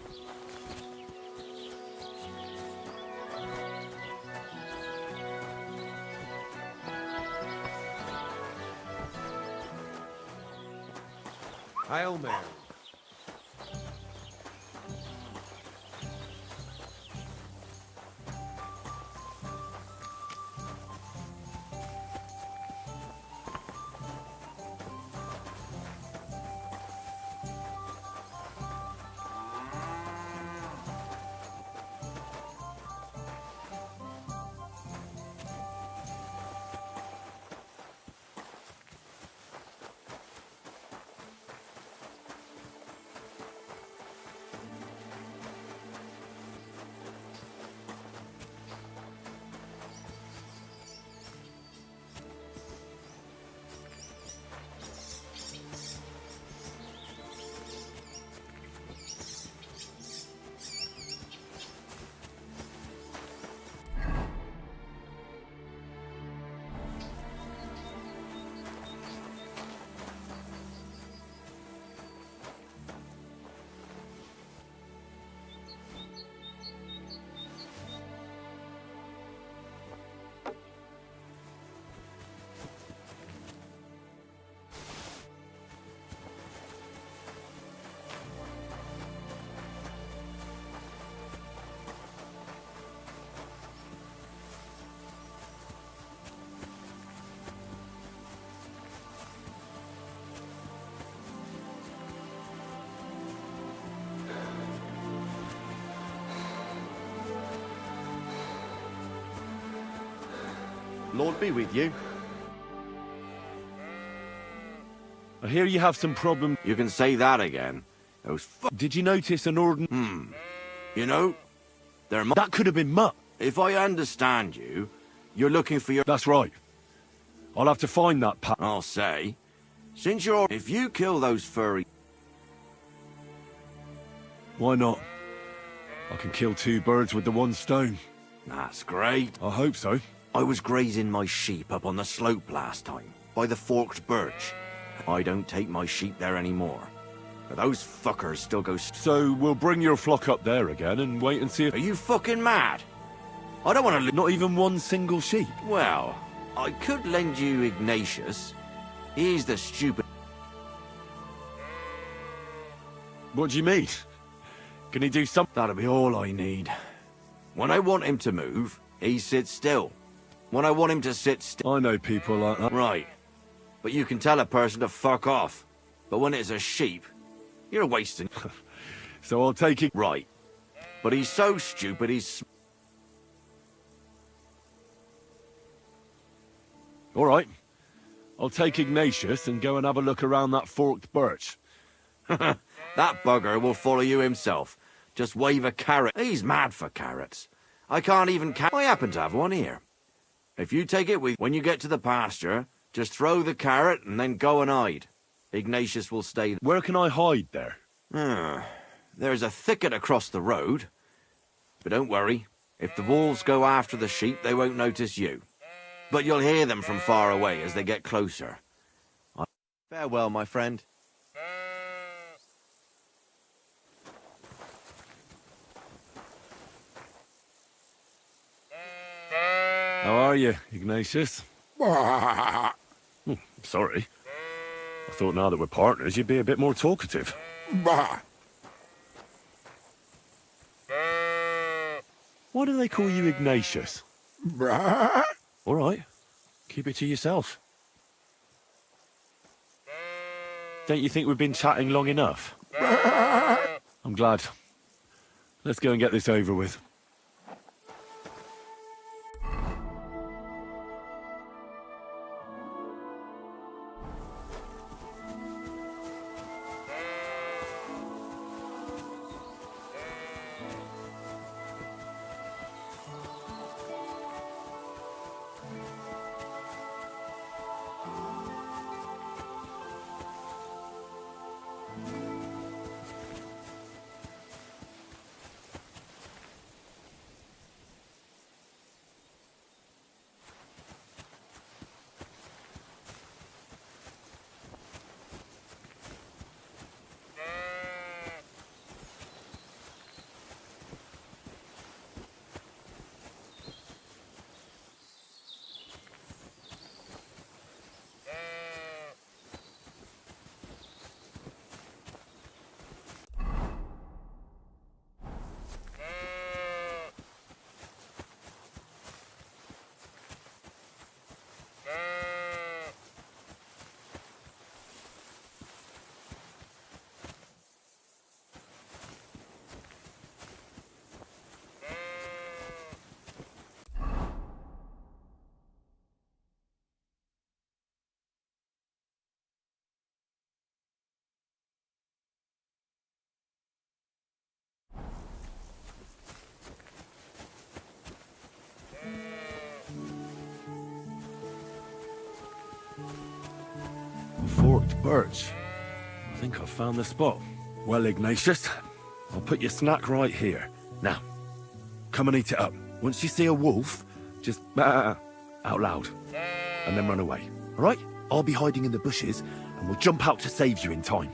Hail Mary. Lord be with you. I hear you have some problem. You can say that again. Those Did you notice an ordinary... You know, that could have been Mutt. If I understand you, you're looking for your... That's right. I'll have to find that I'll say. Since you're... If you kill those furry... Why not? I can kill two birds with the one stone. That's great. I hope so. I was grazing my sheep up on the slope last time, by the forked birch. I don't take my sheep there anymore. But those fuckers still go... So we'll bring your flock up there again and wait and see if... Are you fucking mad? I don't want to... Not even one single sheep? Well, I could lend you Ignatius. He's the stupid... What do you mean? Can he do something? That'll be all I need. When I want him to move, he sits still. When I want him to sit still... I know people like that. Right. But you can tell a person to fuck off. But when it's a sheep, you're wasting... So I'll take it... Right. But he's so stupid, he's... All right. I'll take Ignatius and go and have a look around that forked birch. That bugger will follow you himself. Just wave a carrot. He's mad for carrots. I can't even I happen to have one here. If you take it with... When you get to the pasture, just throw the carrot and then go and hide. Ignatius will stay... Where can I hide there? There's a thicket across the road. But don't worry. If the wolves go after the sheep, they won't notice you. But you'll hear them from far away as they get closer. Farewell, my friend. How are you, Ignatius? Sorry. I thought now that we're partners, you'd be a bit more talkative. Why do they call you Ignatius? All right. Keep it to yourself. Don't you think we've been chatting long enough? I'm glad. Let's go and get this over with. Forked birch. I think I've found the spot. Well, Ignatius, I'll put your snack right here. Now, come and eat it up. Once you see a wolf, just out loud, and then run away. All right? I'll be hiding in the bushes, and we'll jump out to save you in time.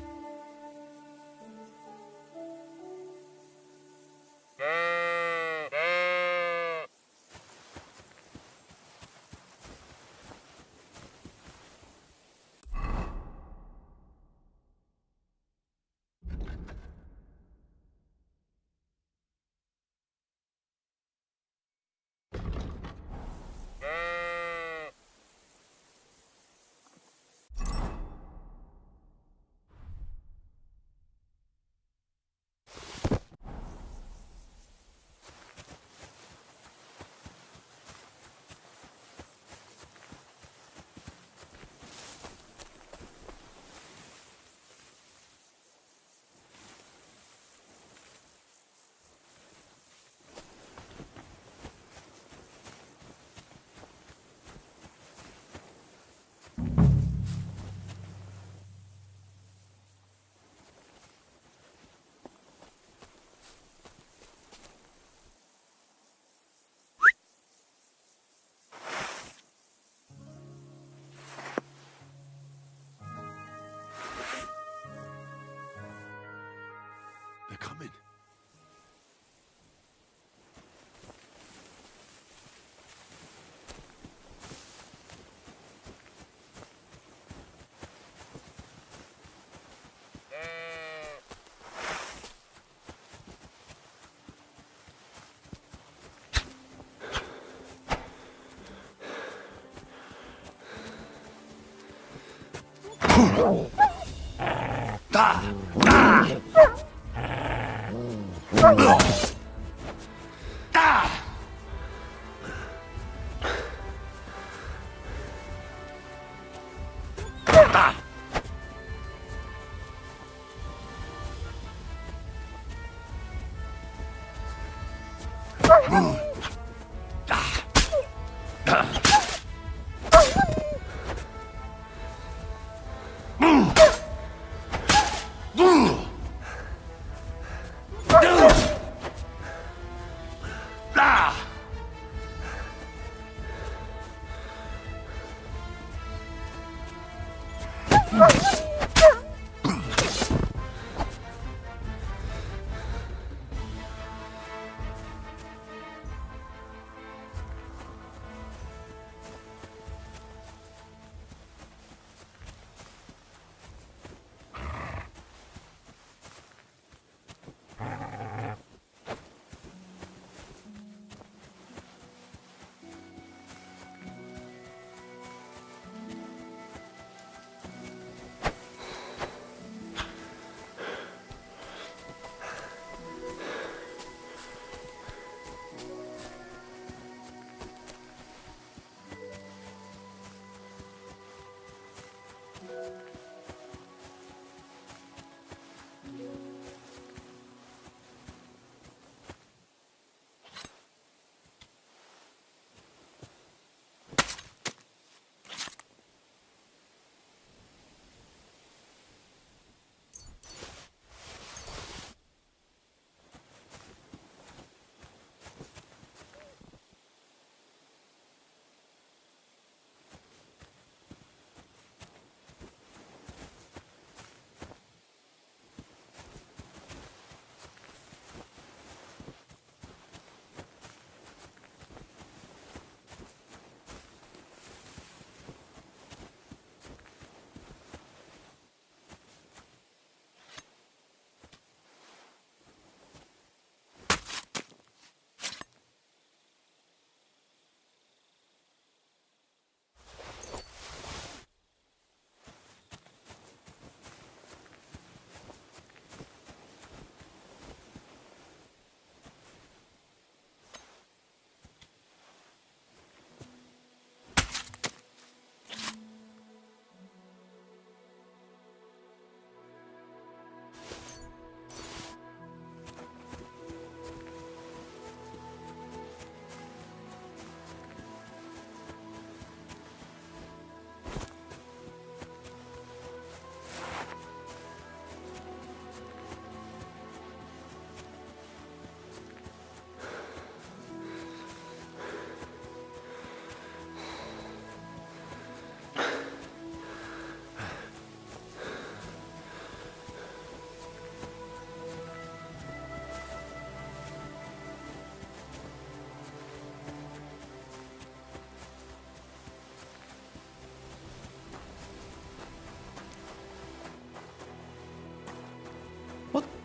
coming.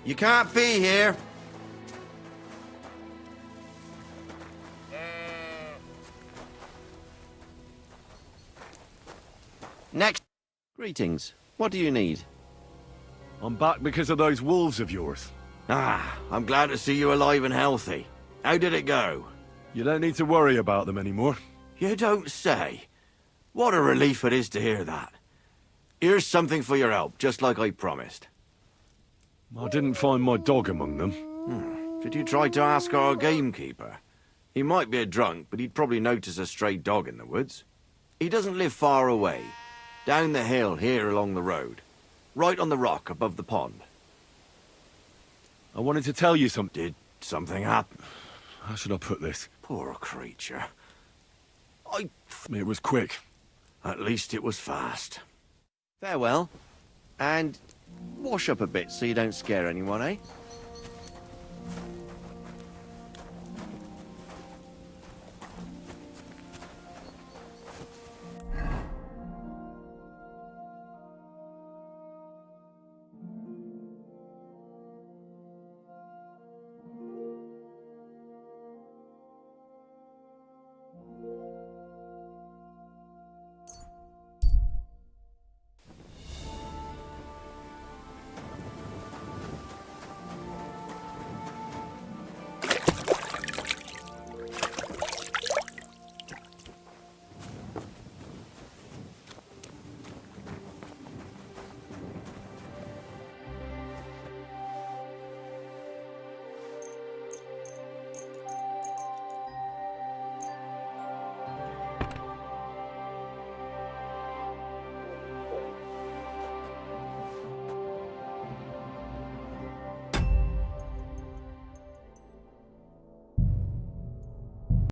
You can't be here. Next. Greetings. What do you need? I'm back because of those wolves of yours. Ah, I'm glad to see you alive and healthy. How did it go? You don't need to worry about them anymore. You don't say. What a relief it is to hear that. Here's something for your help, just like I promised. I didn't find my dog among them. Did you try to ask our gamekeeper? He might be a drunk, but he'd probably notice a stray dog in the woods. He doesn't live far away. Down the hill here along the road. Right on the rock above the pond. I wanted to tell you something. Did something happen? How should I put this? Poor creature. It was quick. At least it was fast. Farewell. And wash up a bit so you don't scare anyone, eh?